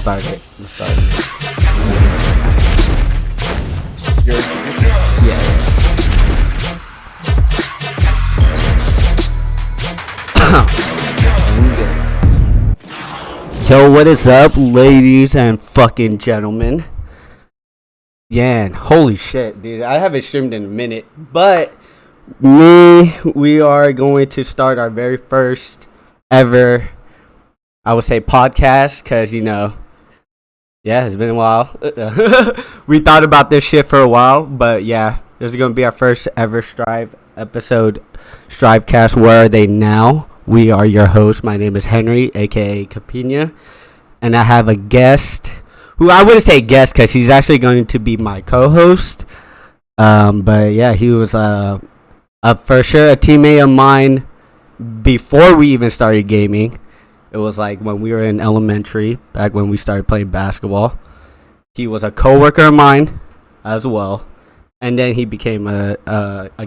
start it. Let's start it. Yeah. Yo, what is up, ladies and fucking gentlemen? Yeah, holy shit, dude. I haven't streamed in a minute, but we are going to start our very first ever, I would say, podcast, because, yeah, it's been a while. We thought about this shit for a while, but yeah, this is going to be our first ever Strive episode, Strivecast. Where are they now? We are your hosts. My name is Henry, aka Capinyuh, and I have a guest who I wouldn't say guest because he's actually going to be my co-host. But yeah, he was for sure a teammate of mine before we even started gaming. It was like when we were in elementary, back when we started playing basketball. He was a coworker of mine as well, and then he became a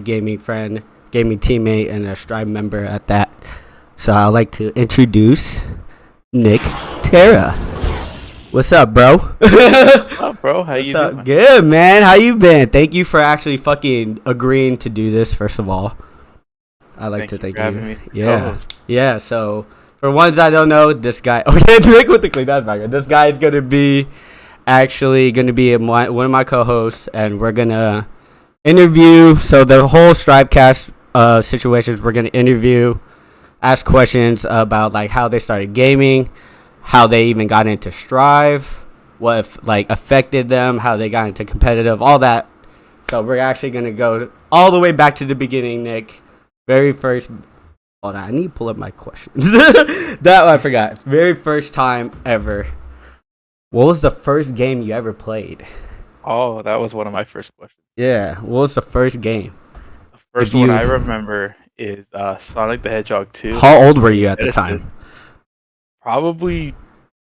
gaming friend, gaming teammate, and a Strive member at that. So I'd like to introduce Nick Terra. What's up, bro? What's up, bro? How you doing? Good, man. How you been? Thank you for actually fucking agreeing to do this, first of all. I'd like to thank you. Yeah. So for ones I don't know, this guy. Okay, Nick with the clean background. This guy is gonna be one of my co-hosts, and we're gonna interview. So the whole Strivecast situations, we're gonna interview, ask questions about like how they started gaming, how they even got into Strive, what affected them, how they got into competitive, all that. So we're actually gonna go all the way back to the beginning, Nick. Very first. Hold on, I need to pull up my questions. That I forgot. Very first time ever. What was the first game you ever played? Oh, that was one of my first questions. Yeah, what was the first game? The first one I remember is Sonic the Hedgehog 2. How old were you at the time? Probably,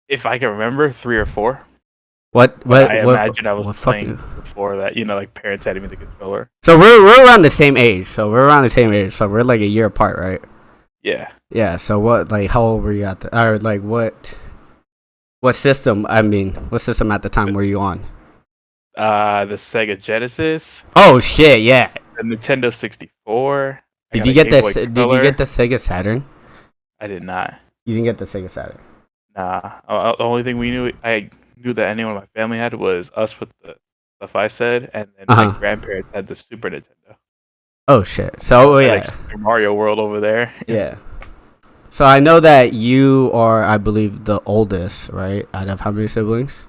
if I can remember, 3 or 4. I imagine I was playing before that. Like parents had me the controller. So we're around the same age. So we're like a year apart, right? Yeah. Yeah. So what? Like, how old were you at the? Or like what? What system? I mean, what system at the time were you on? The Sega Genesis. Oh shit! Yeah. The Nintendo 64. Did you get this? Did you get the Sega Saturn? I did not. You didn't get the Sega Saturn. Nah. The only thing I knew that anyone in my family had was us with the stuff I said, and then my grandparents had the Super Nintendo. Oh shit! So yeah, like Super Mario World over there. Yeah. So I know that you are, I believe, the oldest, right? Out of how many siblings?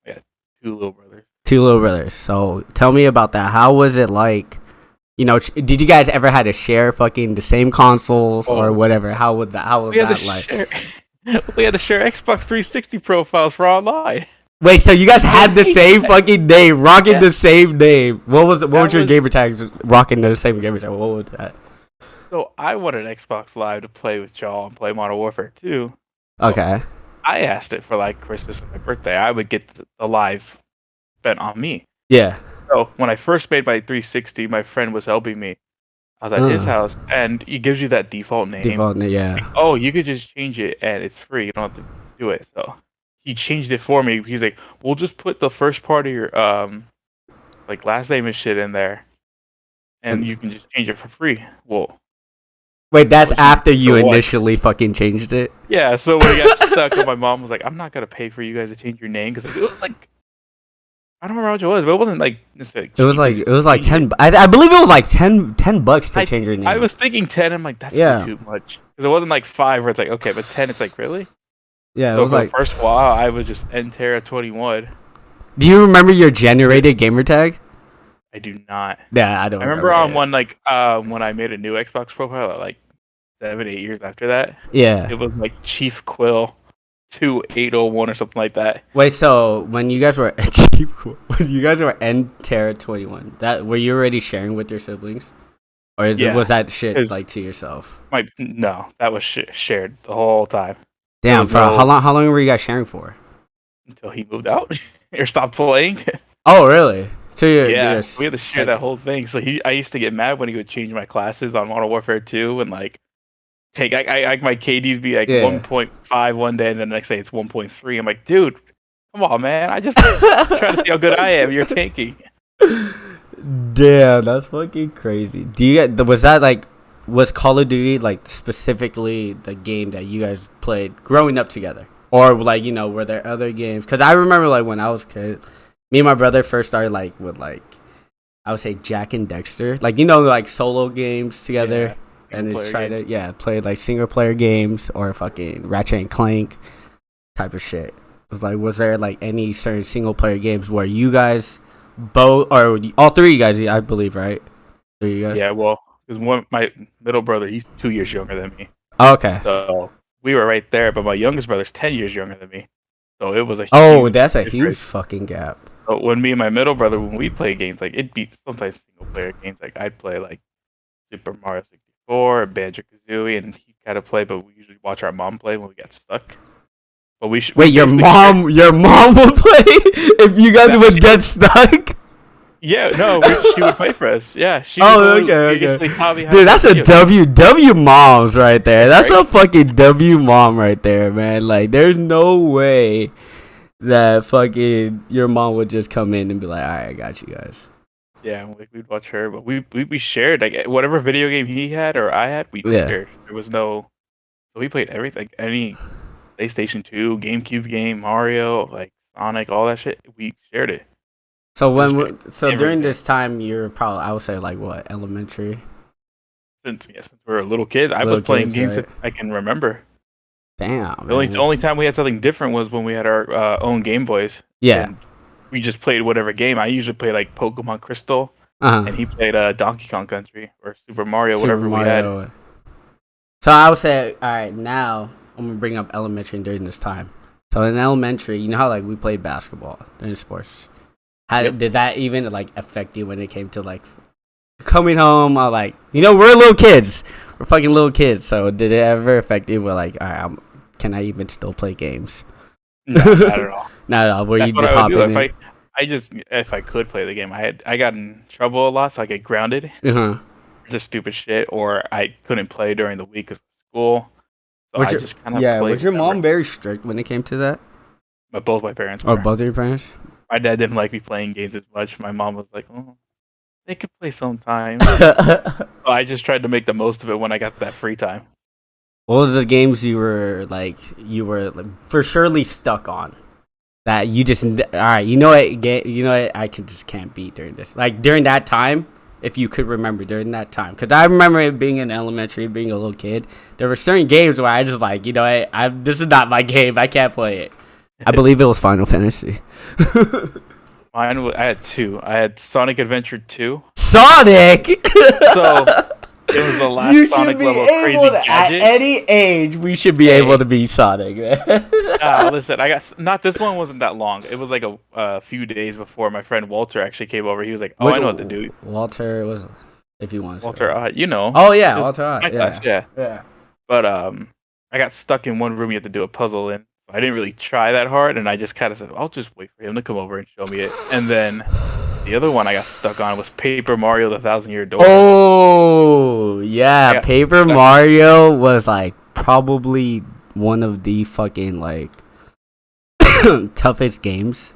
Yeah, 2 little brothers. 2 little brothers. So tell me about that. How was it like? Did you guys ever had to share fucking the same consoles or whatever? How was that like? We had to share Xbox 360 profiles for online. Wait, so you guys had the same fucking name, rocking the same name? What was your gamer tag? Rocking the same gamer tag. What was that? So I wanted Xbox Live to play with y'all and play Modern Warfare 2. Okay. So I asked it for like Christmas and my birthday. I would get the Live spent on me. Yeah. So when I first made my 360, my friend was helping me. I was at his house, and he gives you that default name. Yeah. Like, oh, you could just change it, and it's free. You don't have to do it. So he changed it for me. He's like, we'll just put the first part of your last name and shit in there, and you can just change it for free. Well, wait, that's after you initially fucking changed it? Yeah. So when I got stuck, my mom was like, I'm not gonna pay for you guys to change your name because it was like, I don't remember how much it was, but it wasn't like necessarily. It was like 10. I believe it was like $10 to change your name. I was thinking 10. I'm like, that's too much because it wasn't like 5 where it's like okay, but 10 it's like really. Yeah, so it was like the first while I was just Nterra21. Do you remember your generated gamer tag? I do not. Yeah, I don't. I remember on one when I made a new Xbox profile like 7-8 years after that. Yeah, it was like Chief Quill 2801 or something like that. Wait, so when you guys were Nterra21, that were you already sharing with your siblings, or was that shit like to yourself? No, that was shared the whole time. Damn, how long were you guys sharing for? Until he moved out or stopped playing. Oh, really? So we had to share that whole thing. So I used to get mad when he would change my classes on Modern Warfare 2 and like take my KD to be like 1.5 one day and then the next day it's 1.3. I'm like, dude, Come on, man. I just trying to see how good I am. You're tanking. Damn, that's fucking crazy. Do you get was that like was Call of Duty like specifically the game that you guys played growing up together, or like were there other games? Because I remember like when I was a kid, me and my brother first started like with like I would say Jack and Dexter, like like solo games together, and it's try to play like single player games or fucking Ratchet and Clank type of shit. It was like, was there like any certain single player games where you guys both or all three of you guys, I believe, right? Three of you guys? Yeah, well, because my middle brother, he's 2 years younger than me. Oh, okay. So we were right there, but my youngest brother's 10 years younger than me. So it was a that's a huge fucking gap. So when me and my middle brother, when we play games, like it'd be sometimes single player games. Like I'd play like Super Mario 64 or Banjo Kazooie, and he'd kind of play, but we usually watch our mom play when we got stuck. But wait, your mom would play if you guys would get stuck? Yeah, no, she would play for us. Yeah, she. Okay. Dude, that's a W moms right there. That's a fucking W mom right there, man. Like, there's no way that fucking your mom would just come in and be like, "All right, I got you guys." Yeah, like we'd watch her, but we shared like whatever video game he had or I had, we shared. There was no, so we played everything, any PlayStation 2, GameCube game, Mario, like Sonic, all that shit. We shared it. So during this time, you're probably, I would say, like what, elementary? Since we were little kids, I was playing games that I can remember. Damn. The only time we had something different was when we had our own Game Boys. Yeah. And we just played whatever game. I usually play like Pokemon Crystal, and he played Donkey Kong Country or Super Mario, whatever we had. So I would say, all right, now I'm gonna bring up elementary during this time. So in elementary, you know how like we played basketball during sports. Did that even like affect you when it came to like coming home? Or like we're little kids, we're fucking little kids. So did it ever affect you? We're like, all right, can I even still play games? No, not at all. Not at all. Where you just hop in? If I could play the game, I got in trouble a lot, so I get grounded. Just stupid shit, or I couldn't play during the week of school. So I just kind of played. Was your mom very strict when it came to that? But both my parents were. Oh, both of your parents? My dad didn't like me playing games as much. My mom was like, "Oh, they could play sometime." So I just tried to make the most of it when I got that free time. What was the games you were for surely stuck on? That you just all right, I can't beat during this. Like during that time, if you could remember during that time, because I remember it being in elementary, being a little kid. There were certain games where I just like, this is not my game. I can't play it. I believe it was Final Fantasy. I had two. I had Sonic Adventure 2. Sonic. So it was the last Sonic level crazy gadget. At any age, we should be able to beat Sonic, man. Listen, this one wasn't that long. It was like a few days before my friend Walter actually came over. He was like, I know what to do. Walter was, if you want. Walter, Oh yeah, Walter. Yeah. But I got stuck in one room. You had to do a puzzle in. I didn't really try that hard, and I just kind of said, I'll just wait for him to come over and show me it. And then the other one I got stuck on was Paper Mario: The Thousand-Year Door. Oh, yeah. Paper Mario was, like, probably one of the fucking, like, toughest games,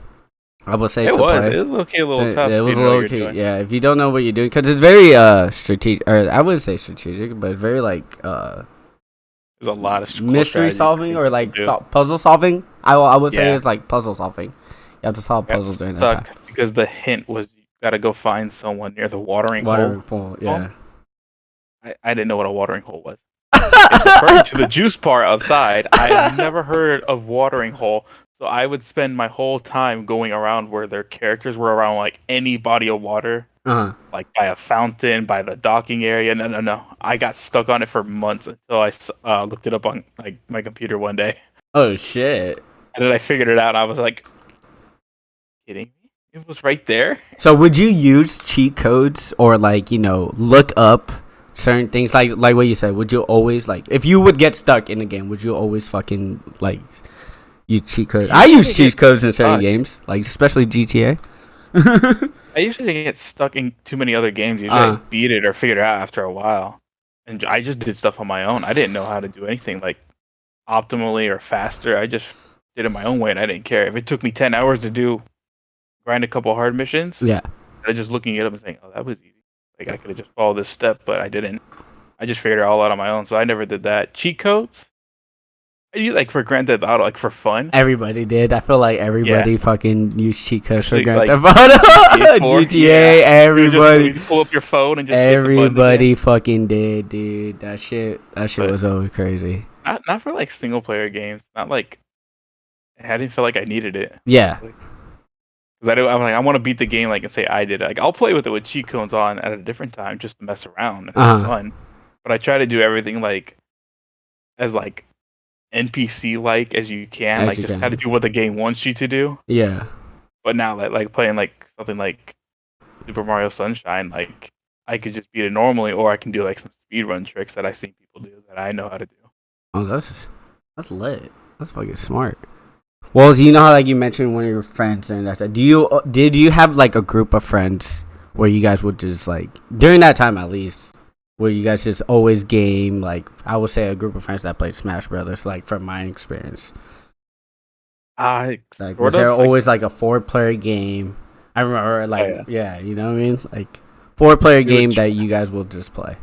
I would say, to play. It was a little tough. It was a little key. Yeah, if you don't know what you're doing, because it's very strategic, or I wouldn't say strategic, but it's very, like, there's a lot of mystery solving or like puzzle solving. I would say it's like puzzle solving. You have to solve puzzles during that time. Because the hint was you gotta go find someone near the watering hole. Yeah. I didn't know what a watering hole was. It's referring to the juice part outside. I had never heard of watering hole. So I would spend my whole time going around where their characters were around like any body of water. Like by a fountain, by the docking area. No. I got stuck on it for months until I looked it up on like my computer one day. Oh shit! And then I figured it out. And I was like, "Kidding me? It was right there." So would you use cheat codes or like look up certain things like what you said? Would you always like if you would get stuck in a game? Would you always fucking like use cheat codes? I use cheat codes in certain games, like especially GTA. I usually get stuck in too many other games. Usually I beat it or figure it out after a while. And I just did stuff on my own. I didn't know how to do anything like optimally or faster. I just did it my own way, and I didn't care. If it took me 10 hours to grind a couple hard missions, Yeah. I just looking it up and saying, "Oh, that was easy." Like I could have just followed this step, but I didn't. I just figured it all out on my own, so I never did that. Cheat codes? I use like for Grand Theft Auto, like for fun. Everybody did. I feel like everybody fucking used cheat codes for Grand Like, Theft Auto. GTA, yeah. everybody. Just pull up your phone and just everybody fucking did, dude. That shit was always crazy. Not for like single player games. Not like I didn't feel like I needed it. Yeah. Because I'm like, I want to beat the game like and say I did it. Like I'll play with it with cheat codes on at a different time just to mess around and have fun. But I try to do everything like as like NPC like as you can. Like just try to do what the game wants you to do. Yeah. But now like playing like something like Super Mario Sunshine, like I could just beat it normally, or I can do like some speedrun tricks that I've seen people do that I know how to do. Oh, that's lit. That's fucking smart. Well, you know how like you mentioned one of your friends and that's did you have like a group of friends where you guys would just like during that time at least where you guys just always game like I would say a group of friends that played Smash Brothers like from my experience. Like was there always like a 4-player game? I remember like yeah, you know what I mean? Like 4-player game that you guys will just play.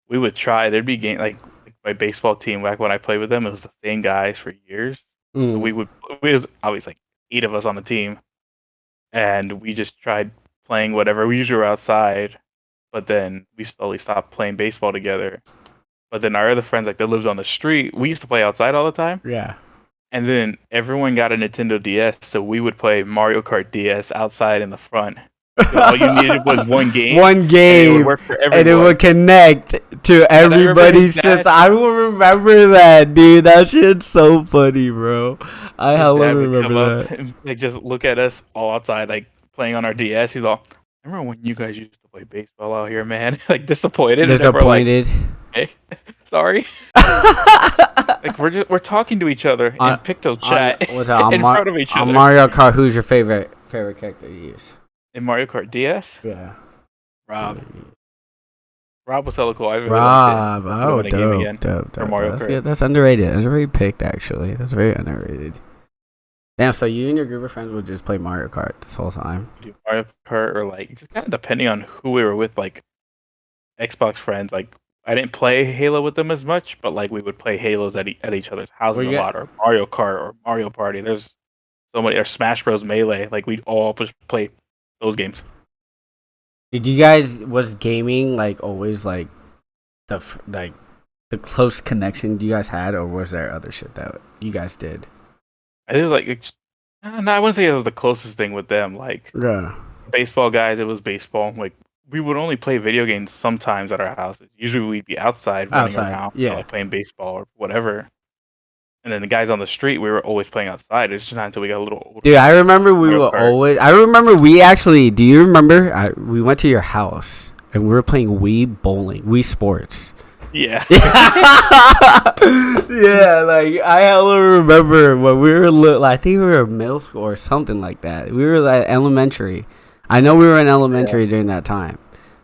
We would try. There'd be game like my baseball team back when I played with them. It was the same guys for years. We was always like 8 of us on the team, and we just tried playing whatever. We usually were outside, but then we slowly stopped playing baseball together. But then our other friends, like that lives on the street, we used to play outside all the time. Yeah. And then everyone got a Nintendo DS, so we would play Mario Kart DS outside in the front. All you needed was one game. One game, and it would connect to everybody's system. I will remember that, dude. That shit's so funny, bro. I hella remember that. And, like, just look at us all outside, like playing on our DS. He's all, "I remember when you guys used to play baseball out here, man?" Like disappointed. Disappointed. Like, hey, sorry. Like we're talking to each other in Picto chat in front of each other. On Mario Kart, who's your favorite character you use? In Mario Kart DS? Yeah. Rob was hella cool. Rob, dope. For Mario Kart. Yeah, that's underrated. Underrated picked, actually. That's very underrated. Damn, so you and your group of friends would just play Mario Kart this whole time? Do Mario Kart or like, just kind of depending on who we were with, like Xbox friends. Like, I didn't play Halo with them as much, but like we would play Halos at each other's houses a lot, or Mario Kart or Mario Party. There's so many, or Smash Bros. Melee. Like, we'd all just play those games. Did you guys was gaming like always like the close connection you guys had, or was there other shit that you guys did? I think like no, I wouldn't say it was the closest thing with them. Like baseball guys, it was baseball. Like we would only play video games sometimes at our houses. Usually we'd be outside running around, like playing baseball or whatever. And then the guys on the street, we were always playing outside. It's just not until we got a little older. Dude, I remember we actually. Do you remember? We went to your house and we were playing Wii Sports. Yeah. Yeah, like I hella remember when we were little. I think we were in middle school or something like that. We were like elementary. I know we were in elementary during that time.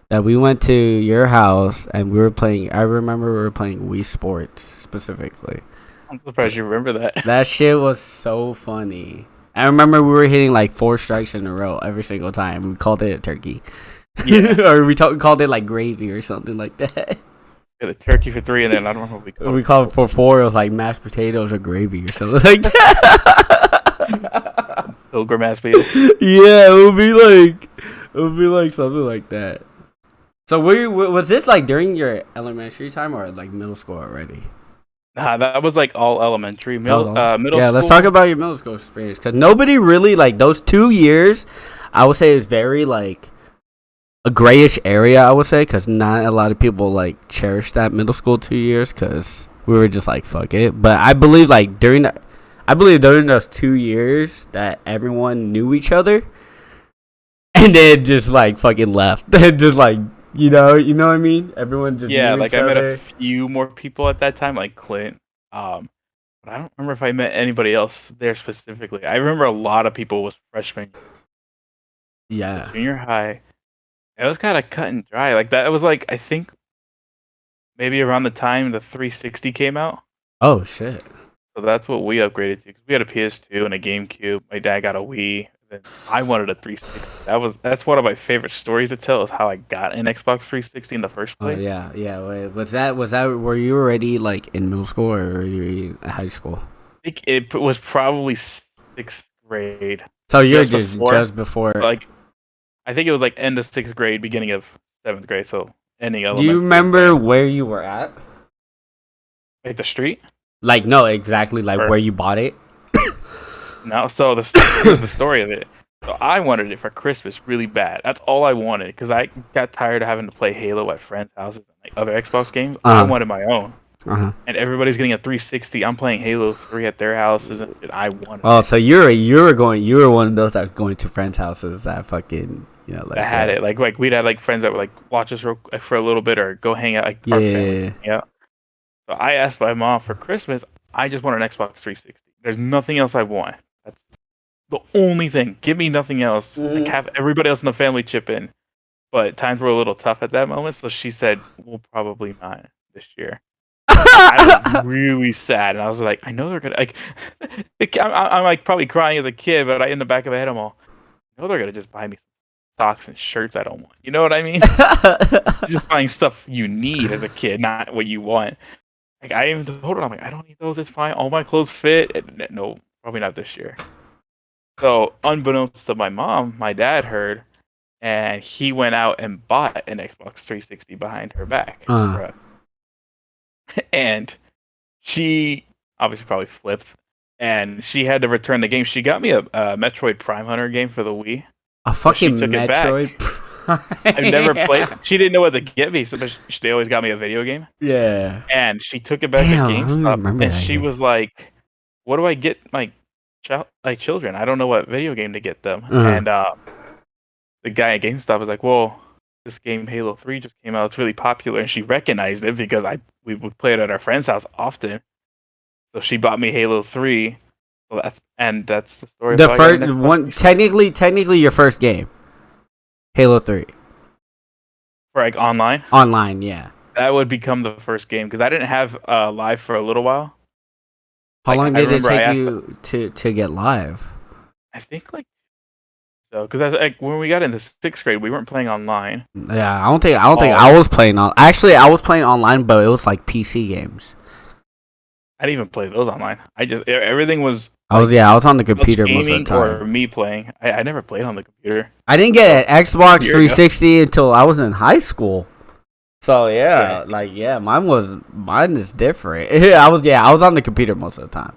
That we went to your house and we were playing. I remember we were playing Wii Sports specifically. I'm surprised you remember that. That shit was so funny. I remember we were hitting like 4 strikes in a row every single time. We called it a turkey. Yeah. Or we called it like gravy or something like that. Yeah, the turkey for 3, and then I don't know what we called it. We called it for 4. It was like mashed potatoes or gravy or something like that. Pilgrim ass people. Yeah, it would be like something like that. So was this like during your elementary time or like middle school already? Nah, that was like all elementary. Middle school. Yeah, let's talk about your middle school experience, because nobody really like those 2 years. I would say it's very like a grayish area. I would say because not a lot of people like cherish that middle school 2 years because we were just like fuck it. But I believe like during those 2 years that everyone knew each other, and then just like fucking left, just like. You know what I mean? Everyone just knew like each I met other. a few more people at that time, like Clint. But I don't remember if I met anybody else there specifically. I remember a lot of people was freshmen. Yeah. Junior high. It was kind of cut and dry. Like that. It was like I think maybe around the time the 360 came out. Oh shit. So that's what we upgraded to. 'Cause we had a PS2 and a GameCube. My dad got a Wii. Then I wanted a 360. That's one of my favorite stories to tell is how I got an Xbox 360 in the first Oh place. yeah. Wait, was that were you already like in middle school or were you in high school? I think it was probably 6th grade. So you're just before. Like, I think it was like end of 6th grade, beginning of 7th grade. So ending Do you remember where you were at? Like the street? Like no, exactly. Like where you bought it. No. So here's the story of it. So I wanted it for Christmas really bad. That's all I wanted because I got tired of having to play Halo at friends' houses and like other Xbox games. I wanted my own. And everybody's getting a 360. I'm playing Halo 3 at their houses, and I wanted. Oh, so you were one of those that were going to friends' houses that fucking like. I had it like we'd had like friends that would like watch us for a little bit or go hang out like our family. Yeah. So I asked my mom for Christmas. I just want an Xbox 360. There's nothing else I want. That's the only thing. Give me nothing else. Like have everybody else in the family chip in. But times were a little tough at that moment, so she said, "We'll probably not this year." I was really sad, and I was like, "I know they're gonna like." I'm like probably crying as a kid, but in the back of my head, I'm all, "I know they're gonna just buy me socks and shirts I don't want." You know what I mean? You're just buying stuff you need as a kid, not what you want. Like I even told her, I'm like, "I don't need those. It's fine. All my clothes fit." And, no, probably not this year. So, unbeknownst to my mom, my dad heard, and he went out and bought an Xbox 360 behind her back. And she obviously probably flipped, and she had to return the game. She got me a Metroid Prime Hunter game for the Wii. A fucking Metroid Prime. I've never played. She didn't know what to get me, so they always got me a video game. Yeah. And she took it back to GameStop, and she was like, "What do I get my children? I don't know what video game to get them." And the guy at GameStop was like, "Well, this game Halo 3 just came out. It's really popular," and she recognized it because we would play it at our friend's house often. So she bought me Halo 3, and that's the story. The first one, technically your first game, Halo 3. For like online. Online, yeah. That would become the first game because I didn't have live for a little while. How long did it take you to get live? I think like. So, because like when we got into 6th grade, we weren't playing online. Yeah, I don't think I was playing on. Actually, I was playing online, but it was like PC games. I didn't even play those online. Everything was. I was on the computer most of the time. Or me playing. I never played on the computer. I didn't get an Xbox 360 until I was in high school. So mine is different. I was on the computer most of the time.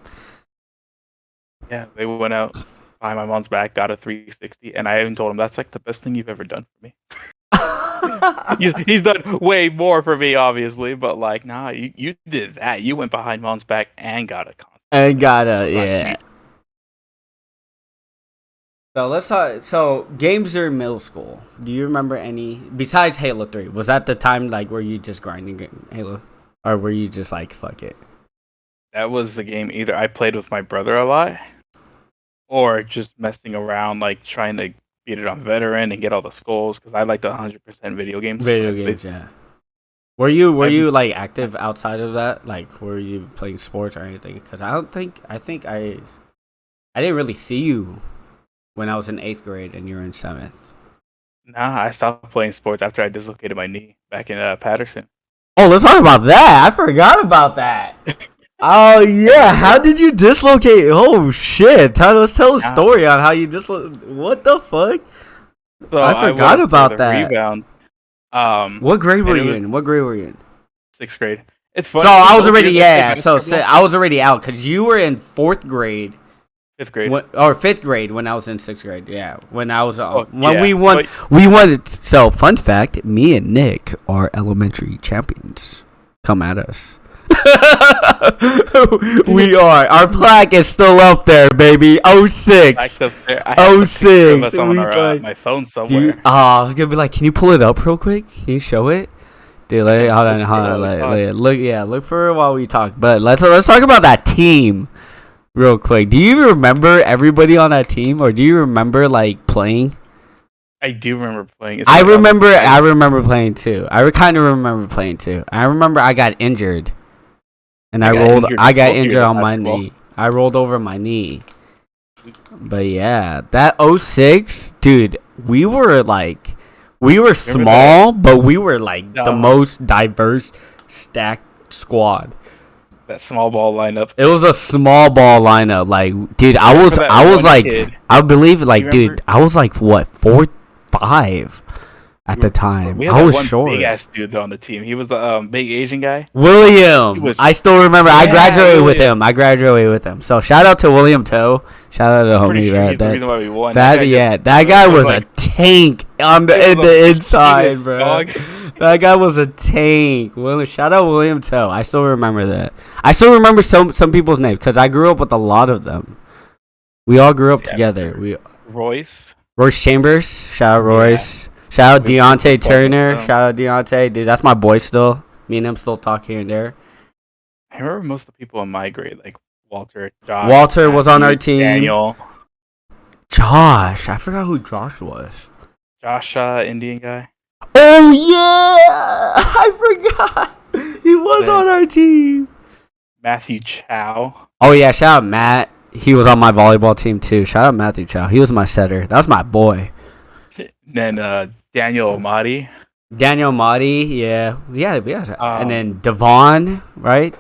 Yeah, they went out behind my mom's back, got a 360, and I even told him that's like the best thing you've ever done for me. He's done way more for me, obviously, but like, nah, you did that. You went behind mom's back and got a console. And got a So let's talk. So games are in middle school. Do you remember any besides Halo 3? Was that the time like where you just grinding Halo, or were you just like fuck it? That was the game. Either I played with my brother a lot, or just messing around, like trying to beat it on veteran and get all the skulls because I like the 100% video games. Yeah. Were you like active outside of that? Like, were you playing sports or anything? Because I didn't really see you when I was in 8th grade and you were in 7th. Nah, I stopped playing sports after I dislocated my knee back in Patterson. Oh, let's talk about that. I forgot about that. Oh yeah, how did you dislocate? Oh shit! Let's tell a story on how you dislocated. What the fuck? So I forgot about that. Rebound. What grade were you in? 6th grade. It's funny. So I was already I was already out because you were in 4th grade. 5th grade. Or 5th grade when I was in 6th grade. Yeah, when I was we won. We won. So fun fact: me and Nick are elementary champions. Come at us. We are. Our plaque is still up there, baby. 06. 06. My phone somewhere. I was gonna be like, can you pull it up real quick? Can you show it? Dude, hold on. Look for it while we talk. But let's talk about that team real quick. Do you remember everybody on that team, or do you remember like playing? I do remember playing. I remember playing too. I kind of remember playing too. I remember I got injured. and I got injured on my knee. I rolled over my knee. But yeah, that 06, dude, we were small, but we were like the most diverse stacked squad. That small ball lineup. It was a small ball lineup. Like, dude, I was like, kid. I believe, like, dude, I was like, what, 4'5" at the time. We had I was one short. Big ass dude though on the team. He was the big Asian guy. William. I still remember. Yeah, I graduated with him. So shout out to William Toe. Shout out to homie. Sure he's the reason why we won. That guy was like, a tank on the inside, bro. Dog. That guy was a tank. Shout out William Toe. I still remember that. I still remember some people's names because I grew up with a lot of them. We all grew up together. Royce Chambers. Shout out Royce. Yeah. Shout out Deontay Turner. Shout out Deontay. Dude, that's my boy still. Me and him still talk here and there. I remember most of the people in my grade, like Walter, Josh. Walter was on our team. Daniel. Josh. I forgot who Josh was. Josh, Indian guy. Oh, yeah. I forgot. He was on our team. Matthew Chow. Oh, yeah. Shout out Matt. He was on my volleyball team, too. Shout out Matthew Chow. He was my setter. That was my boy. Then Daniel Mahdi. Yeah. And then Devon, right?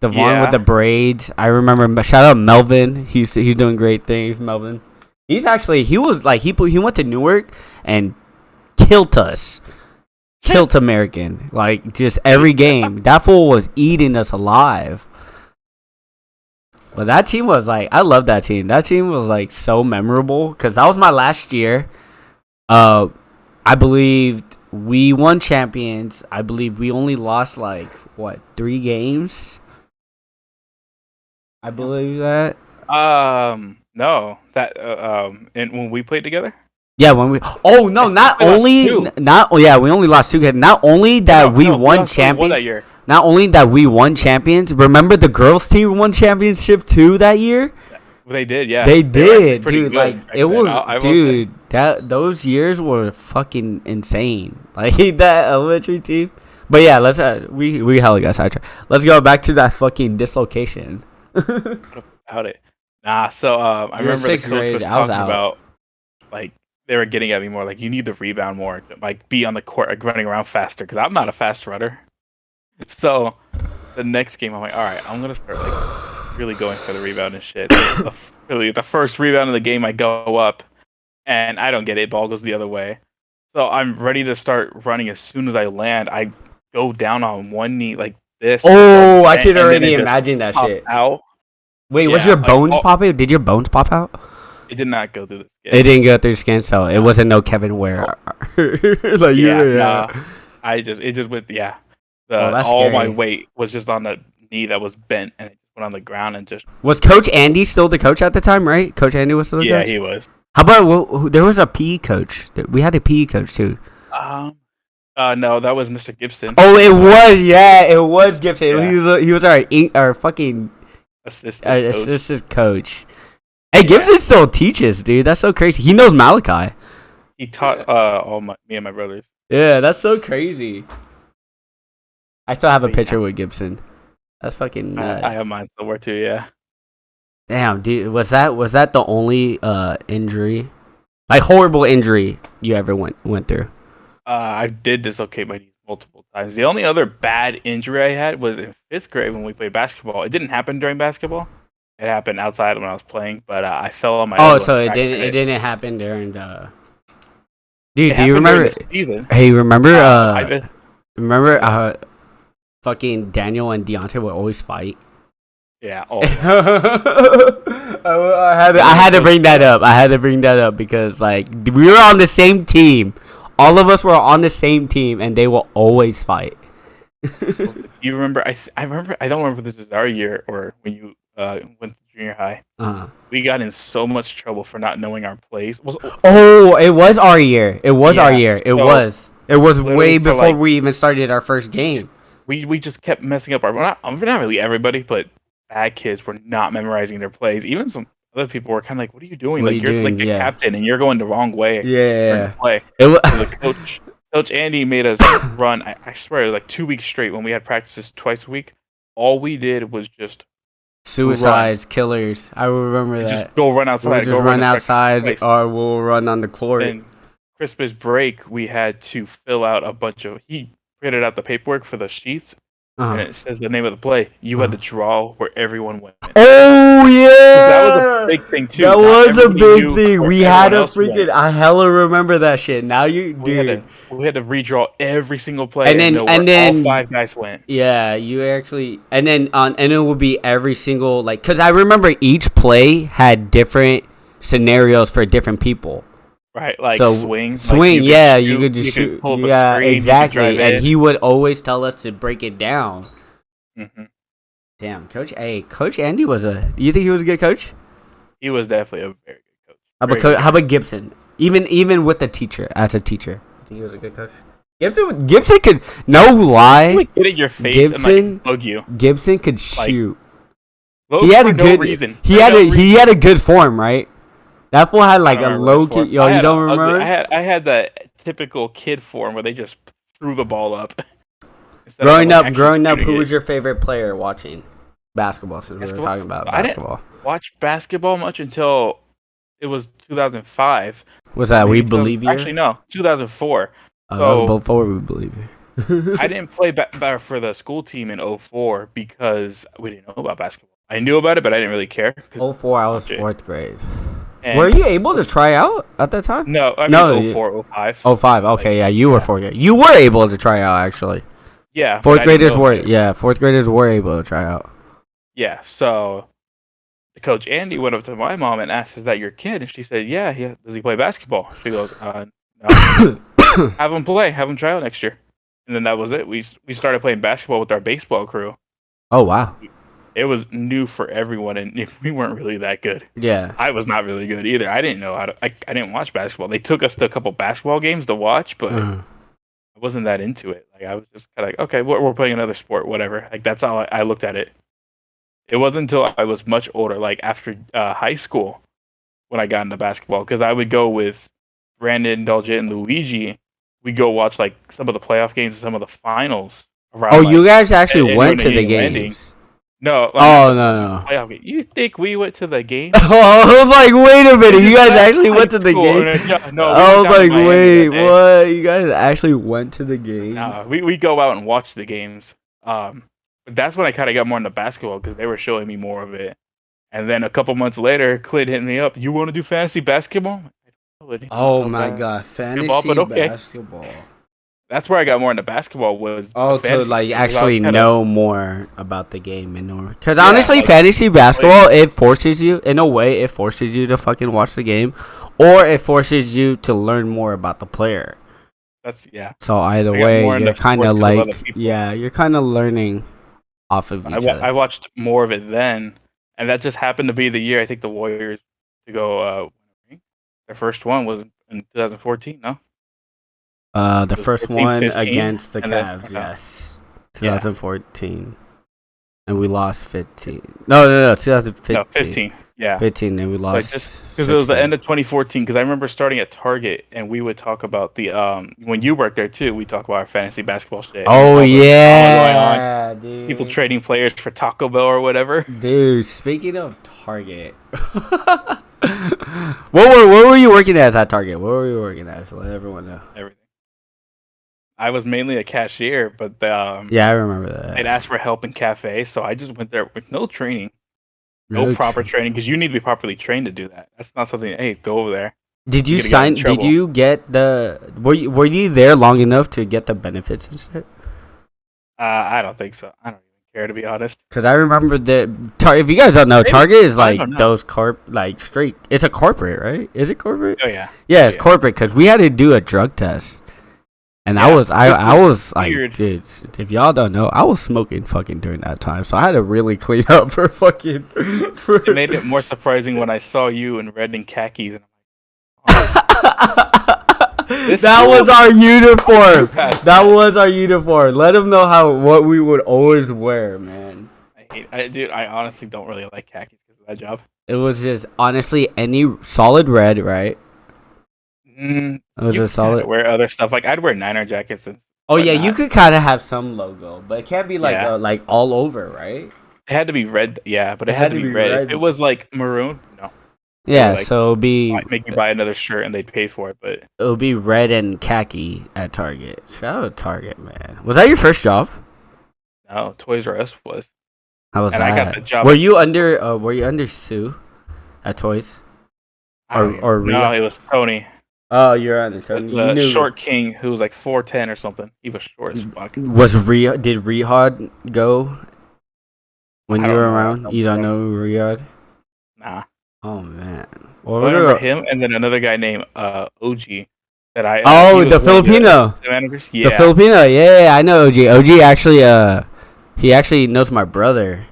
Devon with the braids. I remember. Shout out Melvin. He's doing great things, Melvin. He went to Newark and killed us. Killed American. Like, just every game. That fool was eating us alive. But that team was like, I love that team. That team was like so memorable because that was my last year. I believe we won champions. I believe we only lost 3 games. I believe that. No, that and when we played together. Yeah, when we. Oh no! We only lost 2 games. Not only that we won champions. That year. Not only that we won champions. Remember the girls' team won championship too that year. They did, yeah. They did, dude. Like it was, dude. Those years were fucking insane. Like that elementary team. But yeah, let's we hella got sidetracked. Let's go back to that fucking dislocation. About it. Nah, so I remember the coach was talking about like they were getting at me more like you need to rebound more, like be on the court, like running around faster because I'm not a fast runner. So the next game, I'm like, all right, I'm gonna start like really going for the rebound and shit. Really, the first rebound of the game, I go up, and I don't get it. Ball goes the other way. So I'm ready to start running. As soon as I land, I go down on one knee like this. Oh, I could already imagine that shit. Out. Wait, was your bones pop out? Did your bones pop out? It did not go through the skin. It didn't go through the skin, so it wasn't no Kevin Ware. It just went, all my weight was just on the knee that was bent, and it went on the ground and just. Was Coach Andy still the coach at the time, right? Coach Andy was still the coach? Yeah, he was. How about, there was a PE coach. We had a PE coach, too. No, that was Mr. Gibson. Oh, it was Gibson. Yeah. He was our fucking assistant coach. Hey, Gibson still teaches, dude. That's so crazy. He knows Malachi. He taught me and my brothers. Yeah, that's so crazy. I still have a picture with Gibson. That's fucking nuts. I have mine somewhere too, yeah. Damn, dude, was that the only injury, like horrible injury you ever went through? I did dislocate my knee multiple times. The only other bad injury I had was in 5th grade when we played basketball. It didn't happen during basketball. It happened outside when I was playing, but I fell on my. Oh, so it didn't happen during the. Dude, do you remember? Hey, remember? Remember? Fucking Daniel and Deontay would always fight. Yeah. I had to bring that up. I had to bring that up because like we were on the same team. All of us were on the same team, and they will always fight. You remember? I remember. I don't remember if this was our year or when you went to junior high. We got in so much trouble for not knowing our plays. Oh, it was our year. It was our year. It was way before we even started our first game. We just kept messing up our. Not really everybody, but bad kids were not memorizing their plays. Even some other people were kind of like, "What are you doing? You're like the captain, and you're going the wrong way." Yeah. Play. The Coach Andy made us run. I swear, like 2 weeks straight when we had practices twice a week. all we did was just suicides, killers. I remember that. Just go run outside. We'll just run outside, or we'll run on the court. Then Christmas break, we had to fill out a bunch of. He printed out the paperwork for the sheets, and it says the name of the play. You had to draw where everyone went. Oh yeah, that was a big thing too. That was a big thing. We had a freaking. I hella remember that shit. Now you, dude. We had to redraw every single play, and then all 5 guys went. Yeah, you actually, and it would be every single because I remember each play had different scenarios for different people. Right, swing. Yeah, you could just shoot. Yeah, exactly. And he would always tell us to break it down. Mm-hmm. Damn, Coach Andy was you think he was a good coach? He was definitely a very good coach. How about Gibson? Even with the teacher, as a teacher, I think he was a good coach. Gibson could, no lie. Get in your face and bug you. Gibson could shoot. He had a good reason. He had a good form, right? That fool had a low key. Yo, you don't remember? I had the typical kid form where they just threw the ball up. Growing up, who was your favorite player watching basketball? Since we were talking about basketball, I didn't watch basketball much until it was 2005. Was that We Believe You? Actually, no, 2004. Oh, that was before We Believe You. I didn't play for the school team in 2004 because we didn't know about basketball. I knew about it, but I didn't really care. 2004, I was 4th grade. And were you able to try out at that time? No, I mean 2004, 2005. 2005, okay, yeah, you were 4th grade. You were able to try out, actually. Yeah. 4th graders were able to try out. Yeah, so Coach Andy went up to my mom and asked, "Is that your kid?" And she said, "Yeah, does he play basketball?" She goes, "No." Have him try out next year. And then that was it. We started playing basketball with our baseball crew. Oh, wow. It was new for everyone, and we weren't really that good. Yeah. I was not really good either. I didn't know how to. I didn't watch basketball. They took us to a couple basketball games to watch, but I wasn't that into it. I was just kind of okay, we're playing another sport, whatever. That's how I looked at it. It wasn't until I was much older, after high school, when I got into basketball, because I would go with Brandon, Dolce, and Luigi. We'd go watch some of the playoff games and some of the finals. Around, you guys actually went to the games? No. No. You think we went to the game? Oh, I was like, wait a minute. You guys actually went to the game? No. I was like, wait, what? You guys actually went to the game? No, we go out and watch the games. But that's when I kind of got more into basketball because they were showing me more of it. And then a couple months later, Clint hit me up. You want to do fantasy basketball? Oh my god, fantasy basketball. That's where I got more into basketball was. Oh, to actually know more about the game and know. Because honestly, fantasy basketball, it forces you, in a way, it forces you to fucking watch the game, or it forces you to learn more about the player. So either way, you're kind of you're kind of learning off of each other. I watched more of it then, and that just happened to be the year I think the Warriors to go. Their first one was in 2014. No. The first 14, one 15, against the Cavs, yes, 2014, and we lost 15. No, 2015. No, 15. Yeah, 15, and we lost. Because it was the end of 2014. Because I remember starting at Target, and we would talk about the when you worked there too. We talk about our fantasy basketball shit. Oh yeah, dude. People trading players for Taco Bell or whatever. Dude, speaking of Target. What were you working as at Target? What were you working as? Let everyone know. Everything. I was mainly a cashier, but yeah, I remember that. They'd ask for help in cafe, so I just went there with no training, no proper training, because you need to be properly trained to do that. That's not something. Hey, go over there. Did you sign? Did you get the? Were you there long enough to get the benefits and shit? I don't think so. I don't even care, to be honest. Because I remember that. If you guys don't know, Target is those straight. It's a corporate, right? Is it corporate? Oh yeah. Yeah, it's corporate because we had to do a drug test. And I was like, dude, if y'all don't know, I was smoking fucking during that time, so I had to really clean up for fucking. It made it more surprising when I saw you in red and khakis. And that was our uniform. That was our uniform. Let them know what we would always wear, man. I honestly don't really like khakis because of that job. It was just honestly any solid red, right? It was a solid. Wear other stuff I'd wear Niner jackets and Oh yeah, you could kind of have some logo, but it can't be like all over, right? It had to be red. Yeah, but it had to be red. If it was like maroon, no. Yeah, so it'll be make you buy another shirt and they'd pay for it, but it'll be red and khaki at Target. Shout out Target, man. Was that your first job? No, Toys R Us was. How was that? I got the job. Were you under Sue at Toys? Or no, it was Tony. Oh, you're under Tony. The short king who was like 4'10" or something. He was short as fuck. Did Rehad go when you were around? You don't know Rehad? Nah. Oh man. Well, I remember him and then another guy named OG that I. The Filipino. Yeah. The Filipino. Yeah, I know OG. OG actually he actually knows my brother.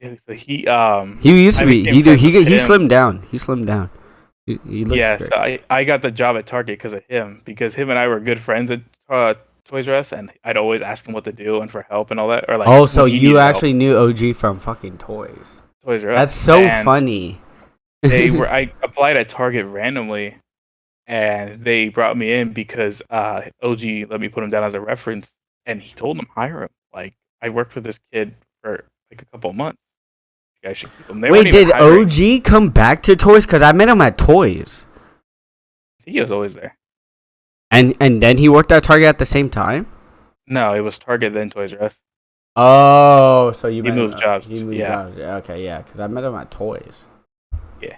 Yeah, so he used to be. He slimmed down. He slimmed down. He looks great. So I got the job at Target because of him. Because him and I were good friends at Toys R Us, and I'd always ask him what to do and for help and all that. Or like, so you actually knew OG from fucking Toys R Us. That's so funny. I applied at Target randomly, and they brought me in because OG let me put him down as a reference, and he told them hire him. Like, I worked with this kid for like a couple of months. You guys should keep him. Wait, did OG come back to Toys? Because I met him at Toys. He was always there. And then he worked at Target at the same time? No, it was Target then Toys R Us. Oh, so you moved jobs. He moved jobs. Okay, yeah, because I met him at Toys. Yeah.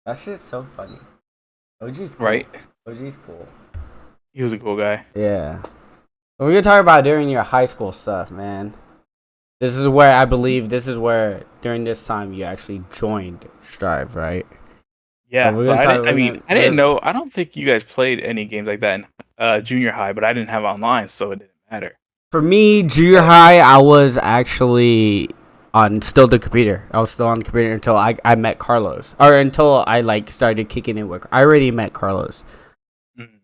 That shit's so funny. OG's cool. Right? OG's cool. He was a cool guy. Yeah. We're going to talk about during your high school stuff, man. This is where during this time you actually joined Strive, right? Yeah, so I didn't know. I don't think you guys played any games like that in junior high, but I didn't have online, so it didn't matter. For me, junior high, I was actually on still the computer. I was still on the computer until I met Carlos, or until I started kicking it with. I already met Carlos,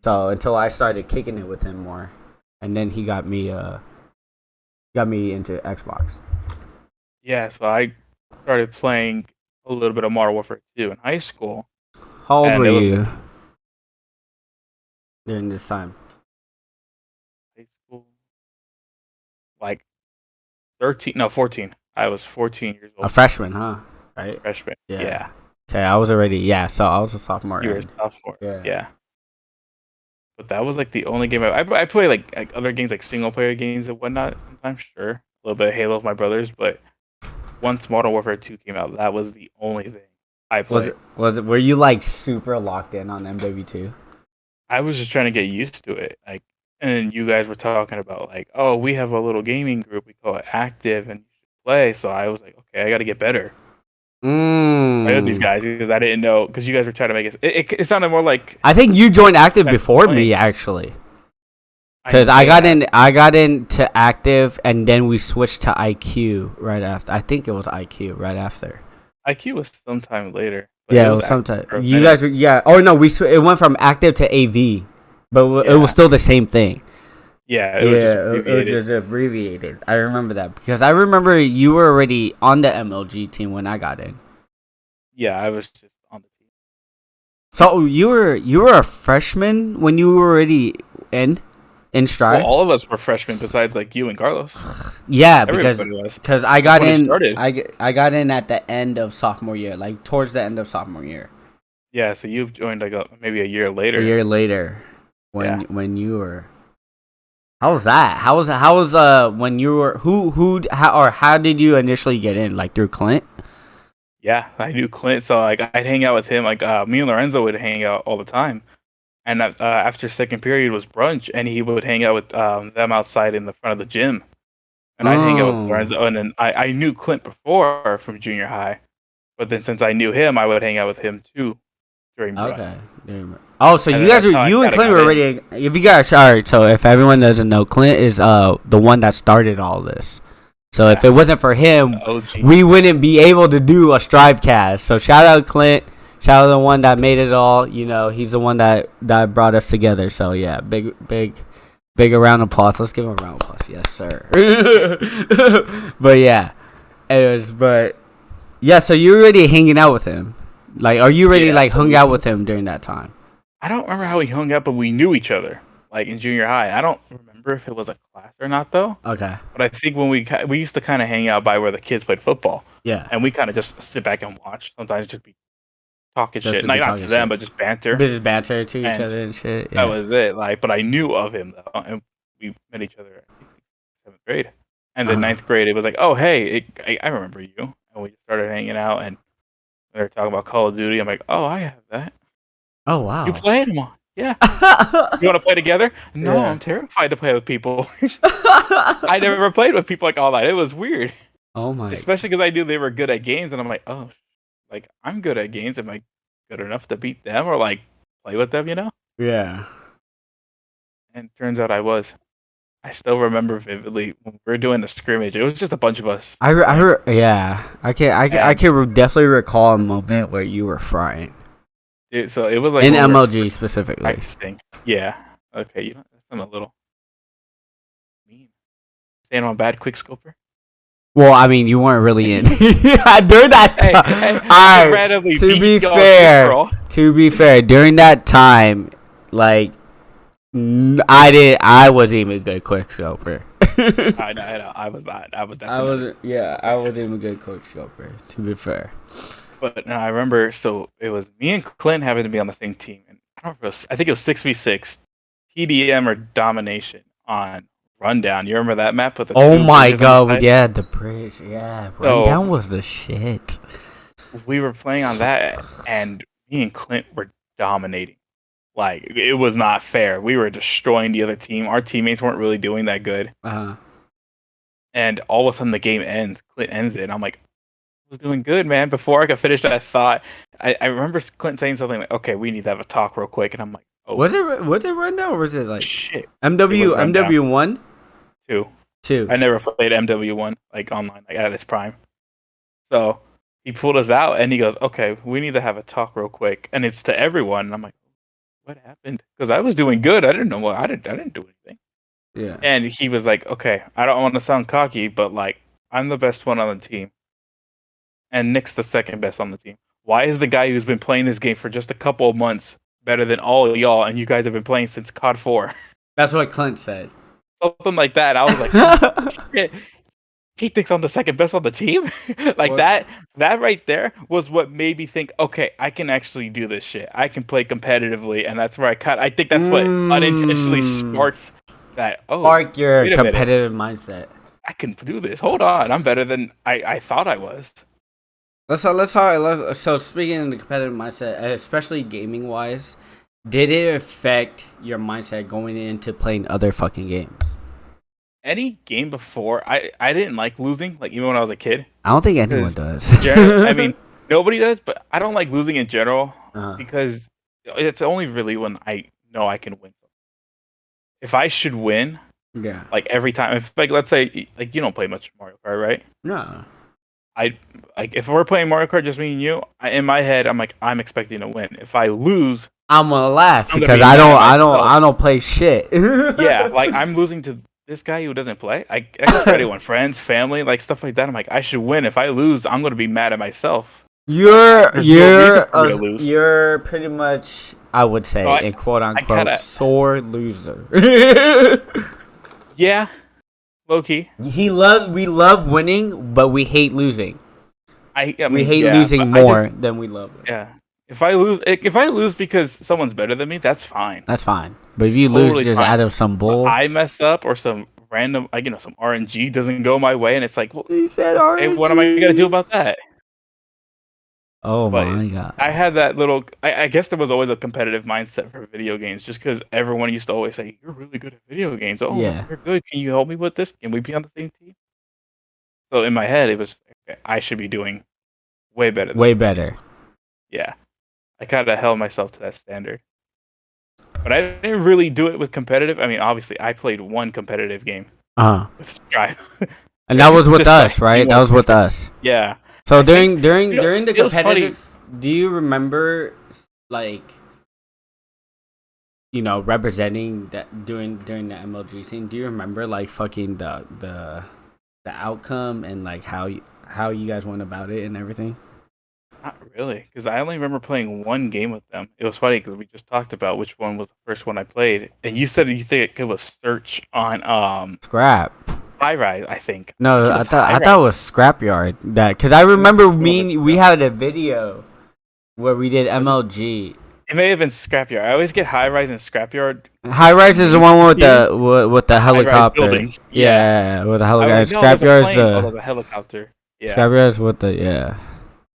so until I started kicking it with him more, and then he got me into Xbox. Yeah, so I started playing a little bit of Modern Warfare 2 in high school. How old were you during this time? High school, like 14. I was 14 years old. A freshman, huh? Right? Freshman. Yeah. Okay, I was already. Yeah, so I was a sophomore. You were a sophomore. Yeah. Yeah. But that was like the only game I play like other games, like single player games and whatnot. Sometimes, sure, a little bit of Halo with my brothers, but once Modern Warfare 2 came out, that was the only thing I played. Were you like super locked in on MW2? I was just trying to get used to it, like, and you guys were talking about like, oh, we have a little gaming group, we call it Active, and you should play. So I was like, okay, I got to get better. I know these guys because I didn't know, because you guys were trying to make it sounded more like. I think you joined Active before me, actually. Because I got into Active and then we switched to IQ right after. I think it was IQ right after. IQ was sometime later. Yeah, it was sometime. You guys were, yeah. Oh no, it went from Active to AV, but it was still the same thing. Yeah, it was just abbreviated. I remember that because I remember you were already on the MLG team when I got in. Yeah, I was just on the team. So you were a freshman when you were already in Strive? Well, all of us were freshmen besides like you and Carlos. Yeah, because I got in. I got in at the end of sophomore year, like towards the end of sophomore year. Yeah, so you joined like maybe a year later. A year later, when you were. How was that? How was when you were how did you initially get in? Like through Clint? Yeah, I knew Clint, so like I'd hang out with him. Like me and Lorenzo would hang out all the time, and after second period was brunch, and he would hang out with them outside in the front of the gym, and I'd hang out with Lorenzo. And then I knew Clint before from junior high, but then since I knew him, I would hang out with him too during brunch. Okay. Oh, so you and Clint were already. If you guys, alright. So if everyone doesn't know, Clint is the one that started all this. So if it wasn't for him, we wouldn't be able to do a Strive cast. So shout out Clint. Shout out the one that made it all. You know, he's the one that brought us together. So yeah, big round of applause. Let's give him a round of applause. Yes, sir. But yeah, yeah. So you're already hanging out with him. Like, are you already hung out with him during that time? I don't remember how we hung out, but we knew each other. like in junior high. I don't remember if it was a class or not though. Okay. But I think when we used to kind of hang out by where the kids played football. Yeah. And we kind of just sit back and watch. Sometimes just be talking Just shit. to Like be not talking to them, shit. but just banter. Business banter to each And other and shit. that Yeah. was it. Like, but I knew of him though, and we met each other. I think seventh grade, and then ninth grade, it was like, oh hey, I remember you, and we started hanging out, and they were talking about Call of Duty. I'm like, oh, I have that. Oh wow. You played them? Yeah. You want to play together? No, Yeah. I'm terrified to play with people. I never played with people like all that. It was weird, Oh my. especially because I knew they were good at games, and I'm like, oh, like I'm good at games. Am I good enough to beat them or like play with them? You know? Yeah. And turns out I was. I still remember vividly when we were doing the scrimmage. It was just a bunch of us. Yeah. I can definitely recall a moment where you were frying So it was like in when we were MLG specifically. practicing. Yeah. Okay. You know, I'm a little mean. Saying I'm a bad quick scoper. Well, I mean, you weren't really in during that time. Hey, randomly To be fair, during that time, like I wasn't even a good quick scoper. I know. I was not. I was definitely. I wasn't. Yeah, I wasn't even a good quick scoper. To be fair. But no, I remember. So it was me and Clint having to be on the same team, and I don't remember. I think it was 6v6, TDM or domination on Rundown. You remember that map with the Oh my god! Yeah, the bridge. Yeah, Rundown was the shit. We were playing on that, and me and Clint were dominating. Like it was not fair. We were destroying the other team. Our teammates weren't really doing that good. And all of a sudden, the game ends. Clint ends it. And I'm like, I was doing good, man. Before I could finish that thought, I remember Clint saying something like, "Okay, we need to have a talk real quick." And I'm like, "Oh, was it Rundown or was it like shit?" MW1? Two. I never played MW1 like online, like at its prime. So he pulled us out and he goes, "Okay, we need to have a talk real quick." And it's to everyone. And I'm like, what happened? Because I was doing good. I didn't know what I didn't do anything. Yeah. And he was like, okay, I don't want to sound cocky, but like I'm the best one on the team. And Nick's the second best on the team. Why is the guy who's been playing this game for just a couple of months better than all of y'all and you guys have been playing since COD 4? That's what Clint said. Something like that. I was like, shit. He thinks I'm the second best on the team? Like that right there was what made me think, okay, I can actually do this shit. I can play competitively, and that's where I think that's what unintentionally sparks that. Oh, spark your competitive mindset. I can do this. Hold on, I'm better than I thought I was. So speaking of the competitive mindset, especially gaming wise, did it affect your mindset going into playing other fucking games? Any game before, I didn't like losing, like even when I was a kid. I don't think anyone does. I mean, nobody does, but I don't like losing in general because it's only really when I know I can win. If I should win, like every time, if like let's say like you don't play much Mario Kart, right? No. If we're playing Mario Kart, just me and you, in my head, I'm like I'm expecting to win. If I lose, I'm gonna laugh because I don't play shit. Yeah, like I'm losing to this guy who doesn't play. I guess for anyone, friends, family, like stuff like that. I'm like, I should win. If I lose, I'm gonna be mad at myself. You're pretty much, I would say, a quote unquote sore loser. Yeah, low key. We love winning, but we hate losing. I mean, we hate losing more than we love winning. Yeah. If I lose because someone's better than me, that's fine. That's fine. But if you lose just out of some bull, I mess up or some random, like some RNG doesn't go my way, and it's like, well, he said RNG. Hey, what am I gonna do about that? Oh my god! I had that little. I guess there was always a competitive mindset for video games, just because everyone used to always say, "You're really good at video games." Oh, yeah, you're good. Can you help me with this? Can we be on the same team? So in my head, it was I should be doing way better. Way better. Yeah. I kind of held myself to that standard. But I didn't really do it with competitive. I mean, obviously, I played one competitive game. With Strive. And that was with us, right? That was with us. Yeah. So during the competitive, do you remember, like, representing that during the MLG scene? Do you remember, like, fucking the outcome and, like, how you guys went about it and everything? Not really, because I only remember playing one game with them. It was funny because we just talked about which one was the first one I played, and you said you think it was Search on Scrap. High Rise. I think. I No, think it I was thought High I thought it Rise. was Scrapyard. That because I remember we It had a video where we did MLG. may have been Scrapyard. I always get High Rise and Scrapyard. High Rise is the one with the High Rise helicopter. buildings. Yeah. Yeah, with the I was helicopter. like, no, there's a Scrapyard's plane. Oh, there's a helicopter. Yeah. Scrapyard's with the yeah.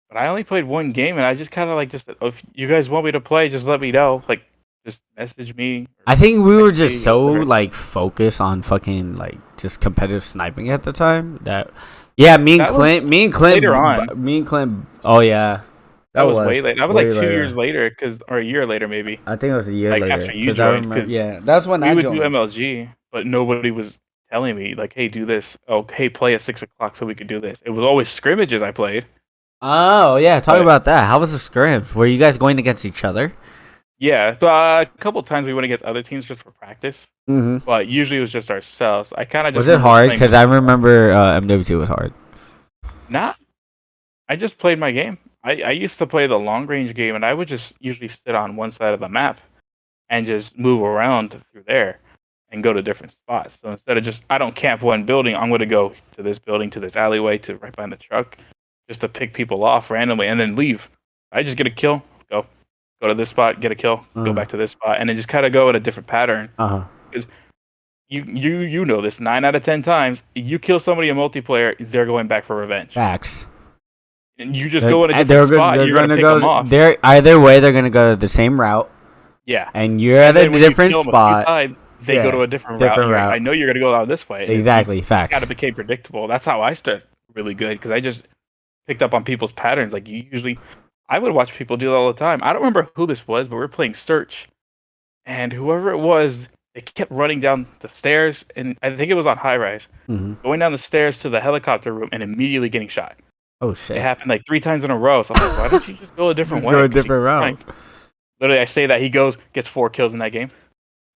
But I only played one game, and I just kind of like just, oh, if you guys want me to play, just let me know. Like, just message me. I think we were Text just me, so whatever. like focused on fucking like just competitive sniping at the time that yeah, That was me and Clint, later on. me and Clint. Oh yeah, That was way late. That was way like 2 years later. later, or a year later maybe. I think it was a year Like later after you because I joined, remember. because Yeah, that's when we I would do joined. MLG, but nobody was telling me like, hey, do this. Oh, hey, play at 6 o'clock so we could do this. It was always scrimmages I played. Oh yeah, talk But about that. How was the scrims? Were you guys going against each other? yeah, but a couple times we went against other teams just for practice. Mm-hmm. But usually it was just ourselves. I kind of just Was it hard? Because I remember MW2 was hard. Nah, I just played my game. I used to play the long range game, and I would just usually sit on one side of the map and just move around through there and go to different spots. So instead of just, I don't camp one building, I'm going to go to this building, to this alleyway, to right behind the truck, just to pick people off randomly and then leave. I just get a kill, go to this spot, get a kill, go back to this spot, and then just kind of go in a different pattern. Because you know this, 9 out of 10 times, you kill somebody in multiplayer, they're going back for revenge. Facts. And you just go in a different spot, you're going to pick them off. They're either way, they're gonna go the same route. Yeah. And you're at a different spot. They go to a different route. I know you're gonna go out this way. Exactly. Facts. Kind of became predictable. That's how I started really good because I just picked up on people's patterns. Like I would watch people do it all the time. I don't remember who this was, but we were playing Search, and whoever it was, they kept running down the stairs, and I think it was on High Rise, going down the stairs to the helicopter room and immediately getting shot. Oh shit! It happened like 3 times in a row. So I'm like, why don't you just go a different way? Go a different route. Literally, I say that he gets 4 kills in that game.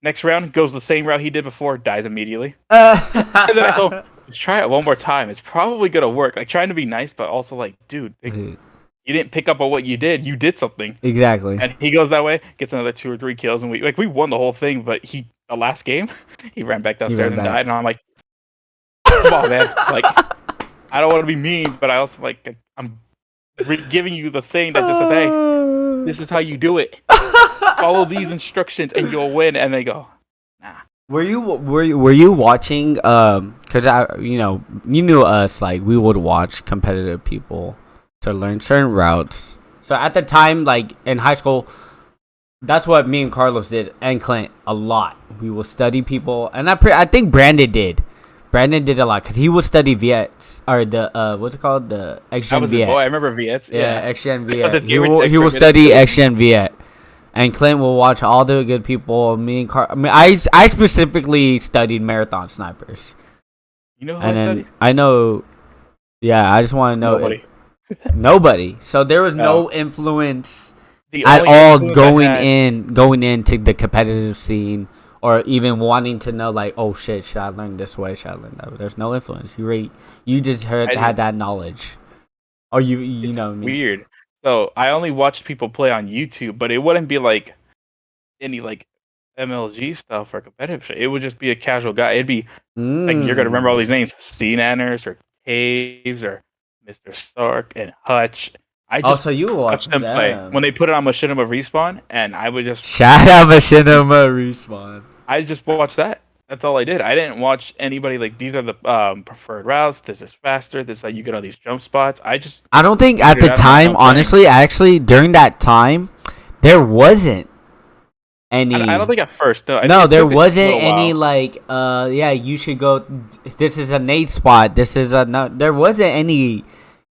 Next round, goes the same route he did before, dies immediately. And then I go, let's try it one more time. It's probably gonna work. Like trying to be nice, but also like, dude, you didn't pick up on what you did. You did something. Exactly. And he goes that way, gets another 2 or 3 kills, and we won the whole thing. But the last game, he ran back downstairs and died. And I'm like, come on, man. Like, I don't want to be mean, but I also like I'm giving you the thing that just says, hey, this is how you do it. Follow these instructions and you'll win. And they go, nah. Were you watching? Cause you knew us, like we would watch competitive people to learn certain routes. So at the time, like in high school, that's what me and Carlos did, and Clint a lot. We will study people, and I think Brandon did. Brandon did a lot because he would study Viets or the what's it called, the XGen Viet. Oh, I remember Viets. Yeah, XGen Viet. He will study XGen Viet, and Clint will watch all the good people. Me and I specifically studied marathon snipers. You know who I studied? I know. Yeah, I just want to know. Nobody. Nobody. So there was no influence at all going into the competitive scene. Or even wanting to know, like, oh shit, should I learn this way? Should I learn that way? There's no influence. You just had that knowledge, or you know. Weird. So I only watched people play on YouTube, but it wouldn't be like any like MLG stuff or competitive shit. It would just be a casual guy. It'd be like you're gonna remember all these names: Nanners or Caves or Mr. Stark and Hutch. So you watched them play when they put it on Machinima Respawn, and I would just shout out Machinima Respawn. I just watched that. That's all I did. I didn't watch anybody like these are the preferred routes. This is faster. This is how you get all these jump spots. I don't think at the time, honestly, actually during that time, there wasn't any. I don't think at first. No, there wasn't any like you should go. This is a nade spot. This is there wasn't any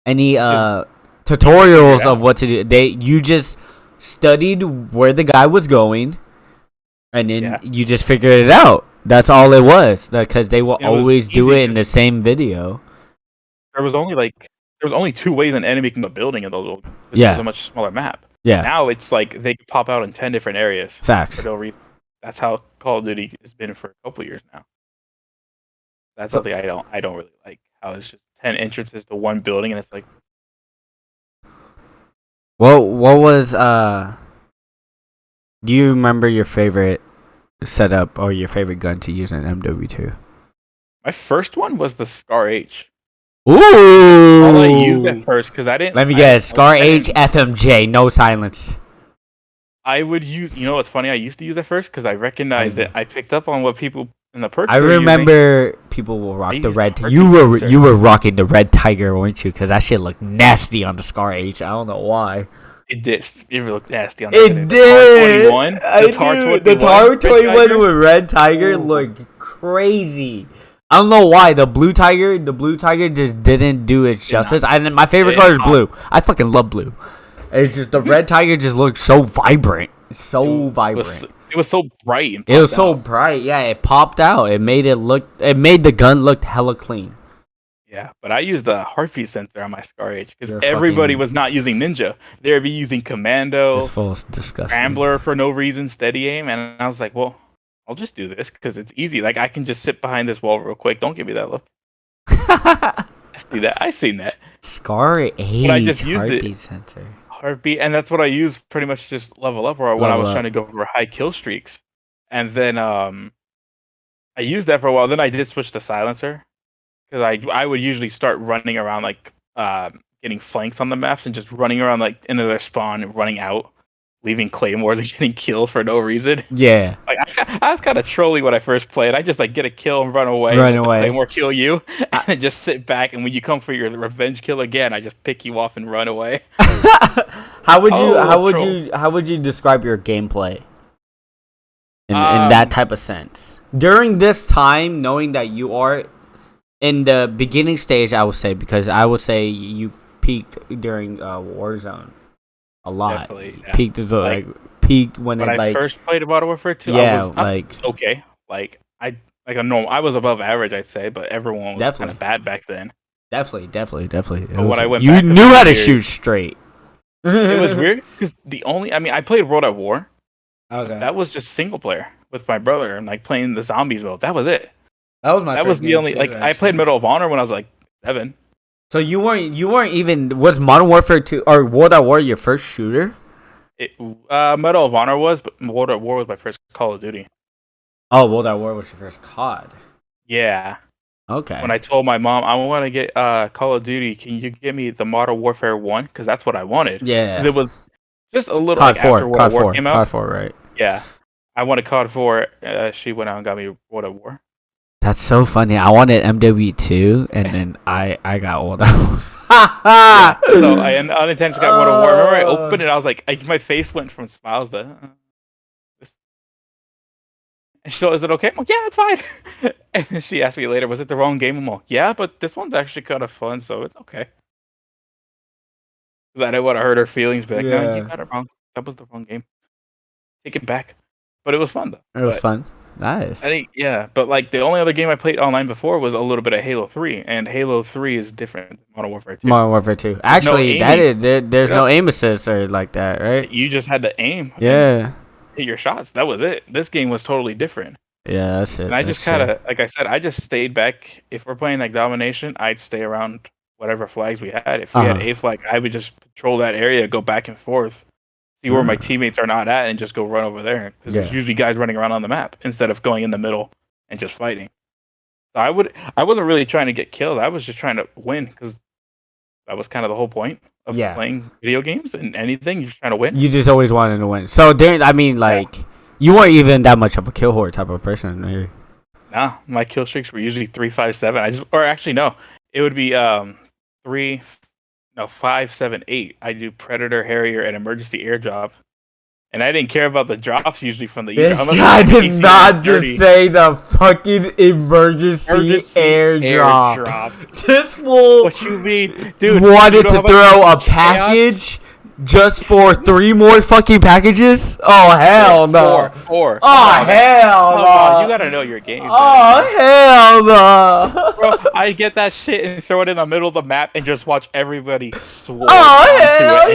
tutorials of what to do. You just studied where the guy was going. And then you just figured it out. That's all it was. Because they will always do it in the same video. There was only 2 ways an enemy can go building in those old. It was a much smaller map. Yeah. Now it's like they pop out in 10 different areas. Facts. That's how Call of Duty has been for a couple years now. That's something I don't really like. How it's just 10 entrances to one building, and it's like What was do you remember your favorite setup or your favorite gun to use in MW2? My first one was the Scar H. Ooh! All I used at first because I didn't. Let me guess. Scar H FMJ, no silence. I would use. You know what's funny? I used to use it first because I recognized it. I picked up on what people in the perks. I remember people will rock the red. You were rocking the red tiger, weren't you? Because that shit looked nasty on the Scar H. I don't know why. It did. It looked nasty on it. It did. The Tar 21 with red tiger looked crazy. I don't know why the blue tiger just didn't do its justice. My favorite color is blue. I fucking love blue. It's just the red tiger just looked so vibrant, It was so bright. It was so bright. Yeah, it popped out. It made the gun look hella clean. Yeah, but I used a heartbeat sensor on my Scar H because everybody was not using Ninja. They would be using Commando, Scrambler for no reason, steady aim, and I was like, well, I'll just do this because it's easy. Like, I can just sit behind this wall real quick. Don't give me that look. Let's do that. I seen that. Scar H, but I just used heartbeat sensor. Heartbeat, and that's what I used pretty much just level up or when I was trying to go for high kill streaks. And then I used that for a while. Then I did switch to silencer because I would usually start running around like getting flanks on the maps and just running around like into their spawn and running out, leaving claymores and getting kills for no reason. Yeah, like I was kind of trolly when I first played. I just like get a kill and run away. Claymore kill you, and then just sit back. And when you come for your revenge kill again, I just pick you off and run away. How would you describe your gameplay in that type of sense during this time, knowing that you are in the beginning stage? I would say because I would say you peaked during Warzone a lot. Yeah. Peaked when I first played Modern Warfare 2. Yeah, I was okay. I was above average, I'd say, but everyone was kind of bad back then. Definitely. When I went you knew how to shoot straight. It was weird because I played World at War. Okay. That was just single player with my brother and like playing the zombies mode. That was it. That was the only too, I played Medal of Honor when I was like 7. So you weren't even was Modern Warfare 2 or World at War your first shooter? Medal of Honor was, but World at War was my first Call of Duty. Oh, World at War was your first COD. Yeah. Okay. When I told my mom I want to get Call of Duty, can you give me the Modern Warfare 1? Because that's what I wanted. Yeah. It was just a little COD like 4, after World War came out. COD 4, right? Yeah. I wanted COD 4. She went out and got me World at War. That's so funny. I wanted MW2, and then I got World at War. Yeah, so I unintentionally got World at War. I remember I opened it, I was like, my face went from smiles to... And she's like, is it okay? I'm like, yeah, it's fine. And she asked me later, was it the wrong game? I'm like, yeah, but this one's actually kind of fun, so it's okay. Because I didn't want to hurt her feelings, but no, you got it wrong. That was the wrong game. Take it back. But it was fun, though. It was fun. Nice. But like the only other game I played online before was a little bit of Halo 3, and Halo 3 is different than Modern Warfare 2. Modern Warfare 2. Actually, there's no aim assist or like that, right? You just had to aim. Yeah. Hit your shots. That was it. This game was totally different. Yeah, that's it. And I just kind of, like I said, I just stayed back. If we're playing like domination, I'd stay around whatever flags we had. If we had a flag, I would just patrol that area, go back and forth, see where my teammates are not at, and just go run over there. Because there's usually guys running around on the map instead of going in the middle and just fighting. So I wasn't really trying to get killed. I was just trying to win because that was kind of the whole point of playing video games and anything. You're trying to win. You just always wanted to win. So you weren't even that much of a kill whore type of person. Right? Nah, my kill streaks were usually 3, 5, 7. It would be 5, 7, 8. I do Predator, Harrier, and Emergency Airdrop. And I didn't care about the drops usually from the... This guy did not just say the fucking emergency airdrop. This fool... What you mean? Dude, wanted to throw a package just for 3 more fucking packages? Oh, hell no. 4. Oh, hell no. You gotta know your game. Oh, hell no. Bro, I get that shit and throw it in the middle of the map and just watch everybody swarm. Oh, hell.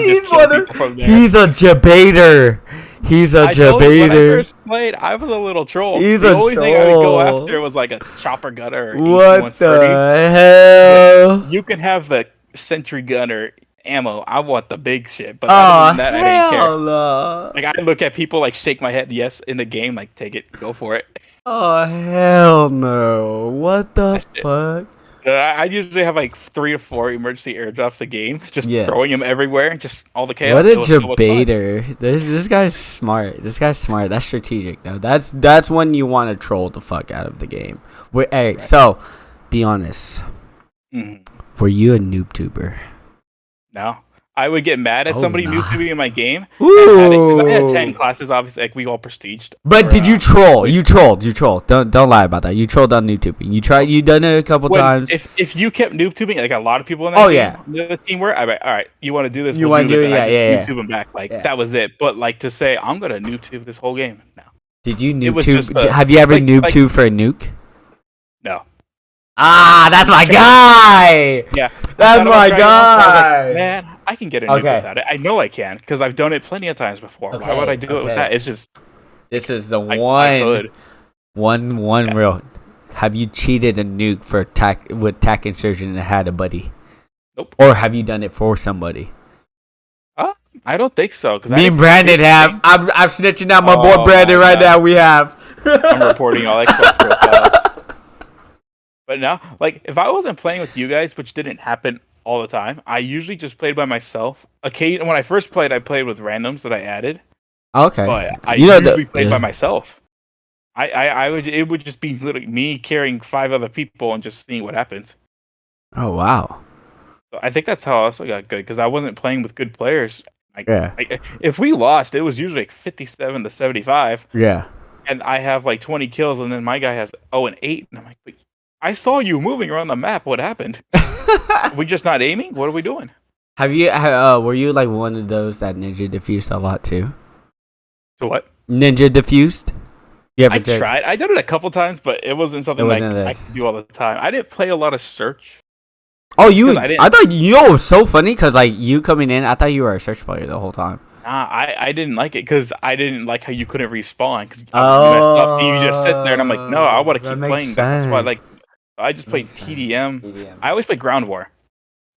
He's a debater. He's a debater. When I first played, I was a little troll. The only thing I would go after was like a chopper gunner. What the hell? You can have the sentry gunner ammo. I want the big shit. But Oh, other than that, I didn't care. hell no. Like, I look at people, like, shake my head, yes, in the game, like, take it, go for it. Oh, hell no. What the fuck? I usually have, like, 3 to 4 emergency airdrops a game, just Yeah. throwing them everywhere, just all the chaos. What a It was so much fun. debater. This guy's smart. This guy's smart. That's strategic, though. That's when you want to troll the fuck out of the game. Hey, so, be honest. Were you a noob tuber? No. I would get mad at somebody noob tubing in my game. Ooh. I had 10 classes, obviously, like, we all prestiged. But did you troll? You trolled. Don't lie about that. You trolled on noob tubing. You done it a couple times. If you kept noob tubing, like a lot of people in that the team were, I'd be like, all right, you want to do this? You want to do it? Noob tube them back. Like, that was it. But, like, to say, I'm going to noob tube this whole game, no. Did you noob tube? Have you ever noob tube for a nuke? No. Ah, that's my guy. Yeah, that's my guy. Like, man, I can get a nuke without it. I know I can because I've done it plenty of times before. Why would I do it with that? It's just. This is the one real. Have you cheated a nuke for TAC insertion and had a buddy? Nope. Or have you done it for somebody? I don't think so. Me and Brandon have. I'm snitching out my boy Brandon right now. We have. I'm reporting all Xbox profiles. But no, like, if I wasn't playing with you guys, which didn't happen all the time, I usually just played by myself. When I first played, I played with randoms that I added. Okay. But I usually played by myself. It would just be literally me carrying 5 other people and just seeing what happens. Oh, wow. So I think that's how I also got good, because I wasn't playing with good players. If we lost, it was usually like 57 to 75. Yeah. And I have like 20 kills, and then my guy has 0 and 8. And I'm like, I saw you moving around the map. What happened? Are we just not aiming? What are we doing? Have you? Were you like one of those that ninja diffused a lot too? So what? Ninja diffused? Yeah, I tried. I did it a couple times, but it wasn't something I could do all the time. I didn't play a lot of search. Oh, I thought it was so funny because like you coming in, I thought you were a search player the whole time. Nah, I didn't like it because I didn't like how you couldn't respawn because I was messed up. And you just sit there, and I'm like, no, I want to keep playing. That's why I just played TDM. I always played Ground War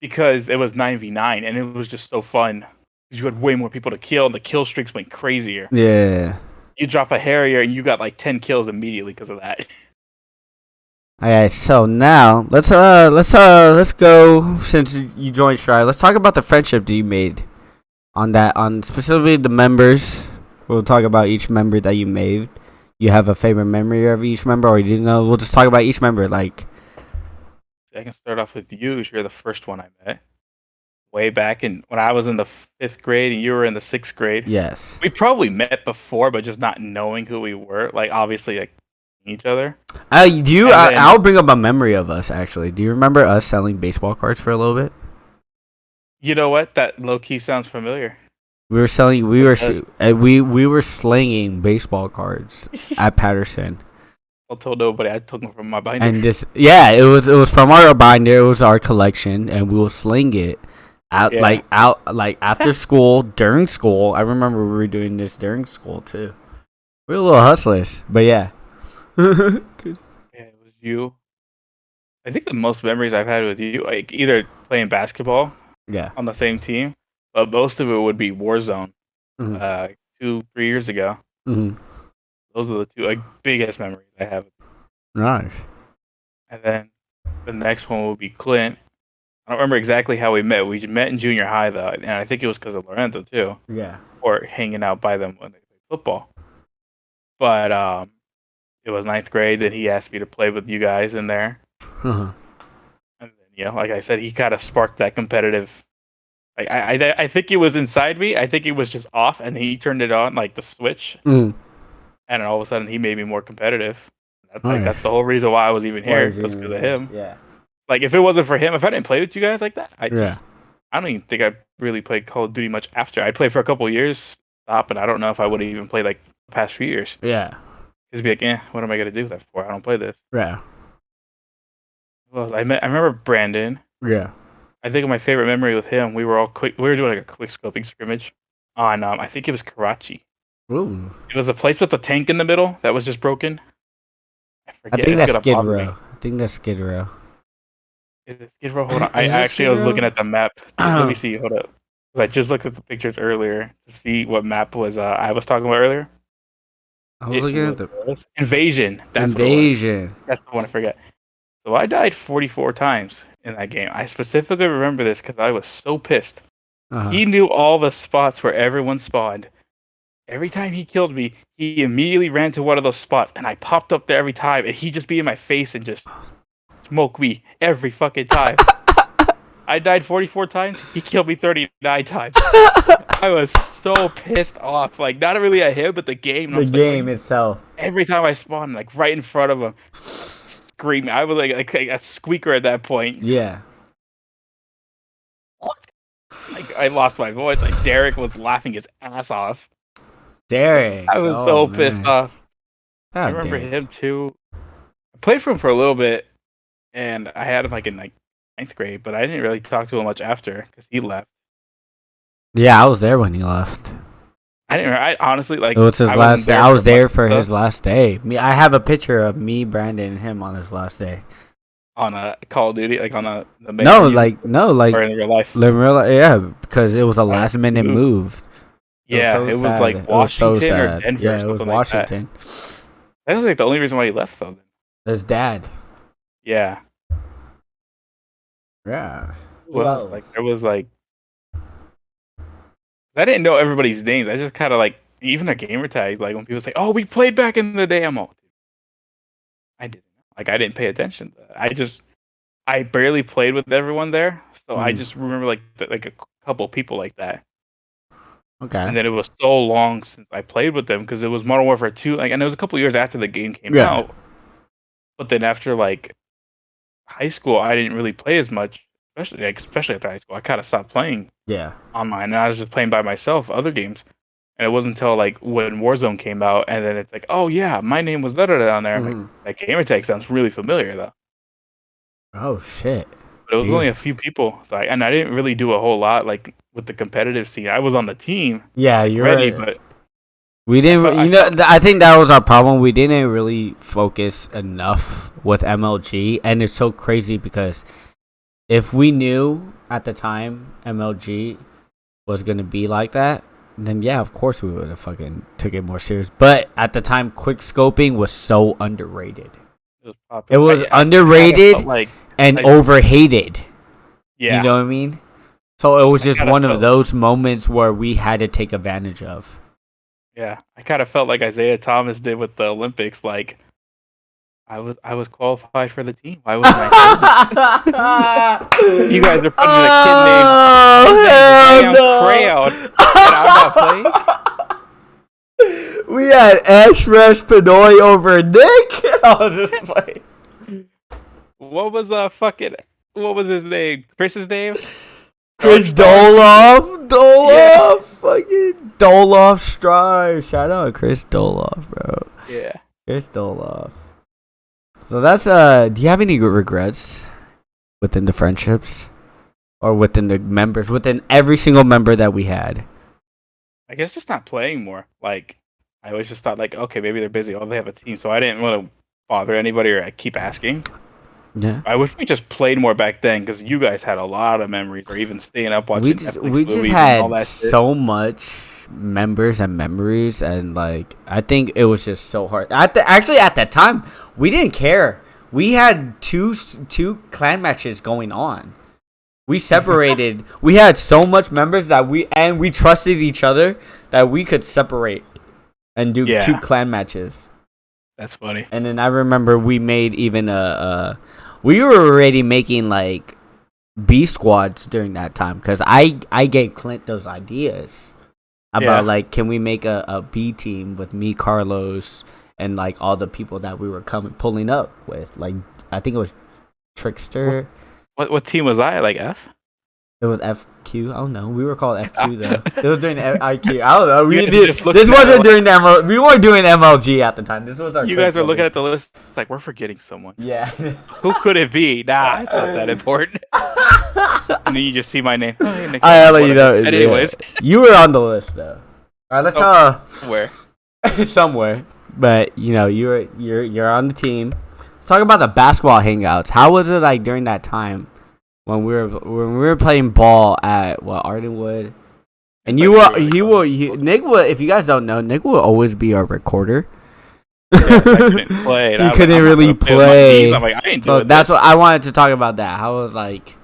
because it was 9v9 and it was just so fun. You had way more people to kill, and the kill streaks went crazier. Yeah. You drop a Harrier and you got like 10 kills immediately because of that. Alright, so now let's go, since you joined Strive. Let's talk about the friendship that you made on specifically the members. We'll talk about each member that you made. You have a favorite memory of each member, or we'll just talk about each member. Like, I can start off with you. You're the first one I met way back when I was in the 5th grade and you were in the 6th grade. Yes, we probably met before, but just not knowing who we were. Like, obviously, like each other. I'll bring up a memory of us. Actually, do you remember us selling baseball cards for a little bit? You know what? That low key sounds familiar. We were selling. We were slinging baseball cards at Patterson. I told nobody. I took them from my binder. And it was from our binder. It was our collection, and we will sling it out after school, during school. I remember we were doing this during school too. We were little hustlers, but yeah. Yeah, it was you. I think the most memories I've had with you, like either playing basketball, on the same team. But most of it would be Warzone. 2-3 years ago. Mm-hmm. Those are the 2 biggest memories I have. Nice. And then the next one would be Clint. I don't remember exactly how we met. We met in junior high though, and I think it was because of Lorenzo too. Yeah. Or hanging out by them when they played football. But it was 9th grade that he asked me to play with you guys in there. And then, like I said, he kind of sparked that competitive. I think it was inside me. I think it was just off, and he turned it on, like the switch. And then all of a sudden, he made me more competitive. That's the whole reason why I was even here, was because of him. Yeah. Like, if it wasn't for him, if I didn't play with you guys like that, I don't even think I really played Call of Duty much after. I played for a couple of years, stop, and I don't know if I would have even played like the past few years. Yeah. Just be like, what am I gonna do that for? I don't play this. Yeah. Well, I remember Brandon. Yeah. I think of my favorite memory with him. We were doing like a quick scoping scrimmage on I think it was Karachi. Ooh. It was the place with the tank in the middle that was just broken. I think that's Skid Row. Is it Skid Row? Hold on. Skid I was Row? looking at the map. Let me see. Hold up. 'Cause I just looked at the pictures earlier to see what map was I was talking about earlier. I was looking at the Invasion. That's Invasion. What it was. That's the one I forget. So I died 44 times in that game. I specifically remember this because I was so pissed. He knew all the spots where everyone spawned. Every time he killed me, he immediately ran to one of those spots, and I popped up there every time, and he'd just be in my face and just smoke me every fucking time. I died 44 times. He killed me 39 times. I was so pissed off. Like, not really at him, but the game. The game itself. Every time I spawned, like, right in front of him, screaming. I was like a squeaker at that point. Yeah. What? Like, I lost my voice. Like, Derek was laughing his ass off. Derek. I was so pissed off. Oh, I remember him, too. I played for him for a little bit, and I had him, like, in, like, 9th grade, but I didn't really talk to him much after because he left. Yeah, I was there when he left. I honestly like. It was his last day. I was there for his last day. I have a picture of me, Brandon, and him on his last day. On a Call of Duty, like on the main no, menu? like or in real life. Yeah, because it was a last minute move. Yeah, it was like Washington or Denver. Yeah, it was Washington. That was like the only reason why he left, though. His dad. Yeah. Yeah. Well, like there was like. I didn't know everybody's names. I just kind of like even their gamer tags. Like when people say, "Oh, we played back in the day," I'm all, I didn't. Like I didn't pay attention to that. I barely played with everyone there, so I just remember like a couple people like that. Okay. And then it was so long since I played with them because it was Modern Warfare 2. Like, and it was a couple years after the game came out. But then after like high school, I didn't really play as much, especially after high school. I kind of stopped playing. Yeah. Online, and I was just playing by myself, other games. And it wasn't until like when Warzone came out, and then it's like, oh yeah, my name was da on there. Like that gamer tag sounds really familiar though. Oh shit! But it was only a few people, and I didn't really do a whole lot like with the competitive scene. I was on the team. Yeah, you're ready, right. But we didn't. I think that was our problem. We didn't really focus enough with MLG, and it's so crazy because if we knew at the time MLG was gonna be like that, then yeah, of course we would have fucking took it more serious. But at the time, quick scoping was so underrated. It was underrated and overhated. Yeah, you know what I mean. So it was just one of those moments where we had to take advantage of. Yeah, I kind of felt like Isaiah Thomas did with the Olympics. Like, I was qualified for the team. Why wasn't I? You guys are putting a kid named Crayon, and I'm not playing. We had Ash Rush Pinoy over Nick. I was just like, what was his name? Chris's name? Chris Doloff. Yeah. Fucking Doloff Strive. Shout out Chris Doloff, bro. Yeah. Chris Doloff. So that's do you have any regrets within the friendships or within the members, within every single member that we had? I guess just not playing more. Like I always just thought like, okay, maybe they're busy. Oh, they have a team, so I didn't want to bother anybody or keep asking. Yeah. I wish we just played more back then because you guys had a lot of memories, or even staying up watching Netflix we just had so much members and memories, and like I think it was just so hard. At that time, we didn't care. We had two clan matches going on. We separated. We had so much members that we trusted each other that we could separate and do 2 clan matches. That's funny. And then I remember we made even we were already making like B squads during that time because I gave Clint those ideas about like, can we make a B team with me, Carlos, and like all the people that we were pulling up with. Like I think it was Trickster. What team was I? Like F? It was FQ. I don't know. We were called FQ though. It was during IQ. I don't know. This wasn't during the we weren't doing MLG at the time. This was our. You guys are looking at the list. It's like we're forgetting someone. Yeah. Who could it be? Nah, it's not that important. And then you just see my name. I'll let you know. Anyways, you were on the list though. All right, let's where? Somewhere, but you know you're on the team. Let's talk about the basketball hangouts. How was it like during that time? when we were playing ball at Ardenwood, and Nick would. If you guys don't know, Nick will always be our recorder. Yeah, I couldn't play. He couldn't really play. I'm like, I ain't so doing that's this. what I wanted to talk about. That how was like,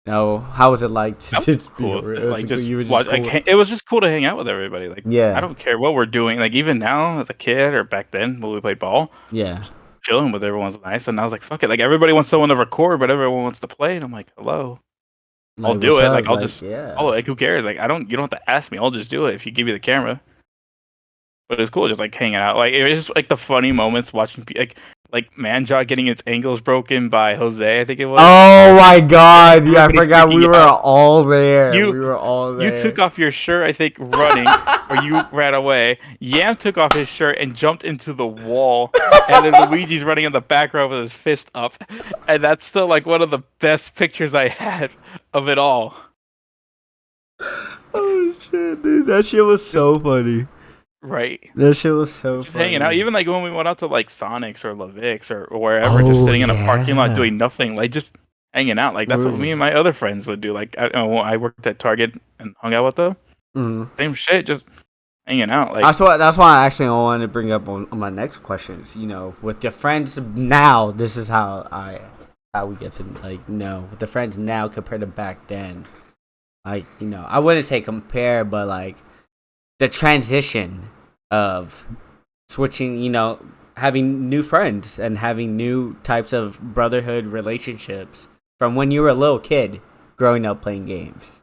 how was it like to just be Cool. Like, cool. it was just cool to hang out with everybody. Like, Yeah. I don't care what we're doing. Like, even now as a kid or back then when we played ball, Yeah. chilling with everyone's nice. And I was like, fuck it. Like, everybody wants someone to record, but everyone wants to play. And I'm like, hello. I'll Like, do what's it. up? Like, I'll Like, just, yeah. oh, like, who cares? Like, you don't have to ask me. I'll just do it if you give me the camera. But it was cool, just like hanging out. Like, it was just like the funny moments watching, like Manjaw getting its ankles broken by Jose, I think it was. Oh my God! Yeah, I Everybody forgot we freaking were out. all there. You- we were all there. You took off your shirt, I think, running, or you ran away. Yam took off his shirt and jumped into the wall, and then Luigi's running in the background with his fist up, and that's still like one of the best pictures I had of it all. Oh shit, dude! That shit was so funny. Right. That shit was so Just funny. hanging out, even like when we went out to like Sonic's or Lavix or wherever, just sitting in a parking lot doing nothing, like just hanging out. Like that's what me and my other friends would do. Like I worked at Target and hung out with them. Same shit, just hanging out. Like That's why I actually wanted to bring up on my next questions. You know, with your friends now, this is how we get to like know with the friends now compared to back then. Like, you know, I wouldn't say compare, but like the transition of switching, you know, having new friends and having new types of brotherhood relationships from when you were a little kid growing up playing games.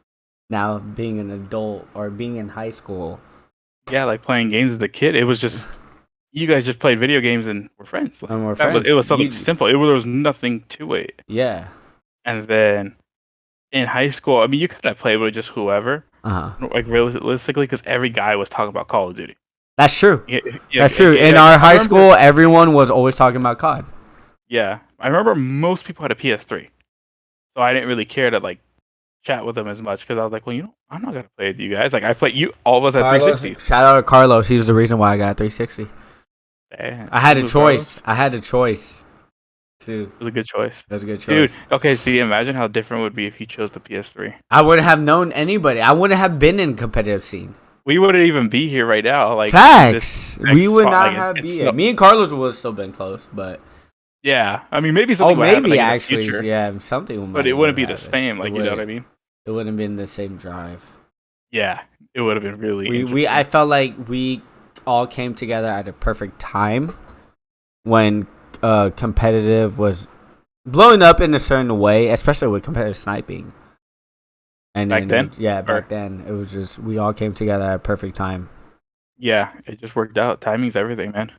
Now being an adult or being in high school. Yeah, like playing games as a kid, it was just you guys just played video games and were friends. Like, And we're friends. It was something simple. There was nothing to it. Yeah. And then in high school, I mean, you could have played with just whoever. Like realistically, because every guy was talking about Call of Duty. That's true. Yeah, That's true. In our high school, everyone was always talking about COD. Yeah, I remember most people had a PS3, so I didn't really care to like chat with them as much because I was like, well, you know, I'm not gonna play with you guys. Like I play you, all of us had 360. Shout out to Carlos. He's the reason why I got 360. Damn. I had a choice. I had a choice. Too. It was a good choice. That was a good choice. Dude, okay, see, imagine how different it would be if you chose the PS3. I wouldn't have known anybody. I wouldn't have been in competitive scene. We wouldn't even be here right now. Like facts. We would not have been here. Me and Carlos would have still been close, but yeah, I mean maybe something. Would happen, like, actually, in the future, yeah, something. But it wouldn't be the same. Like you know what I mean? It wouldn't have been the same drive. Yeah, it would have been really. I felt like we all came together at a perfect time when competitive was blowing up in a certain way, especially with competitive sniping. And back then, back then it was just we all came together at a perfect time. Yeah, it just worked out. Timing's everything, man.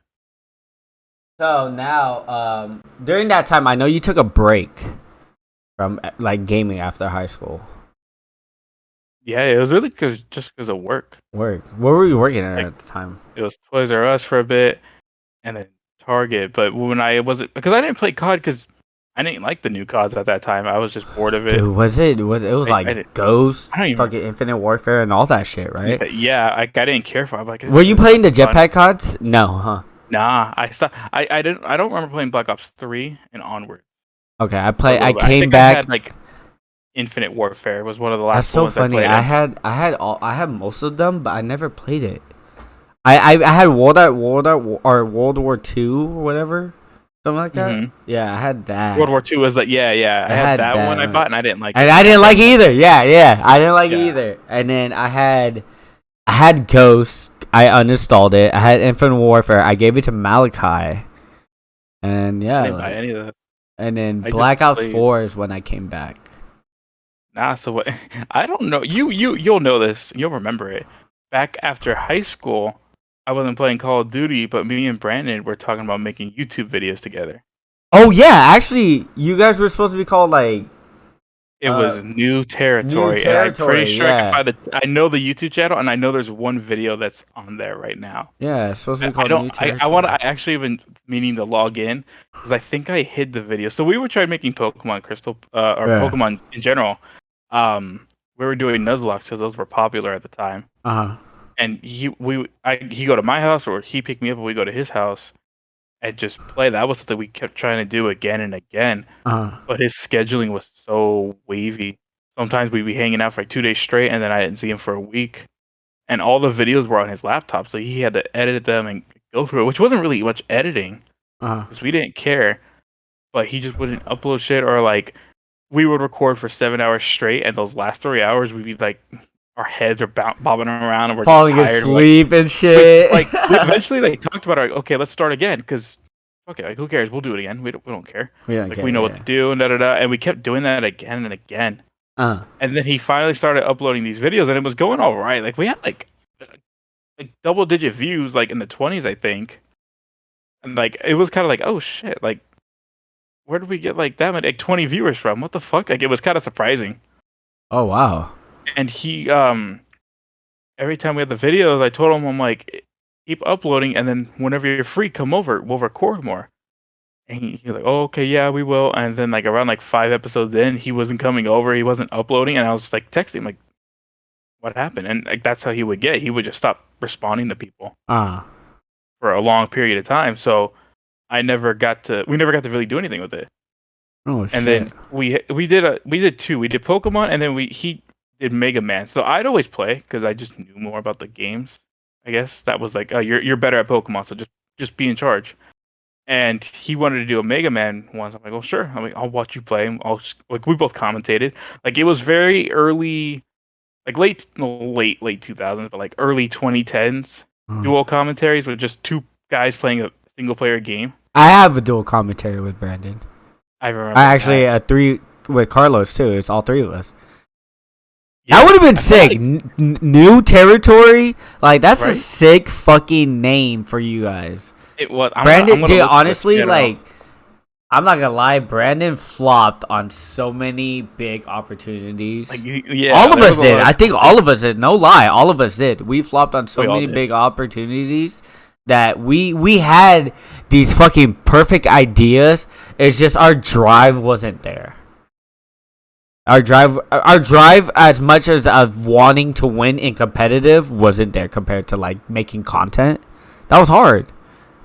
So now, during that time, I know you took a break from like gaming after high school. Yeah, it was really just because of work. What were you working at the time? It was Toys R Us for a bit, and then Target. But when I wasn't, because I didn't play COD because I didn't like the new CODs at that time. I was just bored of it. Dude, it was like Ghost, fucking Infinite Warfare, and all that shit, right? Yeah, I didn't care for it. Like, were you playing the jetpack CODs? No, huh? Nah, I stopped. I didn't. I don't remember playing Black Ops 3 and onward. Okay, I came back. I had, like Infinite Warfare was one of the last. That's so ones funny. I had most of them, but I never played it. I had World War II or whatever, something like that. Mm-hmm. Yeah, I had that. World War II was like I had that one I bought and I didn't like. And I didn't like it either. Yeah, I didn't like it either. And then I had Ghost. I uninstalled it. I had Infinite Warfare. I gave it to Malachi. And I didn't buy any of that. And then Black Ops 4 is when I came back. Nah, so what? I don't know. You'll know this. You'll remember it. Back after high school, I wasn't playing Call of Duty, but me and Brandon were talking about making YouTube videos together. Oh yeah, actually, you guys were supposed to be called like. It was New Territory, and I'm pretty sure I know the YouTube channel, and I know there's one video that's on there right now. Yeah, it's supposed to be called New I Territory. actually been meaning to log in because I think I hid the video. So we were trying making Pokemon Crystal or Pokemon in general. We were doing Nuzlocke, so those were popular at the time. And he go to my house, or he picked me up, and we go to his house. and just play. That was something we kept trying to do again and again. But his scheduling was so wavy. Sometimes we'd be hanging out for like 2 days straight, and then I didn't see him for a week. And all the videos were on his laptop, so he had to edit them and go through it, which wasn't really much editing because we didn't care. But he just wouldn't upload shit, or like we would record for 7 hours straight, and those last 3 hours we'd be like, our heads are bobbing around and we're falling just tired. asleep and shit. Like we eventually they talked about it, like, okay, let's start again, because okay, like who cares? We'll do it again. We don't care. Like we know what to do, and and we kept doing that again and again. And then he finally started uploading these videos, and it was going all right. Like we had like double-digit views, like in the 20s, I think. And like it was kind of like, oh shit, like where did we get like that many, like 20 viewers from? What the fuck? Like it was kind of surprising. Oh wow. And he every time we had the videos, I told him, I'm like, keep uploading, and then whenever you're free, come over. We'll record more. And he's like, oh, okay, yeah, we will. And then like around like 5 episodes in, he wasn't coming over. He wasn't uploading, and I was like texting him like, what happened? And like that's how he would get. He would just stop responding to people for a long period of time. So we never got to really do anything with it. Oh shit. And then we did two. We did Pokemon, and then he did Mega Man. So I'd always play because I just knew more about the games. I guess that was like, oh, you're better at Pokemon, so just be in charge. And he wanted to do a Mega Man once. I'm like, oh sure. I'm like, I'll watch you play. Like we both commentated. Like it was very early, like late 2000s, but like early 2010s. Dual commentaries with just two guys playing a single player game. I have a dual commentary with Brandon. I remember. I actually a 3 with Carlos too. It's all 3 of us. Yeah, that would have been sick. Like, new territory, like that's right? A sick fucking name for you guys. It was. Brandon, dude, honestly, like, I'm not gonna lie, Brandon flopped on so many big opportunities. Like, yeah, all of us did. I think all of us did. No lie, all of us did. We flopped on so many big opportunities that we had these fucking perfect ideas. It's just our drive wasn't there. Our drive, as much as of wanting to win in competitive, wasn't there compared to like making content. That was hard.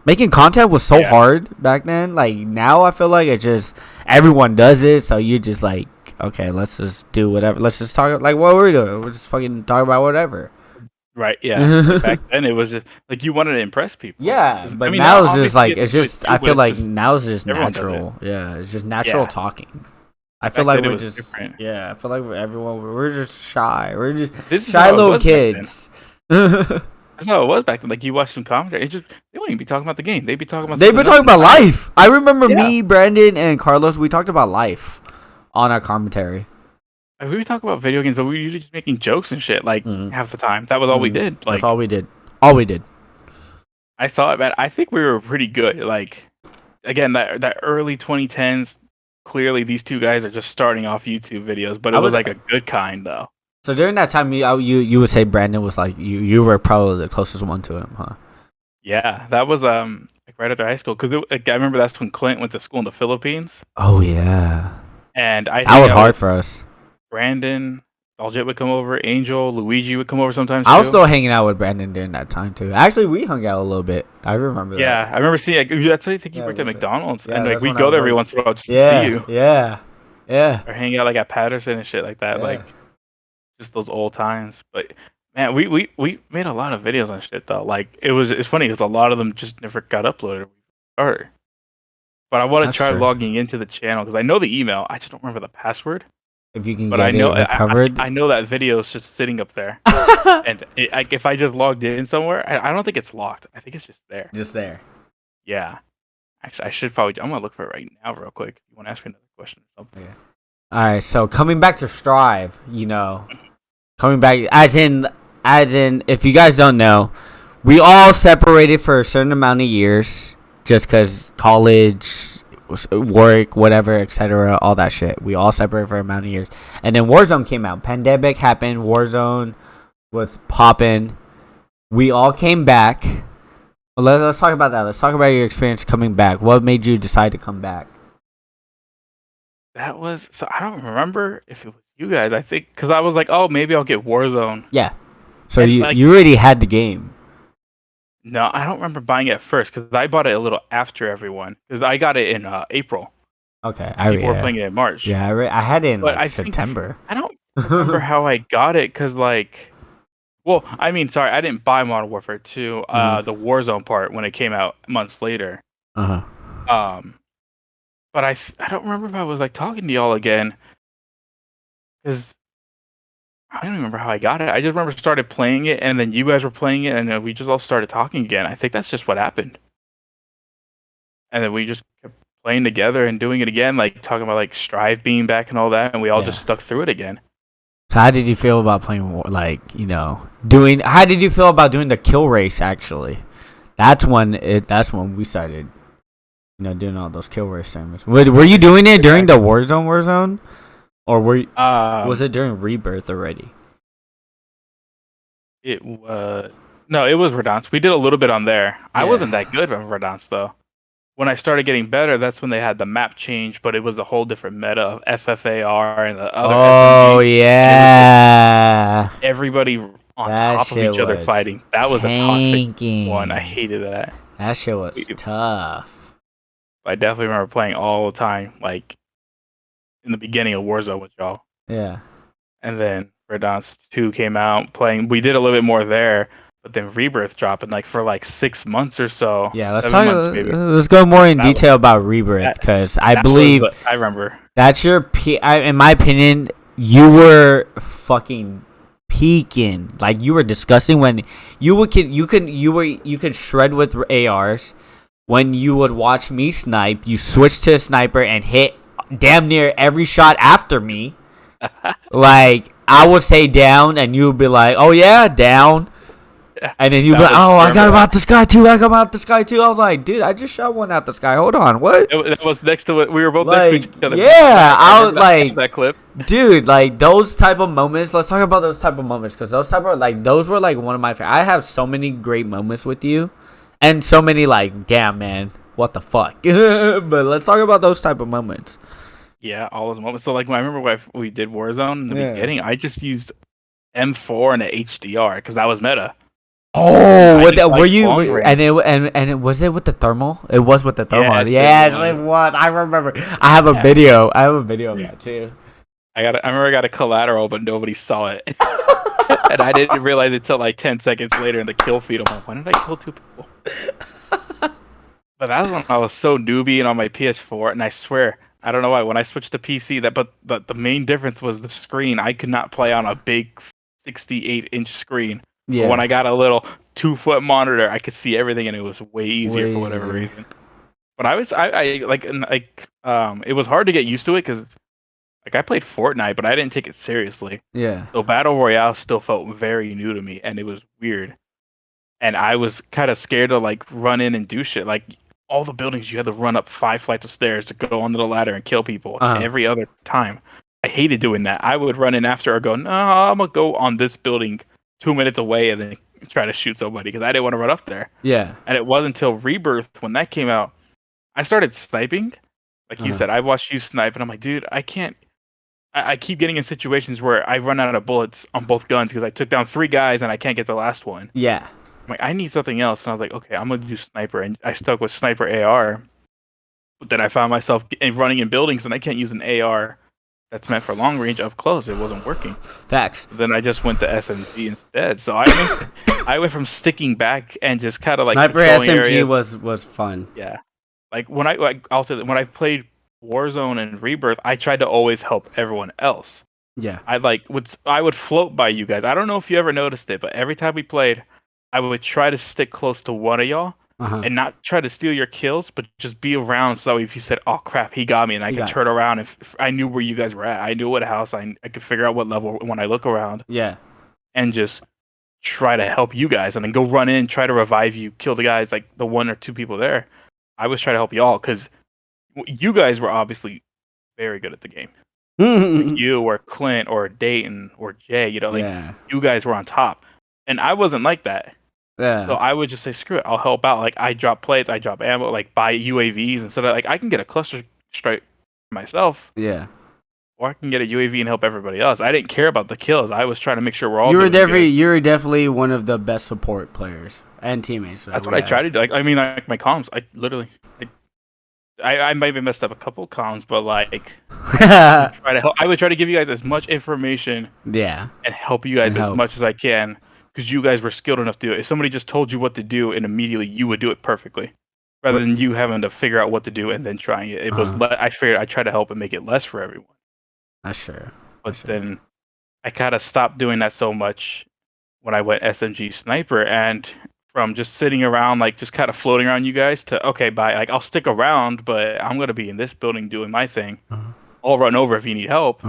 Making content was so hard back then. Like now, I feel like it just everyone does it. So you just like, okay, let's just do whatever. Let's just talk. Like what were we doing? We're just fucking talking about whatever. Right. Yeah. Back then, it was just like you wanted to impress people. Yeah, but now it's just like it's just. I feel like now it's just natural. Yeah, it's just natural talking. I feel like we're just different. Yeah. I feel like we're just shy. We're just shy little kids. That's how it was back then. Like you watch some commentary, they wouldn't even be talking about the game. They'd be talking about. They've been talking about life. I remember me, Brandon, and Carlos. We talked about life on our commentary. We would talk about video games, but we were usually just making jokes and shit. Like half the time, that was all we did. Like, that's all we did. All we did. I saw it, man. I think we were pretty good. Like, again, that early 2010s. Clearly, these two guys are just starting off YouTube videos, but it was like a good kind, though. So during that time, you would say Brandon was like you were probably the closest one to him, huh? Yeah, that was like right after high school, because I remember that's when Clint went to school in the Philippines. Oh yeah, and that was hard for us. Brandon, Aljet would come over, Angel, Luigi would come over sometimes. I was still hanging out with Brandon during that time too. Actually, we hung out a little bit. I remember that. Yeah, I remember seeing. That's how I think you worked at McDonald's, and like we go there every once in a while just to see you. Yeah. Or hang out like at Patterson and shit like that, like. Just those old times. But man, we made a lot of videos on shit though. Like it's funny because a lot of them just never got uploaded. But I want to try logging into the channel because I know the email. I just don't remember the password. If you can get it recovered. I know that video is just sitting up there. And if I just logged in somewhere, I don't think it's locked. I think it's just there. Just there. Yeah. Actually, I should probably. I'm gonna look for it right now, real quick. If you want to ask me another question or something. Okay. All right. So coming back to Strive, coming back as in, if you guys don't know, we all separated for a certain amount of years, just because college, work, whatever, etc., all that shit. We all separated for an amount of years, and then Warzone came out. Pandemic happened. Warzone was popping. We all came back. Well, let's talk about that. Let's talk about your experience coming back. What made you decide to come back? That was so. I don't remember if it was you guys. I think because I was like, oh, maybe I'll get Warzone. Yeah. So you already had the game. No, I don't remember buying it first because I bought it a little after everyone because I got it in April. Okay, People were playing it in March. Yeah, I had it in But like I think September. I don't remember how I got it because like, well, I mean, sorry, I didn't buy Modern Warfare 2, the Warzone part when it came out months later. Uh huh. But I don't remember if I was like talking to y'all again because I don't remember how I got it. I just remember started playing it and then you guys were playing it and then we just all started talking again. I think that's just what happened. And then we just kept playing together and doing it again, like talking about like Strive being back and all that, and we all just stuck through it again. So how did you feel about playing, like, doing? How did you feel about doing the kill race? Actually, that's when we started, doing all those kill race things. Were you doing it during the Warzone, or was it during Rebirth already? It was no, it was Verdansk. We did a little bit on there. I wasn't that good at Verdansk though. When I started getting better, that's when they had the map change, but it was a whole different meta of FFAR and the other Oh SMG. yeah, Everybody on top of each other fighting. That was a toxic one. I hated that. That shit was tough. I definitely remember playing all the time, like in the beginning of Warzone with y'all. Yeah. And then Verdansk 2 came out, playing. We did a little bit more there, but then Rebirth dropped, and like for like 6 months or so. Yeah, let's go more in detail about Rebirth, because I believe I remember that's your in my opinion, you were fucking peaking. Like, you were disgusting when you could shred with ARs. When you would watch me snipe, you switched to a sniper and hit damn near every shot after me. Like, I would say down, and you would be like, "Oh yeah, down," and then you'd be like, "Oh, I got him out the sky too. I was like, "Dude, I just shot one out the sky. Hold on, what?" It was next to it. We were both next to each other. Yeah, I was like that clip, dude. Like, those type of moments. Let's talk about those type of moments, because those were like one of my favorite. I have so many great moments with you, and so many like, damn man, what the fuck. But let's talk about those type of moments. Yeah, all those moments. So like, when I remember when we did Warzone in the beginning, I just used M4 and an HDR because that was meta. Oh, were you? And it was it with the thermal? It was with the thermal. Yes, it was. I remember. I have a video. I have a video of that too. I remember I got a collateral, but nobody saw it, and I didn't realize it until like 10 seconds later in the kill feed. I'm like, when did I kill 2 people? But that was when I was so newbie and on my PS4, and I swear, I don't know why, when I switched to PC, but the main difference was the screen. I could not play on a big 68-inch screen. Yeah. But when I got a little 2-foot monitor, I could see everything, and it was way easier for whatever reason. But I it was hard to get used to it because, like, I played Fortnite, but I didn't take it seriously. Yeah. So Battle Royale still felt very new to me, and it was weird. And I was kind of scared to like run in and do shit. Like, all the buildings, you had to run up 5 flights of stairs to go onto the ladder and kill people every other time. I hated doing that. I would run in after or go, no, I'm going to go on this building 2 minutes away and then try to shoot somebody because I didn't want to run up there. Yeah. And it wasn't until Rebirth, when that came out, I started sniping. Like you said, I watched you snipe, and I'm like, dude, I can't. I keep getting in situations where I run out of bullets on both guns because I took down 3 guys and I can't get the last one. Yeah. I'm like, I need something else. And I was like, okay, I'm going to do sniper. And I stuck with sniper AR. But then I found myself running in buildings, and I can't use an AR that's meant for long range up close. It wasn't working. Facts. Then I just went to SMG instead. So I went from sticking back and just kind of like sniper SMG was fun. Yeah. Like, when I played Warzone and Rebirth, I tried to always help everyone else. Yeah. I would float by you guys. I don't know if you ever noticed it, but every time we played, I would try to stick close to one of y'all and not try to steal your kills, but just be around so that if you said, oh crap, he got me, and I could turn around if I knew where you guys were at. I knew what house, I could figure out what level when I look around. Yeah. And just try to help you guys, and then go run in, try to revive you, kill the guys, like the 1 or 2 people there. I was trying to help y'all because you guys were obviously very good at the game. Like you or Clint or Dayton or Jay, you guys were on top. And I wasn't like that. Yeah. So I would just say, screw it, I'll help out. Like, I drop plates, I drop ammo, like buy UAVs instead of, like, I can get a cluster strike myself. Yeah. or I can get a UAV and help everybody else. I didn't care about the kills. I was trying to make sure we're all. You were definitely one of the best support players and teammates. That's what I tried to do. Like, I mean, like my comms, I literally, I might have messed up a couple comms, but like, I would try to give you guys as much information. Yeah. And help you guys as much as I can, because you guys were skilled enough to do it. If somebody just told you what to do and immediately you would do it perfectly, rather than you having to figure out what to do and then trying it. It was. I figured I try to help and make it less for everyone. That's sure. But then I kind of stopped doing that so much when I went SMG sniper, and from just sitting around, like just kind of floating around you guys, to okay, bye. Like I'll stick around, but I'm gonna be in this building doing my thing. I'll run over if you need help.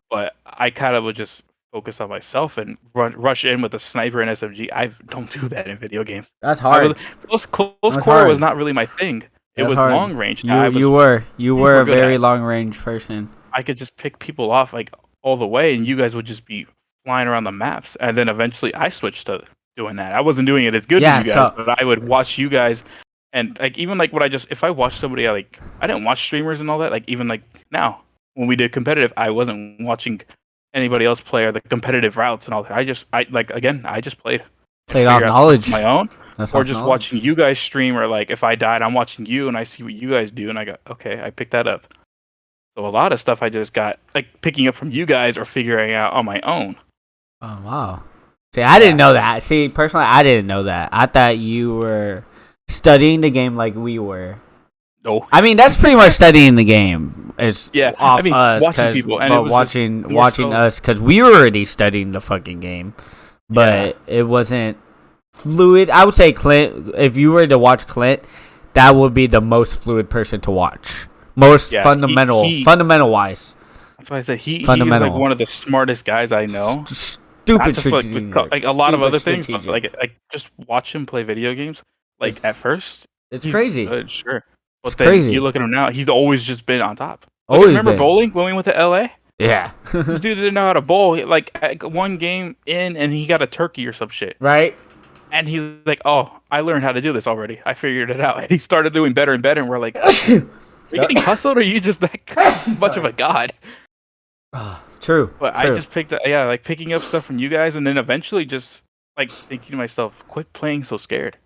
But I kind of would just focus on myself and rush in with a sniper and SMG. I don't do that in video games. That's hard. Close quarter was not really my thing. It was hard. Long range. You were a very long range person. I could just pick people off like all the way, and you guys would just be flying around the maps. And then eventually, I switched to doing that. I wasn't doing it as good as you guys, but I would watch you guys, and like even like if I watched somebody, I didn't watch streamers and all that. Like even like now when we did competitive, I wasn't watching anybody else play or the competitive routes and all that. I just played off knowledge my own. Or just watching you guys stream, or like if I died, I'm watching you and I see what you guys do, and I go, okay, I picked that up. So a lot of stuff I just got like picking up from you guys or figuring out on my own. Oh wow! See, I didn't know that. See, personally, I didn't know that. I thought you were studying the game like we were. No, I mean that's pretty much studying the game. It's off us, watching people, but watching us because we were already studying the fucking game, but it wasn't fluid. I would say Clint. If you were to watch Clint, that would be the most fluid person to watch. Most fundamental wise. That's why I said he's like one of the smartest guys I know. Stupid like a lot of other things, but like just watch him play video games. Like at first, it's crazy. Good, sure, but it's then crazy. you look at him now; he's always just been on top. Remember bowling when we went to LA? Yeah, this dude didn't know how to bowl. Like one game in, and he got a turkey or some shit. Right. And he's like, "Oh, I learned how to do this already. I figured it out." And he started doing better and better, and we're like. Are you getting hustled, or are you just that much of a god? True. But I just picked like picking up stuff from you guys, and then eventually just like thinking to myself, quit playing so scared.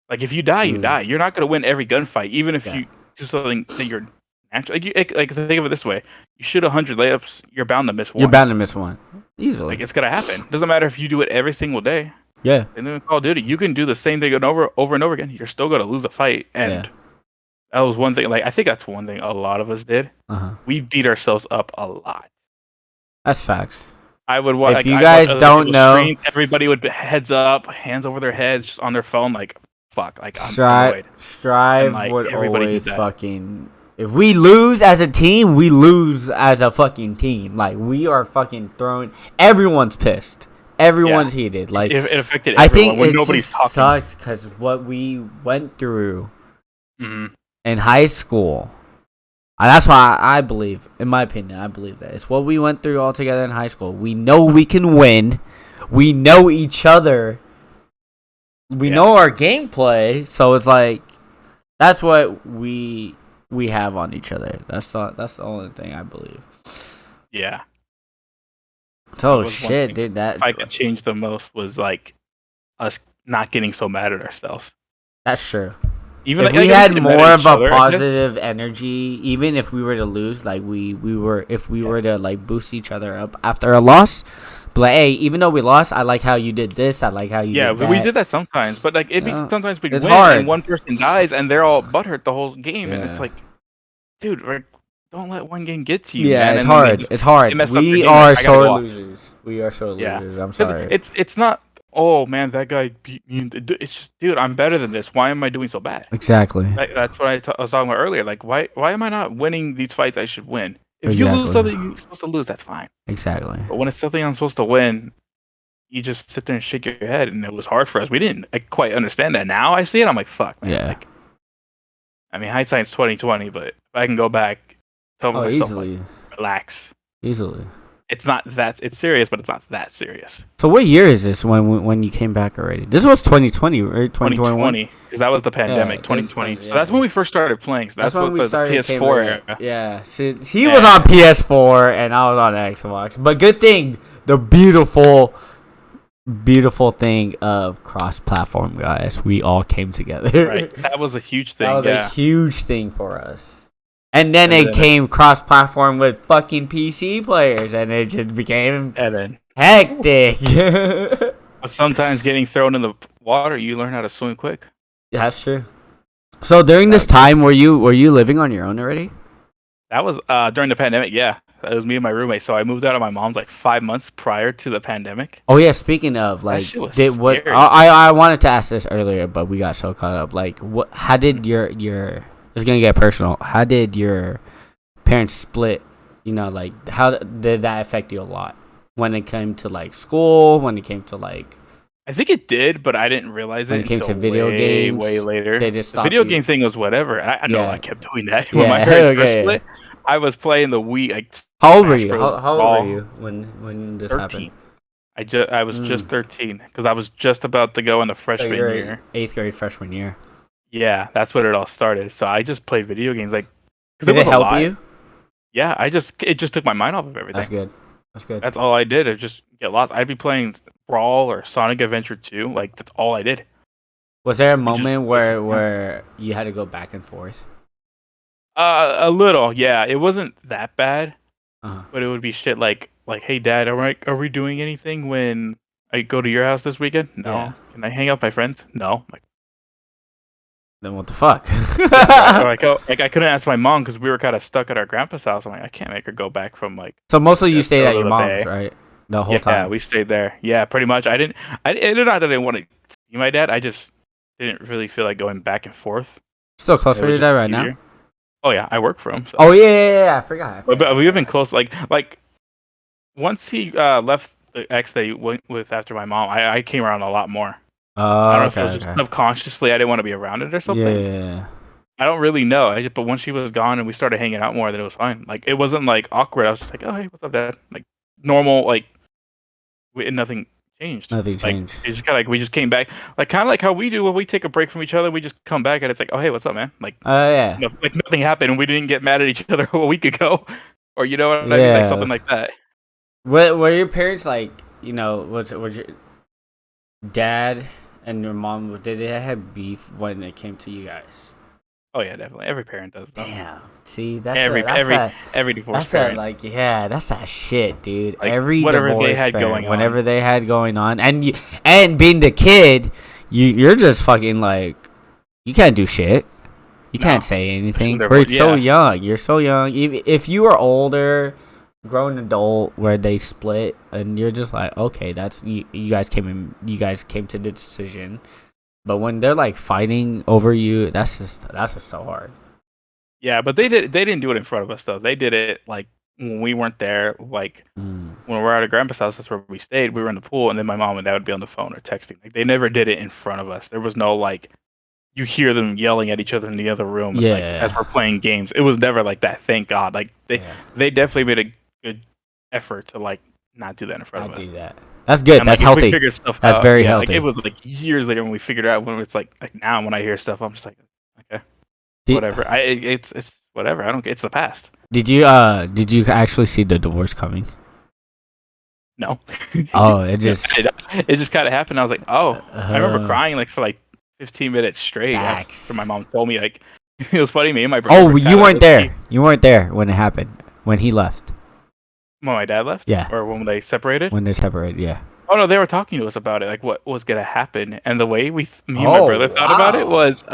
Like if you die, you die. You're not gonna win every gunfight, even if you do something that you're naturally. Like think of it this way: you shoot 100 layups, you're bound to miss one. You're bound to miss one easily. Like it's gonna happen. Doesn't matter if you do it every single day. Yeah. And then in Call of Duty, you can do the same thing over and over again. You're still gonna lose a fight, and. Yeah. That was one thing. Like I think that's one thing a lot of us did. We beat ourselves up a lot. That's facts. I would watch. If you guys don't know, stream, everybody would be heads up, hands over their heads, just on their phone. Like fuck. Like I'm annoyed. Strive and, would always fucking. If we lose as a team, we lose as a fucking team. Like we are fucking throwing. Everyone's pissed. Everyone's heated. Like it affected everyone. I think when nobody's talking. Sucks because what we went through. In high school, that's why I believe, in my opinion, I believe that it's what we went through all together in high school. We know we can win. We know each other. We know our gameplay. So it's like that's what we have on each other. That's the only thing I believe. Yeah. So shit, dude. That I could change the most was like us not getting so mad at ourselves. That's true. Even if we had more of a positive energy, even if we were to lose, like if we were to like boost each other up after a loss, but like, hey, even though we lost, I like how you did this. I like how you did that. Yeah, we did that sometimes, but like sometimes we win hard. And one person dies and they're all butthurt the whole game, and it's like, dude, don't let one game get to you. Yeah, man. It's hard. It's hard. We are sore losers. We are sore losers. I'm sorry. It's not. Oh man, that guy beat me. It's just, dude, I'm better than this. Why am I doing so bad? Exactly. That's what I was talking about earlier. Like, why am I not winning these fights I should win? If you lose something you're supposed to lose, that's fine. Exactly. But when it's something I'm supposed to win, you just sit there and shake your head, and it was hard for us. We didn't quite understand that. Now I see it, I'm like, fuck, man. Yeah. Like, I mean, hindsight's 20/20, but if I can go back, tell myself, easily. like, relax. Easily. It's not that it's serious, but it's not that serious. So what year is this when you came back already? This was 2020, right? 2021. Because that was the pandemic. 2020. So that's when we first started playing. So that's when we started the PS4 era. Yeah. See, he was on PS4 and I was on Xbox. But good thing, the beautiful thing of cross-platform, guys. We all came together. Right. That was a huge thing. That was a huge thing for us. And then it came cross-platform with fucking PC players, and it just became hectic. But sometimes getting thrown in the water, you learn how to swim quick. Yeah, that's true. So during this time, were you living on your own already? That was during the pandemic. Yeah, it was me and my roommate. So I moved out of my mom's like 5 months prior to the pandemic. Oh yeah, speaking of like, I wanted to ask this earlier, but we got so caught up. Like, how did your it's gonna get personal. How did your parents split? You know, like how did that affect you a lot when it came to like school? When it came to like, I think it did, but I didn't realize when it came to video games. Way later, they just the video game thing was whatever. I know I kept doing that when my parents first split. I was playing the Wii. Like, how old were you? How old were you when this 13. happened? I was just 13 because I was just about to go into freshman year. 8th grade freshman year. Yeah, that's what it all started. So I just played video games, like. Did it help you? Yeah, it just took my mind off of everything. That's good. That's all I did. I just get lost. I'd be playing Brawl or Sonic Adventure 2. Like, that's all I did. Was there a moment where you had to go back and forth? A little, yeah. It wasn't that bad, but it would be shit like, hey, Dad, are we doing anything when I go to your house this weekend? No. Yeah. Can I hang out with my friends? No. Like, then what the fuck? I couldn't ask my mom because we were kind of stuck at our grandpa's house. I'm like, I can't make her go back from like. So mostly you stayed at your mom's, right? The whole time. Yeah, we stayed there. Yeah, pretty much. Not that I didn't want to see my dad. I just didn't really feel like going back and forth. Still close to your dad right now? Oh yeah, I work for him. So. Oh yeah, I forgot. But we've been close. Like once he left the ex that he went with after my mom, I came around a lot more. I don't know if it was just subconsciously I didn't want to be around it or something. Yeah. I don't really know. But once she was gone and we started hanging out more, then it was fine. Like, it wasn't like awkward. I was just like, oh hey, what's up, Dad? Like normal. Like nothing changed. Nothing changed. It's just kind of like we just came back, like kind of like how we do when we take a break from each other. We just come back and it's like, oh hey, what's up, man? Like, yeah, like nothing happened and we didn't get mad at each other a week ago, or you know what I mean, like something like that. Were your parents like, you know, was your dad and your mom, did they have beef when it came to you guys? Oh yeah, definitely. Every parent does. Damn. See, that's every divorce parent. That's that shit, dude. Like, every whatever divorce they had parent, going on. whenever they had going on, and being the kid, you're just fucking like, you can't do shit. You can't say anything. We're so young. You're so young. If you were older, grown adult, where they split, and you're just like, okay, that's you guys came to the decision. But when they're like fighting over you, that's just so hard. Yeah, but they didn't do it in front of us though. They did it like when we weren't there. Like when we were at our grandpa's house, that's where we stayed. We were in the pool, and then my mom and dad would be on the phone or texting. Like, they never did it in front of us. There was no like, you hear them yelling at each other in the other room. Yeah. Like, as we're playing games, it was never like that. Thank God. Like they definitely made a good effort to like not do that in front of us. Do that. That's good. And, that's healthy. We figured stuff that's out, very healthy. Like, it was like years later when we figured out. When it's like now when I hear stuff, I'm just like, okay, whatever. It's whatever. I don't. It's the past. Did you actually see the divorce coming? No. Oh, it just kind of happened. I was like, oh, I remember crying like for like 15 minutes straight after my mom told me. Like, it was funny. Me and my brother. Oh, you weren't there. You weren't there when it happened. When he left. When my dad left? Yeah. Or when they separated? When they separated, yeah. Oh, no, they were talking to us about it, like what was going to happen. And the way me and my brother thought about it was,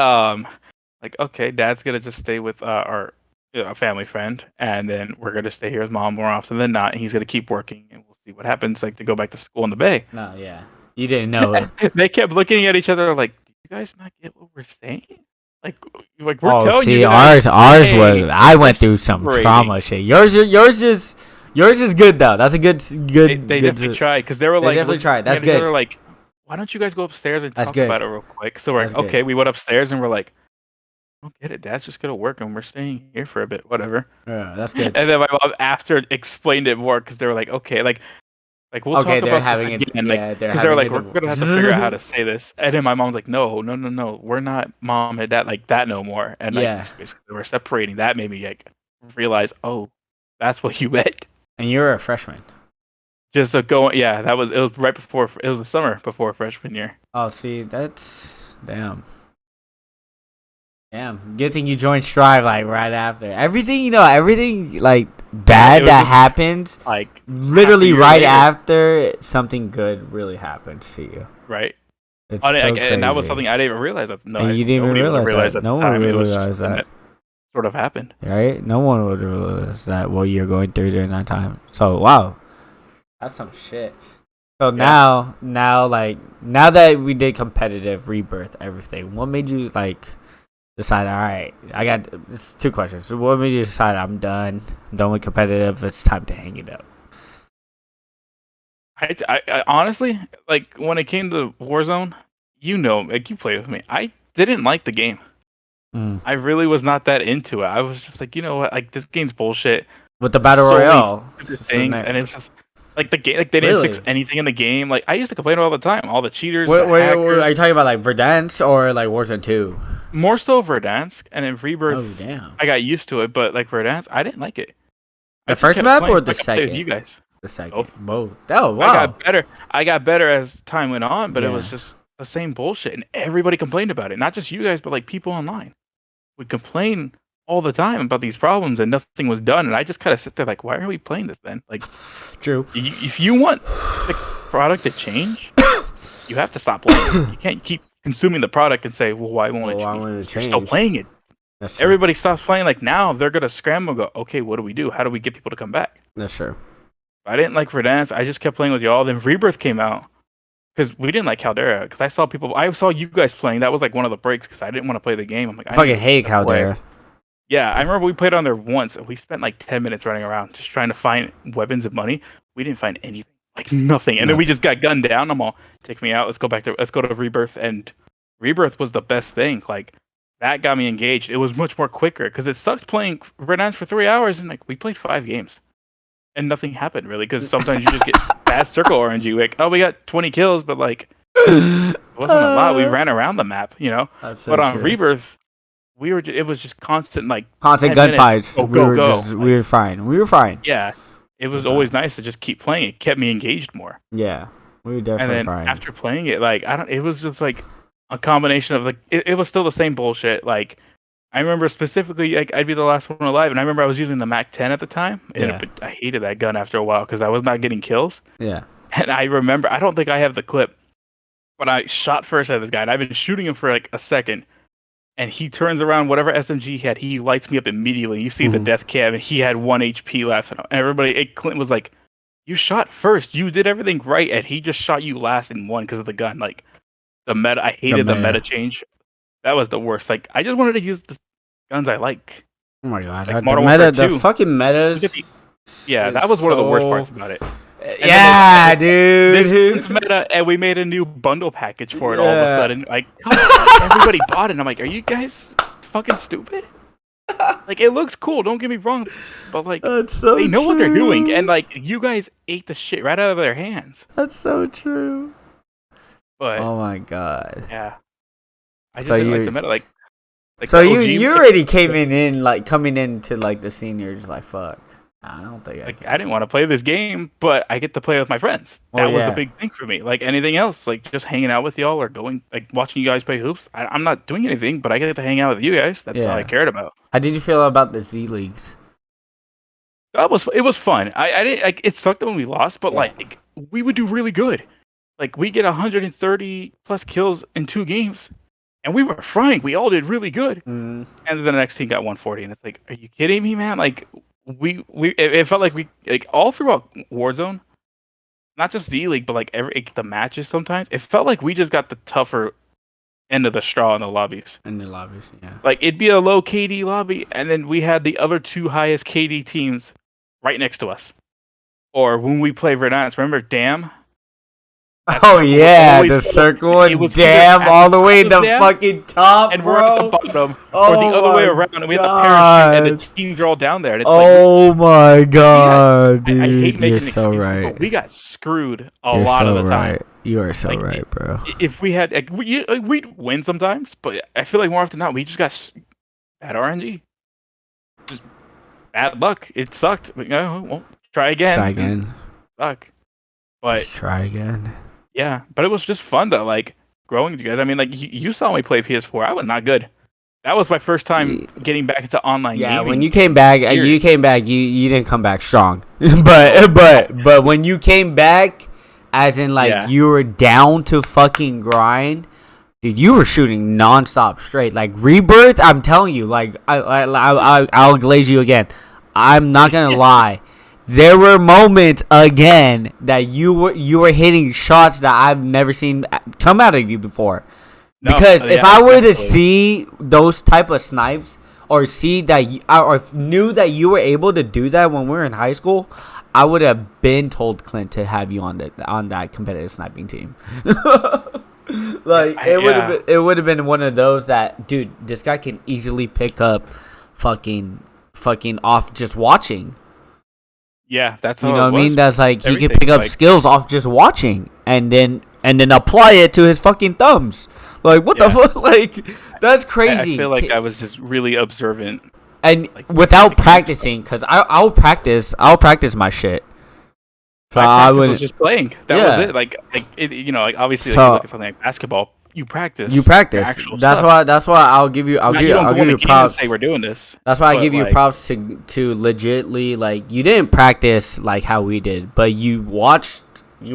like, okay, Dad's going to just stay with our family friend, and then we're going to stay here with Mom more often than not, and he's going to keep working, and we'll see what happens, like, to go back to school in the Bay. No, yeah. You didn't know it. They kept looking at each other like, do you guys not get what we're saying? Like we're telling you. Ours was, I went through some trauma shit. Yours is good though. That's a good. They definitely tried because they were like. They definitely tried. That's good. They were like, why don't you guys go upstairs and talk about it real quick? So we're like, okay. We went upstairs and we're like, don't get it. Dad's just gonna work, and we're staying here for a bit, whatever. Yeah, that's good. And then my mom after explained it more because they were like, okay, like we'll talk they're about this having it. again, Yeah, like they're because they were having like, it. we're gonna have to figure out how to say this. And then my mom's like, no, we're not mom and dad like that no more. And like basically we're separating. That made me like realize, oh, that's what you meant. And you're a freshman. Just to go, yeah, it was right before, it was the summer before freshman year. Oh, see, that's damn. Good thing you joined Strive like right after. Everything like bad that happens, like literally right after something good really happens to you. Right. It's so crazy. And that was something I didn't even realize. You didn't even realize that. No one realized that. Sort of happened. Right? No one would realize that what you're going through during that time. So wow, that's some shit. So now that we did competitive rebirth, everything, what made you like decide? All right, I got just 2 questions. So what made you decide I'm done with competitive? It's time to hang it up. I honestly, like when it came to Warzone, like you played with me, I didn't like the game. I really was not that into it. I was just like, you know what, like this game's bullshit. With the battle royale things, and it was just like the game, like they didn't fix anything in the game. Like I used to complain all the time, all the cheaters. Wait, are you talking about like Verdansk or like Warzone 2? More so Verdansk, and in Rebirth, oh damn, I got used to it. But like Verdansk, I didn't like it. The first map or the second? With you guys, the second. Both. Oh wow. I got better as time went on, but it was just the same bullshit, and everybody complained about it. Not just you guys, but like people online would complain all the time about these problems, and nothing was done. And I just kind of sit there like, why are we playing this then? Like, true. If you want the product to change, you have to stop playing it. You can't keep consuming the product and say, well, why won't it change? You're still playing it. Everybody stops playing. Like now, they're gonna scramble and go, okay, what do we do? How do we get people to come back? That's true. I didn't like Verdansk. I just kept playing with y'all. Then Rebirth came out because we didn't like Caldera. Because I saw you guys playing. That was like one of the breaks because I didn't want to play the game. I'm like, I fucking hate Caldera. Yeah, I remember we played on there once, and we spent like 10 minutes running around just trying to find weapons and money. We didn't find anything, like nothing. And then we just got gunned down. I'm all, take me out. Let's go to Rebirth. And Rebirth was the best thing. Like that got me engaged. It was much more quicker because it sucked playing Verdansk for 3 hours, and like we played 5 games, and nothing happened really because sometimes you just get bad circle RNG. Like, oh, we got 20 kills, but like it wasn't a lot. We ran around the map, you know. But on Rebirth, it was just constant gunfights. Go. We were fine. Yeah, it was always nice to just keep playing. It kept me engaged more. Yeah, we were definitely fine. And then after playing it, like it was just like a combination of like it was still the same bullshit. Like I remember specifically, like I'd be the last one alive, and I remember I was using the Mac 10 at the time, and I hated that gun after a while because I was not getting kills. Yeah, and I remember, I don't think I have the clip, but I shot first at this guy, and I've been shooting him for like a second. And he turns around, whatever SMG he had, he lights me up immediately. You see the death cam, and he had 1 HP left. And everybody, Clint was like, you shot first. You did everything right. And he just shot you last and won because of the gun. Like, the meta, I hated the meta change. That was the worst. Like, I just wanted to use the guns I like. Oh my god. Like, the fucking metas. That was one of the worst parts about it. And dude. This meta, and we made a new bundle package for it all of a sudden. Like, come on, everybody bought it. And I'm like, are you guys fucking stupid? Like, it looks cool, don't get me wrong, but like, they know what they're doing, and like, you guys ate the shit right out of their hands. That's so true. But oh my god. Yeah. I just didn't like the meta. Like so you already coming into like the seniors like fuck. I don't think I didn't want to play this game, but I get to play with my friends. That was the big thing for me. Like anything else, like just hanging out with y'all or going, like watching you guys play hoops. I'm not doing anything, but I get to hang out with you guys. That's all I cared about. How did you feel about the Z leagues? It was fun. I didn't like. It sucked when we lost, but like we would do really good. Like we get 130 plus kills in 2 games, and we were frying. We all did really good. And then the next team got 140, and it's like, are you kidding me, man? Like. It felt like we like all throughout Warzone, not just Z League, but like the matches. Sometimes it felt like we just got the tougher end of the straw in the lobbies. Yeah. Like it'd be a low KD lobby, and then we had the other 2 highest KD teams right next to us. Or when we play Verdansk, remember Dam? Oh yeah, the circle and dam all the way to the fucking top, and bro. we're at the bottom, oh or the other way around, and we have the parachute, and the teams are all down there. And it's oh my god, dude! I hate making You're so excuses, right. but we got screwed a lot of the time. You are so right, bro. If we had, we'd win sometimes, but I feel like more often than not, we just got bad RNG. Just bad luck. It sucked. But, well, try again. Suck. But just try again. Yeah, but it was just fun though, like growing with you guys. I mean, like you saw me play PS4. I was not good. That was my first time getting back into online gaming. Yeah, when you came back, you didn't come back strong. but when you came back, as in like you were down to fucking grind, dude, you were shooting nonstop straight. Like Rebirth, I'm telling you, like I'll glaze you again. I'm not gonna lie. There were moments again that you were hitting shots that I've never seen come out of you before. Because if I were to see those type of snipes, or see that or knew that you were able to do that when we were in high school, I would have been told Clint to have you on that competitive sniping team. Like it would have been one of those that, dude, this guy can easily pick up fucking off just watching. Yeah, that's how you know what I mean. That's like he can pick up like, skills off just watching, and then apply it to his fucking thumbs. Like what the fuck? Like that's crazy. I feel like I was just really observant, and like, without practicing, because I'll practice my shit. So I was just playing. That was it. Like it, like obviously, like, you look at something like basketball. You practice. That's why I'll give you props. Say we're doing this. That's why I give you props to legitly, like, you didn't practice like how we did, but you watched. I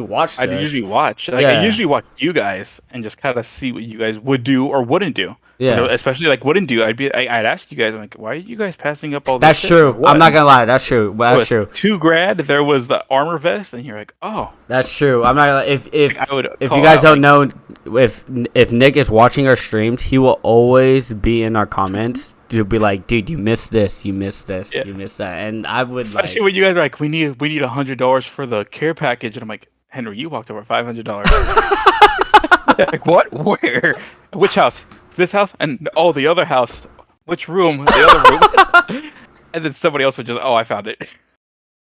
usually watch. I usually watch you guys and just kind of see what you guys would do or wouldn't do. Yeah. So especially like wouldn't do. I'd ask you guys, I'm like, why are you guys passing up all this? That's true. I'm not gonna lie. That's true. That's true. $2,000. There was the armor vest, and you're like, oh. That's true. I'm not gonna. If you guys don't know, if Nick is watching our streams, he will always be in our comments to be like, dude, you missed this, you missed this, you missed that, and I would especially when you guys are like, we need $100 for the care package, and I'm like, Henry, you walked over $500. Like what? Where? Which house? This house? And the other house. Which room? The other room. And then somebody else would just, I found it.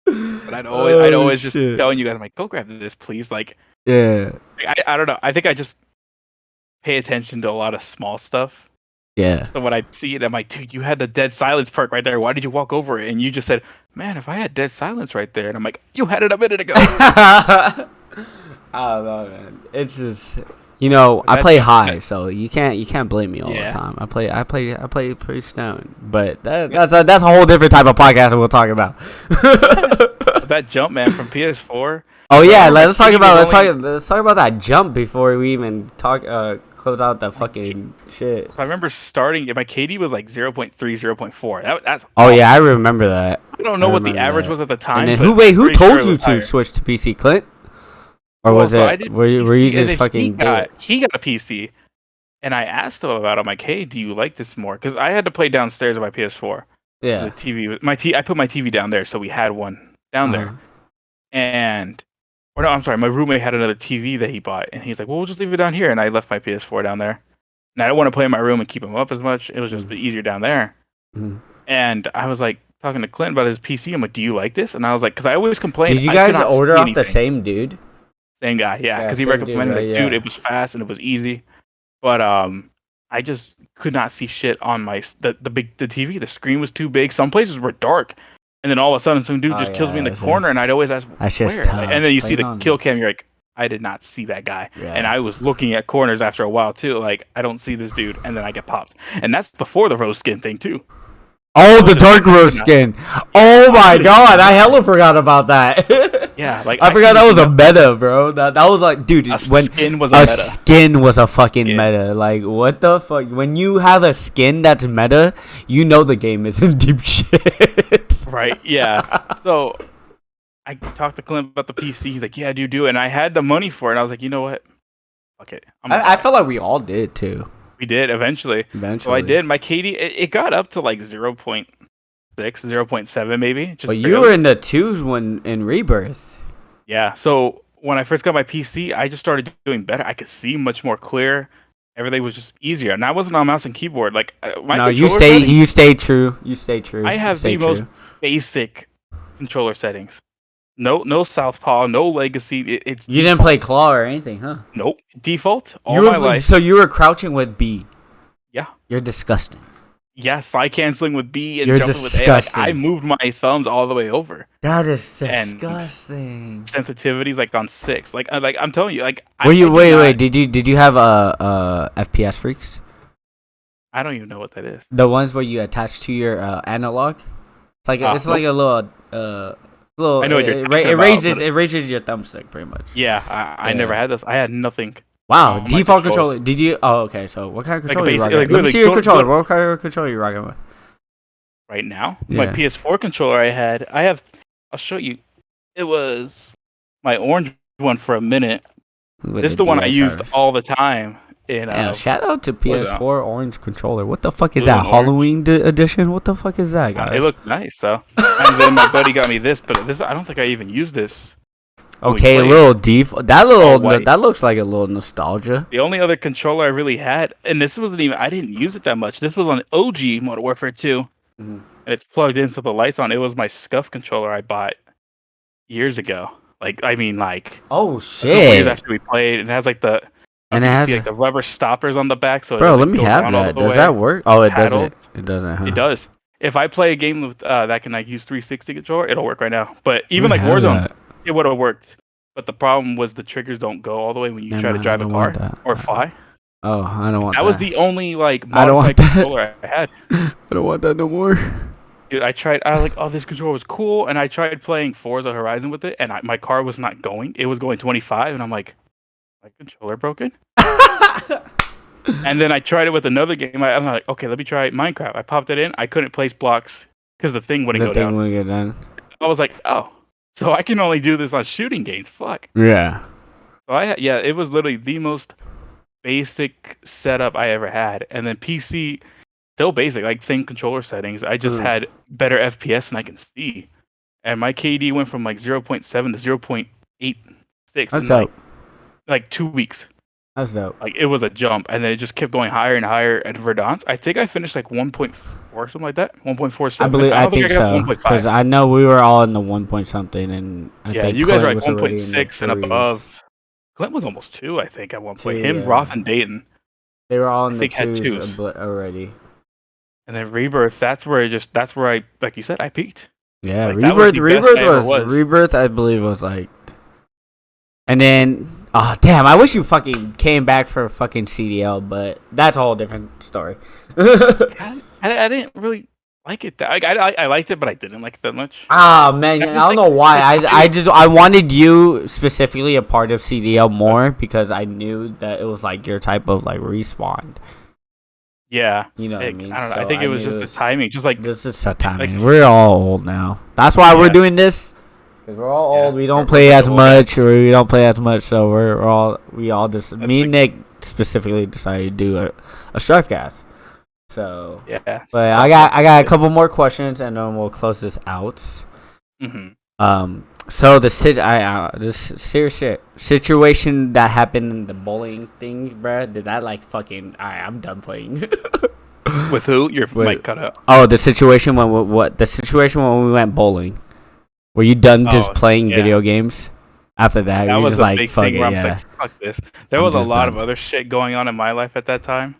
But I'd always just telling you guys, I'm like, go grab this, please. Like, yeah. I don't know. I think I just pay attention to a lot of small stuff. Yeah. So when I see it, I'm like, dude, you had the dead silence perk right there. Why did you walk over it? And you just said, man, if I had dead silence right there. And I'm like, you had it a minute ago. I don't know, man. It's just, I play high, so you can't blame me all the time. I play pretty stoned, but that's a whole different type of podcast that we'll talk about. That jump, man, from PS4. Oh yeah, let's talk about that jump before we even close out the fucking shit. I remember starting. My KD was like 0.3, 0.4. That's awesome. Yeah, I remember that. I don't know what the average was at the time. And then who told you to switch to PC, Clint? Or was it? Were you just fucking? He got a PC, and I asked him about it. I'm like, hey, do you like this more? Because I had to play downstairs on my PS4. Yeah. The TV. I put my TV down there, so we had one down there. Or no, I'm sorry. My roommate had another TV that he bought, and he's like, well, we'll just leave it down here. And I left my PS4 down there. And I don't want to play in my room and keep him up as much. It was just easier down there. Mm-hmm. And I was like talking to Clint about his PC. I'm like, do you like this? And I was like, because I always complain. Did you guys order off the same dude? Same guy, yeah. Because he recommended, dude, it was fast and it was easy. But I just could not see shit on the TV. The screen was too big. Some places were dark. And then all of a sudden, some dude just kills me in the corner, and I'd always ask, where? And then you see the kill cam, you're like, I did not see that guy. Yeah. And I was looking at corners after a while, too. Like, I don't see this dude, and then I get popped. And that's before the rose skin thing, too. Oh, the dark rose skin. Oh, my God. I hella forgot about that. Yeah. Like I forgot that was a meta, bro. That was like, dude, skin was a meta. Skin was a fucking meta. Like, what the fuck? When you have a skin that's meta, you know the game is in deep shit. Right, yeah. So I talked to Clint about the PC. He's like, yeah, dude, do it. And I had the money for it. And I was like, you know what? Okay. I felt like we all did, too. We did, eventually. So I did. My KD, it got up to like 0.6, 0.7 maybe. But you were in the twos in Rebirth. Yeah, so when I first got my PC, I just started doing better. I could see much more clear. Everything was just easier, and I wasn't on mouse and keyboard. Like my you stay true. You stay true. I have the most basic controller settings. No southpaw, no legacy. It's you didn't play claw or anything, huh? Nope. Default all my life. So you were crouching with B. Yeah. You're disgusting. Yeah, slide canceling with B and You're jumping disgusting. with A. Like, I moved my thumbs all the way over. That is disgusting. Sensitivity's like on 6. Like I'm telling you, like. Wait. Did you have FPS freaks? I don't even know what that is. The ones where you attach to your analog. It's like it's like a little I know what you're talking about, it raises your thumbstick pretty much. Yeah, I never had this. I had nothing. Wow, default controller. Did you? Oh, okay. So what kind of controller are you rocking? Let me see your controller. What kind of controller are you rocking with? Right now, my PS4 controller I'll show you. It was my orange one for a minute. This is the one I used all the time. Shout out to PS4 orange controller. What the fuck is that? Halloween edition? What the fuck is that, guys? It looked nice though. And then my buddy got me this, but I don't think I even used this. Okay, a little default. That looks like a little nostalgia. The only other controller I really had, and this wasn't even, I didn't use it that much. This was on OG Modern Warfare 2, and it's plugged in so the light's on. It was my Scuff controller I bought years ago. Oh shit! Years after we played, and it has like the. And it has like the rubber stoppers on the back. So bro, let me have that. Does that work? Oh, it doesn't. It doesn't. Huh? It does. If I play a game with that can use 360 controller, it'll work right now. But even like Warzone, it would have worked. But the problem was the triggers don't go all the way when you try to drive a car or fly. Oh, I don't want that. That was the only modified controller I had. I don't want that no more. Dude, I was like, oh, this controller was cool, and I tried playing Forza Horizon with it, and my car was not going. It was going 25, and I'm like. My controller broken? And then I tried it with another game. I'm like, okay, let me try Minecraft. I popped it in. I couldn't place blocks because the thing wouldn't go down. I was like, oh, so I can only do this on shooting games. Fuck. Yeah. So it was literally the most basic setup I ever had. And then PC, still basic, like same controller settings. I just had better FPS and I can see. And my KD went from like 0.7 to 0.86. That's out. Like 2 weeks. That's dope. Like it was a jump, and then it just kept going higher and higher. And Verdance, I think I finished like 1.4 something like that, 1.47. I think so. Because I know we were all in the 1 point something, and I think you guys were like 1.6 and above. Clint was almost 2, I think, at one point. Roth, and Dayton. They were all in the 2s already. And then Rebirth, that's where I, like you said, I peaked. Yeah, like, Rebirth. I believe was like, and then. Oh damn! I wish you fucking came back for fucking CDL, but that's a whole different story. I didn't really like it. I liked it, but I didn't like it that much. Ah man, I don't know why. I wanted you specifically a part of CDL more because I knew that it was like your type of like respawn. Yeah, you know what I mean. I don't know. So I think it was just the timing. Just like this is the timing. We're all old now. That's why we're doing this. Because we're all old, we don't play as much, so we all just me and Nick specifically decided to do a Strifecast. So yeah, but I got a couple more questions and then we'll close this out. So this serious shit situation that happened in the bowling thing, bruh, did that like fucking? I'm done playing. With who? Your mic cut out. Oh, the situation when we went bowling. Were you done just playing video games? After that, that was just like, big thing where I was like, fuck this. There was a lot of other shit going on in my life at that time,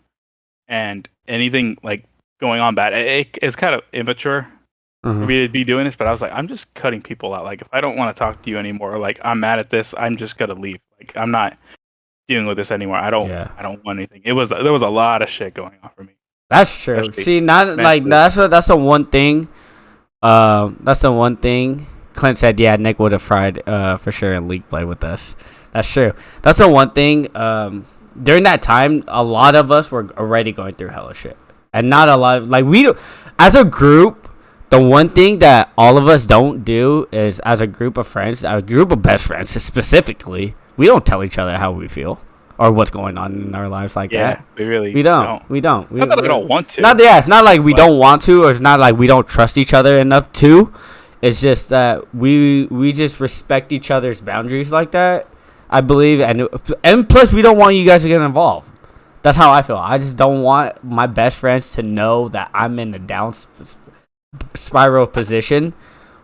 and anything like going on bad, it's kind of immature for me to be doing this. But I was like, I'm just cutting people out. Like, if I don't want to talk to you anymore, or like I'm mad at this, I'm just gonna leave. Like, I'm not dealing with this anymore. I don't want anything. There was a lot of shit going on for me. That's true. Especially see, not like that's the one thing. That's the one thing. Clint said, yeah, Nick would have fried for sure in League play with us. That's true. That's the one thing. During that time, a lot of us were already going through hella shit. And not a lot of, like, we do, as a group, the one thing that all of us don't do is, as a group of friends, a group of best friends specifically, we don't tell each other how we feel or what's going on in our lives like that. We don't. We don't. Not that we don't want to. It's not like we don't want to, or it's not like we don't trust each other enough to. It's just that we just respect each other's boundaries like that. I believe, and plus we don't want you guys to get involved. That's how I feel. I just don't want my best friends to know that I'm in a down spiral position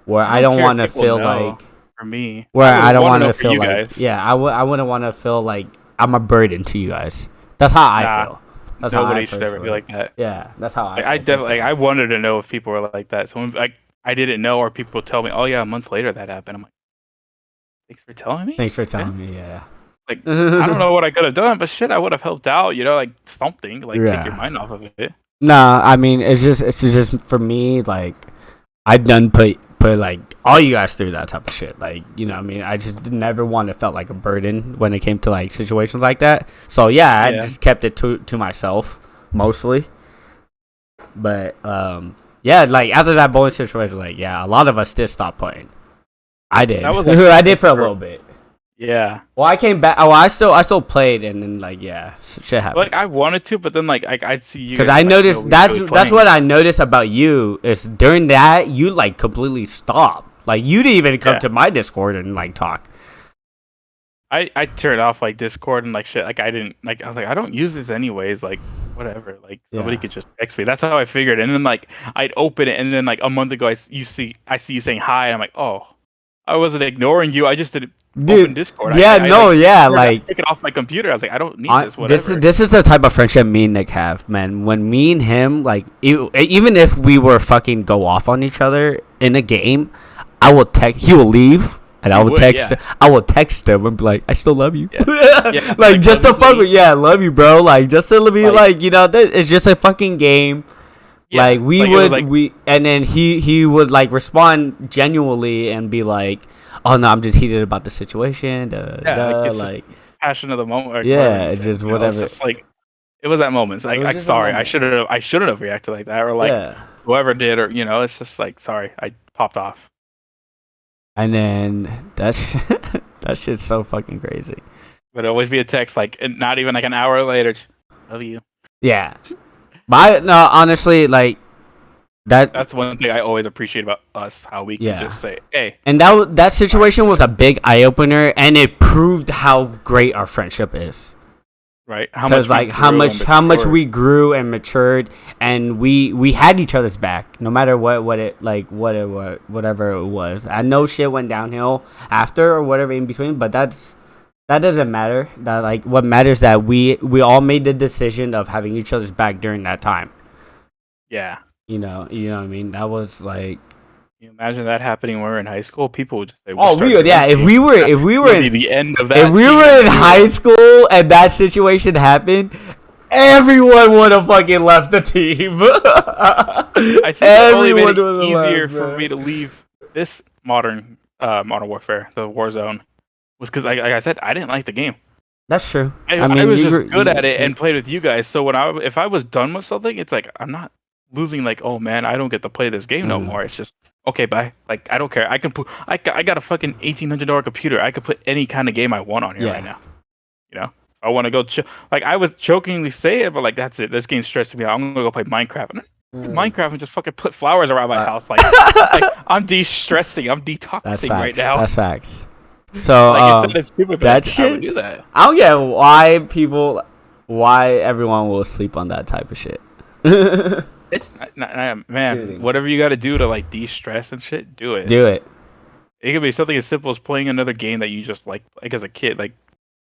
where I don't want to feel like, for me, where I don't want to feel like, guys. Yeah, I wouldn't want to feel like I'm a burden to you guys. That's how I feel. That's nobody should ever be like that. Yeah, that's how I definitely. I wanted to know if people were like that. So I didn't know, or people tell me, "Oh yeah, a month later that happened." I'm like, "Thanks for telling me." Thanks for telling me. Yeah. Like I don't know what I could have done, but shit, I would have helped out. You know, like something, like take your mind off of it. Nah, I mean, it's just for me. Like I've done put like all you guys through that type of shit. Like, you know what I mean? I just never want to felt like a burden when it came to like situations like that. So yeah, I just kept it to myself mostly. But yeah, like after that bowling situation, like yeah, a lot of us did stop playing. I did. That was like, I did for a little bit. Yeah. Well, I came back. Oh, I still played, and then like yeah, shit happened. Like I wanted to, but then like I'd see you. Because I noticed that's what I noticed about you is during that you like completely stopped. Like you didn't even come to my Discord and like talk. I turned off like Discord and like shit. Like I didn't like. I was like I don't use this anyways. Like whatever. Like somebody could just text me. That's how I figured. And then like I'd open it, and then like a month ago I see you saying hi, and I'm like, oh, I wasn't ignoring you. I just didn't. Open Discord. Yeah, like take it off my computer. I was like, I don't need this. Whatever. This is the type of friendship me and Nick have, man. When me and him, like, even if we were fucking go off on each other in a game, I will text. He will leave, and I will text. Yeah. I will text him and be like, I still love you. Yeah. Like just to fuck with. Yeah, I love you, bro. Like just to be like you know, it's just a fucking game. Yeah, like and then he would like respond genuinely and be like, oh no, I'm just heated about the situation. Like passion of the moment. It's just whatever. It's just like it was that moment. It's like sorry, I shouldn't have reacted like that, or like whoever did, or you know, it's just like sorry, I popped off. And then that shit's so fucking crazy. But always be a text like, not even like an hour later. Just, love you. Yeah, but no, honestly, like. That's one thing I always appreciate about us, how we can just say, hey. And that situation was a big eye-opener, and it proved how great our friendship is. Right. How much we grew and matured, and we had each other's back, no matter whatever it was. I know shit went downhill after or whatever in between, but that doesn't matter. That like what matters that we all made the decision of having each other's back during that time. Yeah. You know what I mean? That was like. You imagine that happening when we were in high school. People would just say, if we were in the end of that. If we were in high school and that situation happened, everyone would have fucking left the team. I think everyone would have easier for me to leave this modern warfare, the Warzone, was because like I said, I didn't like the game. That's true. I was just good at it and played with you guys. So if I was done with something, it's like I'm not losing. Like, oh man, I don't get to play this game no more. It's just okay, bye. Like I don't care. I got a fucking $1,800 computer. I could put any kind of game I want on here right now. You know, I want to go like I was jokingly say it, but like that's it. This game's stressing me out. I'm gonna go play Minecraft. Minecraft and just fucking put flowers around my house. Like I'm de-stressing. I'm detoxing right now. That's facts. So it's stupid, that shit. I would do that. I don't get why everyone will sleep on that type of shit. It's man, whatever you got to do to like de-stress and shit, do it. Do it. It could be something as simple as playing another game that you just like as a kid, like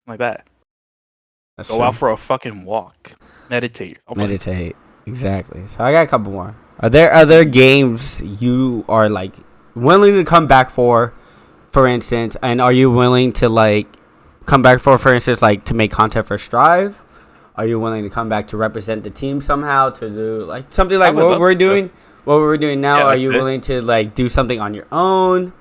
that. That's Go out for a fucking walk. Meditate. Meditate. Exactly. So I got a couple more. Are there other games you are like willing to come back for instance, and are you willing to like come back for instance, like to make content for Strive? Are you willing to come back to represent the team somehow to do like something like what we're doing? What we're doing now? Are you willing to like do something on your own?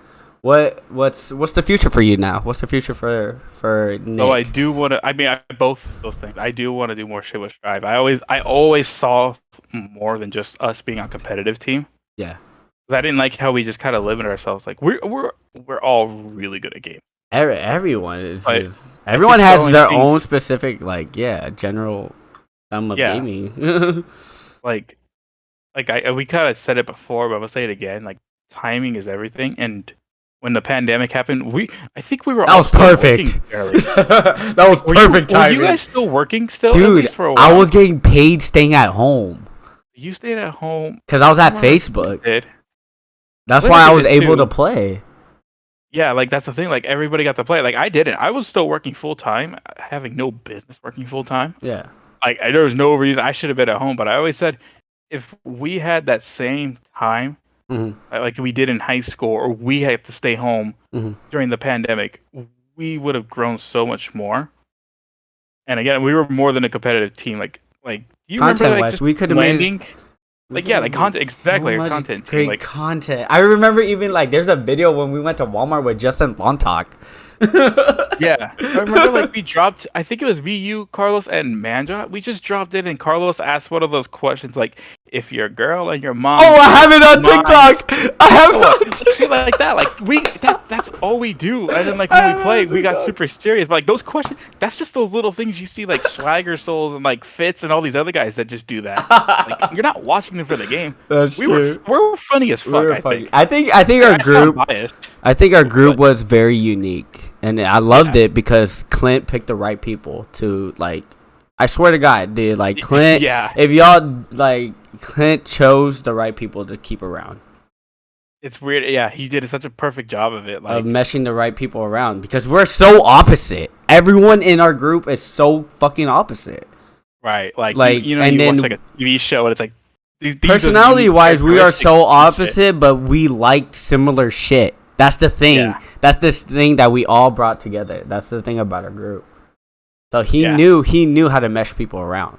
What's the future for you now? What's the future for Nick? Oh, I do want to. I mean, both those things. I do want to do more shit with Strive. I always saw more than just us being a competitive team. Yeah. I didn't like how we just kind of limit ourselves. Like we're all really good at games. Everyone everyone has their own specific general thumb of gaming. like we kind of said it before, but I'm gonna say it again. Like timing is everything. And when the pandemic happened, I think we were. That was perfect. That was perfect timing. Were you guys still working still? Dude, at least for a while? I was getting paid staying at home. You stayed at home because I was at Facebook. That's why I was able to play. Yeah, like that's the thing. Like everybody got to play. Like I didn't. I was still working full time, having no business working full time. Yeah. Like there was no reason I should have been at home. But I always said, if we had that same time, like we did in high school, or we had to stay home during the pandemic, we would have grown so much more. And again, we were more than a competitive team. Like you content wise, we could have landing. Content, exactly. So content, great like, content. I remember even like there's a video when we went to Walmart with Justin Lontok. Yeah, I remember like we dropped. I think it was me, you, Carlos, and Manja. We just dropped it, and Carlos asked one of those questions like, "If your girl and your mom." Oh, I have it on TikTok. I have shit like that. Like that's all we do. And then like when we play, we got super serious. But like those questions, that's just those little things you see like Swagger Souls and like Fitz and all these other guys that just do that. Like you're not watching them for the game. That's true. We're funny as fuck. I think our group. I think our group was very unique, and I loved it because Clint picked the right people to like. I swear to God, dude, like Clint. Yeah. If y'all like, Clint chose the right people to keep around. It's weird. Yeah, he did such a perfect job of it, like of meshing the right people around because we're so opposite. Everyone in our group is so fucking opposite. Right. Like you and then watch like a TV show and it's like. These personality-wise, we are so opposite, but we liked similar shit. That's the thing. Yeah. That's this thing that we all brought together. That's the thing about our group. So he knew how to mesh people around.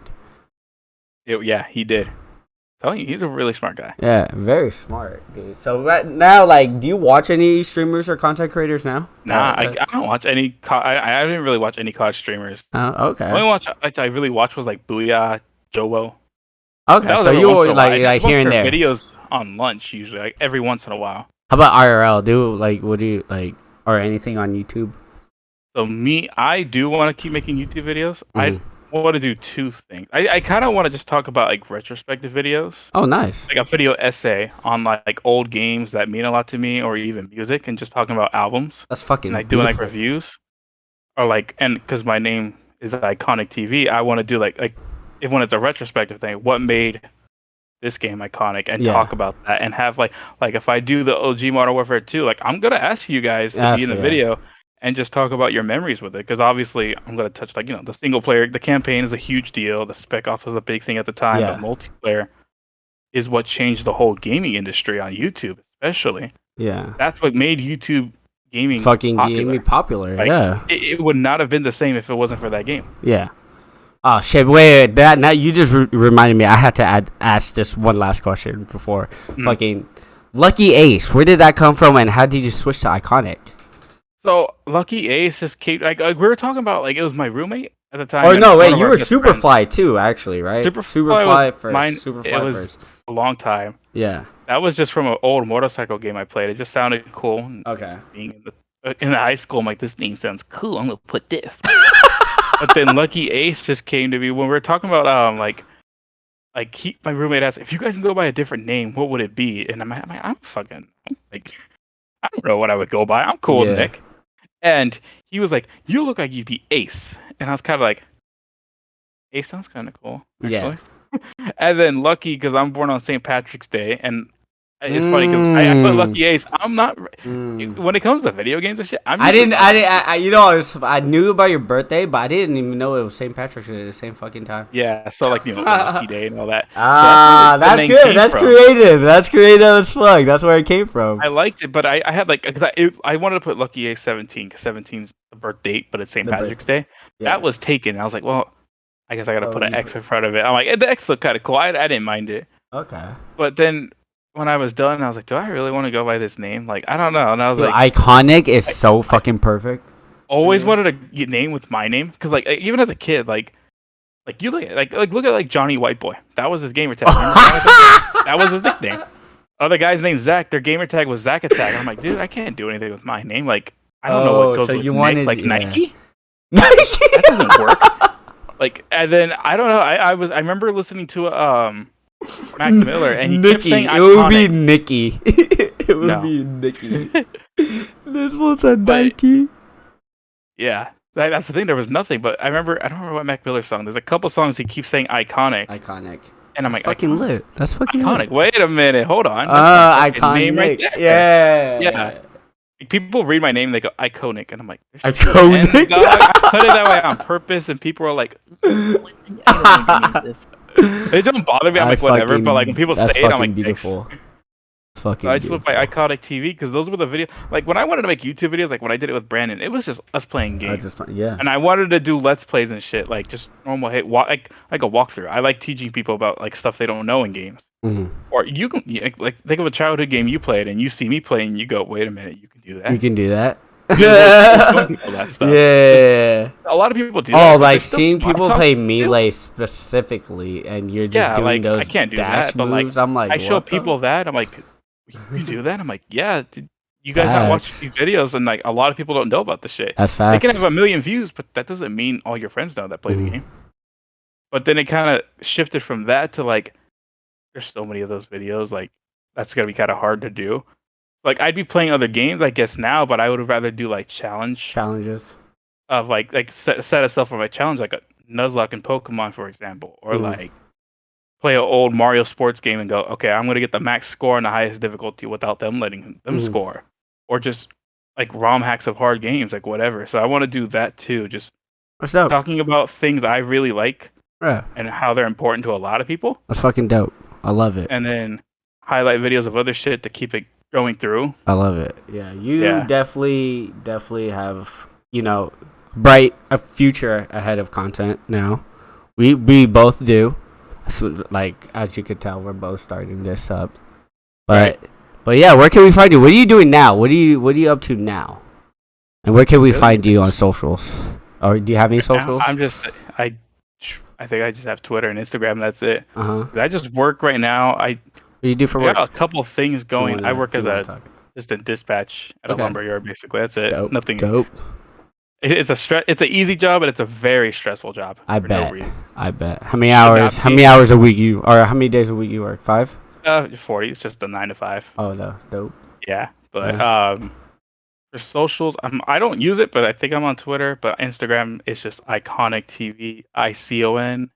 He did. Telling you, he's a really smart guy. Yeah, very smart, dude. So right now, like, do you watch any streamers or content creators now? Nah, I don't watch any. I didn't really watch any COD streamers. Oh, okay. The only watch I really watched was like Booyah, Jobo. Okay, so you always like here and there. Videos on lunch usually, like every once in a while. How about IRL? What do you like, or anything on YouTube? So I do want to keep making YouTube videos. I want to do two things. I kind of want to just talk about like retrospective videos. Oh, nice. Like a video essay on like old games that mean a lot to me, or even music, and just talking about albums. That's fucking like doing like reviews, or like and because my name is ICONNICKTV, I want to do like when it's a retrospective thing, what made this game iconic, and talk about that, and have like if I do the OG Modern Warfare 2, like I'm gonna ask you guys to be in the video and just talk about your memories with it, because obviously I'm gonna touch like the single player, the campaign is a huge deal, the spec ops was a big thing at the time, the multiplayer is what changed the whole gaming industry on YouTube, especially. Yeah, that's what made YouTube gaming popular. Like, it would not have been the same if it wasn't for that game. Yeah. Oh shit! Wait. That now you just reminded me. I had to ask this one last question before. Fucking Lucky Ace. Where did that come from, and how did you switch to Iconic? So Lucky Ace just came. Like we were talking about, like it was my roommate at the time. Oh no, wait! You were Superfly too, actually, right? Superfly first. Superfly was a long time. Yeah. That was just from an old motorcycle game I played. It just sounded cool. Okay. Being in the high school, I'm like, this name sounds cool. I'm gonna put this. But then Lucky Ace just came to me when we were talking about my roommate asked, if you guys can go by a different name, what would it be? And I'm like, I don't know what I would go by. I'm cool with Nick. And he was like, you look like you'd be Ace. And I was kind of like, Ace sounds kind of cool, actually. Yeah. And then Lucky, because I'm born on St. Patrick's Day, and it's funny because I put Lucky Ace. I'm not when it comes to video games and shit. I knew about your birthday, but I didn't even know it was St. Patrick's Day at the same fucking time. Yeah, so like Lucky Day and all that. That's good. That's creative. That's creative as fuck. That's where it came from. I liked it, but I had I wanted to put Lucky Ace 17 because 17's the birth date, but it's St. Patrick's Day. Yeah. That was taken. I was like, well, I guess I gotta put an X in front of it. I'm like, the X looked kind of cool. I didn't mind it. Okay. But then when I was done, I was like, do I really want to go by this name? Like, I don't know. And I was like, Iconic is so fucking perfect. Always wanted a name with my name, because like even as a kid, like you look at like Johnny Whiteboy. That was his gamer tag. That was his nickname. Other guy's named Zach. Their gamer tag was Zach Attack. I'm like, dude, I can't do anything with my name. Like, I don't know what goes with Nick. Like Nike. That doesn't work. Like, and then I don't know. I remember listening to Mac Miller, and he kept saying it would be Nicky. It would No. be Nicky. This one's a Nike. Yeah. That's the thing. There was nothing, but I don't remember what Mac Miller's song. There's a couple songs he keeps saying iconic. Iconic. And I'm That's like, fucking lit. That's fucking iconic. lit. Wait a minute. Hold on. Iconic. Name right there. Yeah. People read my name, they go ICONNICK, and I'm like, ICONNICK. I put it that way on purpose, and people are like, it don't bother me. I'm like, whatever. But like when people say it, I'm like, beautiful. Fucking so I just went by ICONNICK TV because those were the videos. Like when I wanted to make YouTube videos, like when I did it with Brandon, it was just us playing games. And I wanted to do Let's Plays and shit, like just normal like a walkthrough. I like teaching people about like stuff they don't know in games. Mm-hmm. Or you can like think of a childhood game you played, and you see me playing, and you go, wait a minute, you can do that. You can do that. Yeah. A lot of people do. Oh, that, like seeing people play Melee specifically, and you're just doing like, those I can't do dash that, moves. But like, I'm like, I show people that. I'm like, you do that? I'm like, yeah. Dude, you guys not watch these videos, and like a lot of people don't know about the shit. That's facts. They can have 1 million views, but that doesn't mean all your friends know that play the game. But then it kind of shifted from that to like, there's so many of those videos. Like, that's gonna be kind of hard to do. Like, I'd be playing other games, I guess now, but I would rather do like challenges of like set a stuff for my challenge, like a Nuzlocke in Pokemon, for example, or like play an old Mario sports game and go, okay, I'm gonna get the max score on the highest difficulty without them letting them score, or just like ROM hacks of hard games, like whatever. So I want to do that too, just talking about things I really like and how they're important to a lot of people. That's fucking dope. I love it. And then highlight videos of other shit to keep it going through. I love it. Yeah, you definitely have, you know, a future ahead of content now. We both do. So, like, as you could tell, we're both starting this up. But yeah, where can we find you? What are you doing now? What are you up to now? And where can we find you on socials? Or do you have any socials? I think I just have Twitter and Instagram. That's it. I just work right now. What do you do for work? I got a couple things going. I work as a assistant dispatch at a lumberyard. Basically, that's it. Dope. Nothing. Dope. It's an easy job, but it's a very stressful job. I bet. How many hours? How many hours a week how many days a week you work? 5? 40. It's just a 9 to 5. Oh no, dope. Yeah, but for socials, I don't use it, but I think I'm on Twitter. But Instagram is just ICONNICKTV, ICONNICK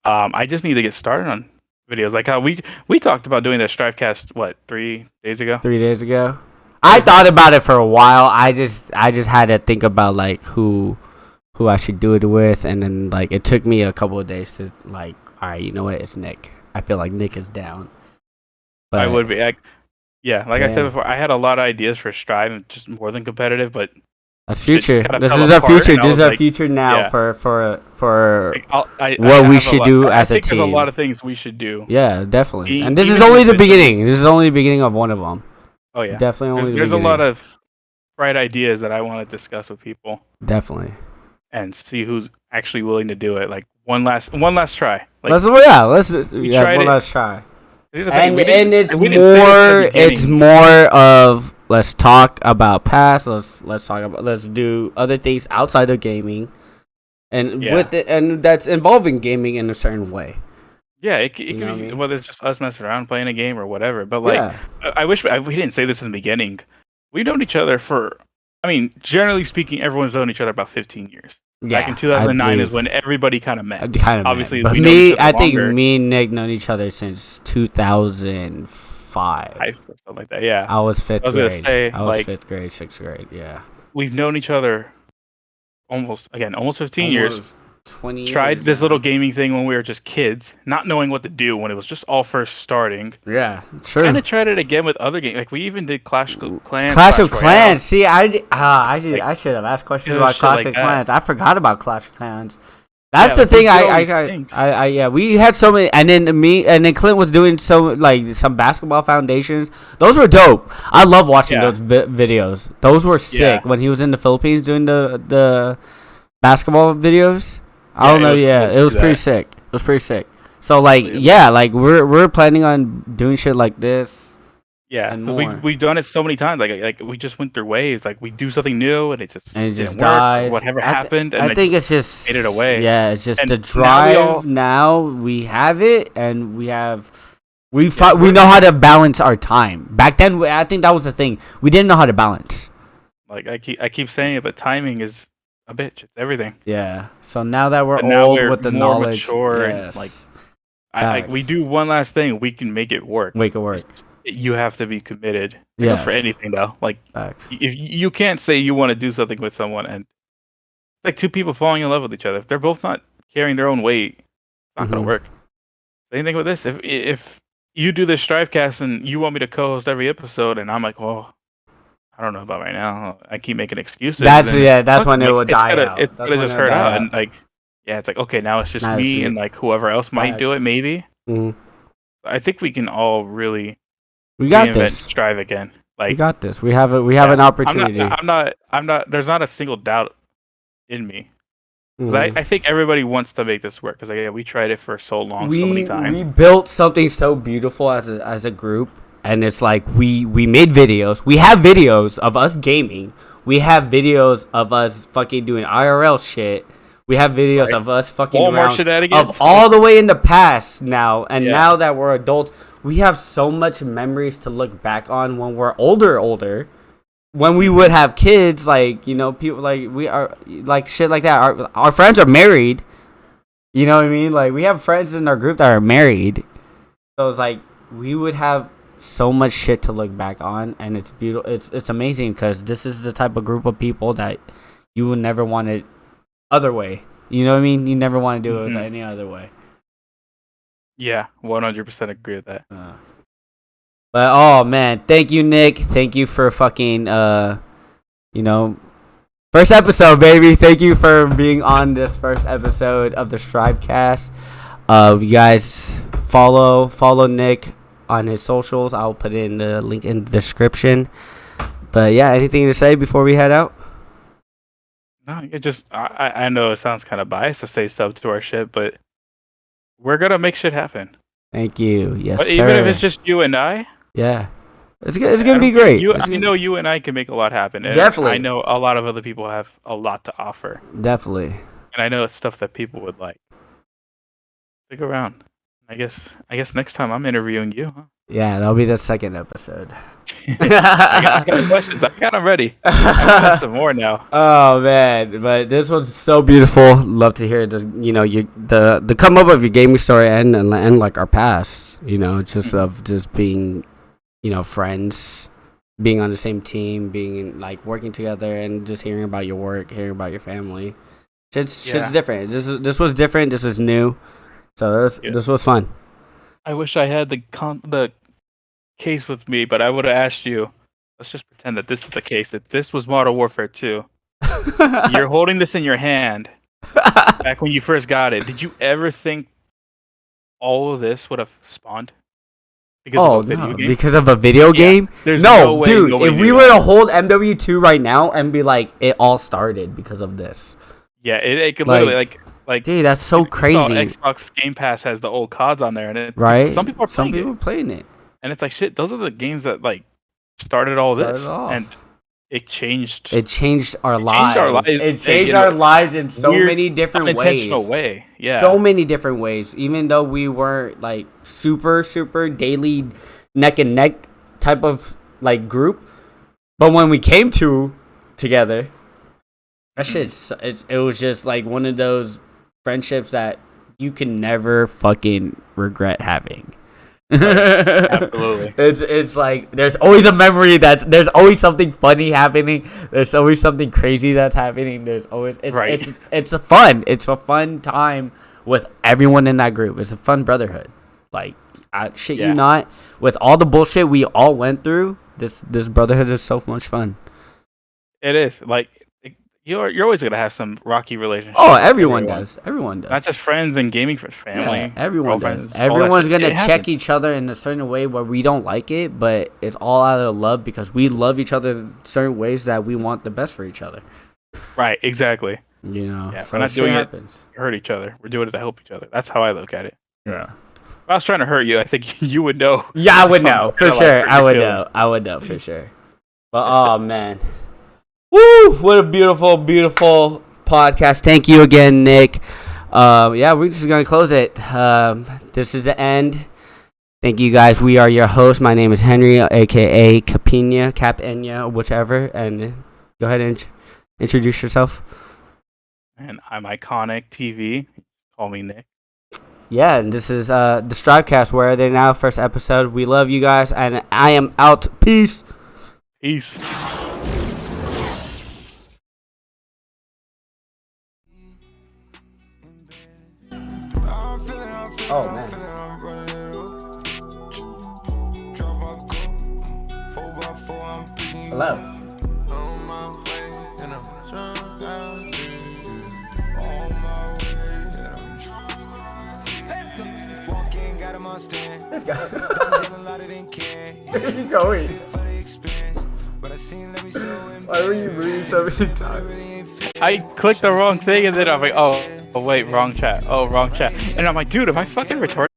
I just need to get started on videos, like how we talked about doing the Strivecast 3 days ago. 3 days ago. I thought about it for a while. I just had to think about like who I should do it with, and then like it took me a couple of days to like, all right, you know what? It's Nick. I feel like Nick is down. But I would be like I said before, I had a lot of ideas for Strive and just more than competitive, but that's future. This is our future. This is our future now for what we should do as a team. There's a lot of things we should do. Yeah, definitely. And this is only the beginning. This is only the beginning of one of them. Oh yeah, definitely. Only there's a lot of bright ideas that I want to discuss with people. Definitely. And see who's actually willing to do it. Like one last try. Like, let's one last try. And it's more of let's talk about past. Let's do other things outside of gaming, and with it, and that's involving gaming in a certain way. Yeah, it could be whether it's just us messing around playing a game or whatever. But like, I wish we didn't say this in the beginning. We've known each other for, generally speaking, everyone's known each other about 15 years. Yeah, back in 2009 is when everybody kind of met. Obviously, but I think me and Nick known each other since 2005. Something like that. Yeah, I was 5th grade. Gonna say, I was 5th grade, 6th grade. Yeah, we've known each other almost 15 years. 20 tried this little gaming thing when we were just kids, not knowing what to do when it was just all first starting. Yeah, sure. Kind of tried it again with other games. Like we even did Clash of Clans. Clash of Clans. See, I should have asked questions about Clash of Clans. I forgot about Clash of Clans. That's the thing. We had so many, and then Clint was doing some basketball foundations. Those were dope. I love watching those videos. Those were sick when he was in the Philippines doing the basketball videos. I don't know. It was pretty sick. It was pretty sick. So we're planning on doing shit like this. Yeah, and we've done it so many times. Like we just went through waves. Like we do something new and it just dies. Whatever happened, and I think it's just faded away. Yeah, it's just the drive. Now we have it, and we have We know how to balance our time. Back then, I think that was the thing. We didn't know how to balance. Like I keep saying it, but timing is a bitch. It's everything. Yeah. So now that we're But old with the more knowledge, mature, yes. and we do one last thing. We can make it work. Make it work. You have to be committed. Yeah. For anything though. Like Facts. if you can't say you want to do something with someone and like two people falling in love with each other. If they're both not carrying their own weight, it's not gonna work. Same thing with this. If you do this Strivecast and you want me to co-host every episode, and I'm like, well, I don't know about right now. I keep making excuses. That's when it will die out. It's gonna just hurt out, and like, yeah, it's like okay, now it's just me and like whoever else might do it, maybe. I think we can all really. We got this. Strive again. Like we got this. We have an opportunity. I'm not. There's not a single doubt in me. I think everybody wants to make this work because we tried it for so long, so many times. We built something so beautiful as a group, and it's like we made videos. We have videos of us gaming. We have videos of us fucking doing IRL shit. We have videos of us fucking around of all the way in the past now, and now that we're adults, we have so much memories to look back on when we're older. When we would have kids, like, you know, people like we are like shit like that. Our friends are married. You know what I mean? Like we have friends in our group that are married. So it's like we would have so much shit to look back on, and it's beautiful. It's amazing because this is the type of group of people that you would never want it other way. You know what I mean? You never want to do it with any other way. Yeah, 100% agree with that. But oh man, thank you, Nick. Thank you for fucking first episode, baby. Thank you for being on this first episode of the Strivecast. You guys follow Nick on his socials. I'll put in the link in the description. But yeah, anything to say before we head out? No, it just I know it sounds kind of biased to say stuff to our shit, but we're gonna make shit happen. Thank you. Yes, but sir. Even if it's just you and I. Yeah, it's gonna be great. I know you and I can make a lot happen. And definitely. I know a lot of other people have a lot to offer. Definitely. And I know it's stuff that people would like. Stick around. I guess next time I'm interviewing you, huh? Yeah, that'll be the second episode. I got questions. I got them ready. I got some more now. Oh man, but this was so beautiful. Love to hear the come up of your gaming story and like our past. Just being, friends, being on the same team, being like working together, and just hearing about your work, hearing about your family. Shit's different. This was different. This is new. So this was fun. I wish I had the case with me, but I would have asked you. Let's just pretend that this is the case. If this was Modern Warfare 2, you're holding this in your hand back when you first got it. Did you ever think all of this would have spawned? Because of a video game? There's no dude. If we were to hold MW2 right now and be like, it all started because of this. Yeah, it could literally like. Dude, that's so crazy. Xbox Game Pass has the old CODs on there, and right. Some people are playing it, and it's like shit. Those are the games that like started all this, and it changed. It changed our lives. It changed our lives in so many different ways. Unintentional way, yeah. So many different ways. Even though we weren't like super daily neck and neck type of like group, but when we came together, that shit. It was just like one of those friendships that you can never fucking regret having. Absolutely. It's like there's always a memory there's always something funny happening. There's always something crazy that's happening. There's always it's a fun time with everyone in that group. It's a fun brotherhood. Like you not, with all the bullshit we all went through, this brotherhood is so much fun. It is. Like you're always gonna have some rocky relationships. Oh, everyone does. Not just friends and gaming friends, family. Yeah, everyone does. Everyone's gonna check each other in a certain way where we don't like it, but it's all out of love because we love each other in certain ways that we want the best for each other. Right. Exactly. So we're not doing it to hurt each other. We're doing it to help each other. That's how I look at it. Yeah. If I was trying to hurt you, I think you would know. Yeah, I would know for sure. I would know for sure. But oh man. Woo! What a beautiful podcast. Thank you again, Nick. We're just gonna close it. This is the end. Thank you guys. We are your hosts. My name is Henry, aka Capinyuh, whichever. And go ahead and introduce yourself. And I'm ICONNICKTV. Call me Nick. Yeah, and this is the Strivecast. Where are they now? First episode. We love you guys, and I am out. Peace. Peace. Oh man. Hello. This guy. Where are you going? Why were you moving so many times? I clicked the wrong thing and then I'm like, oh wait, wrong chat. Oh, wrong chat. And I'm like, dude, am I fucking retarded?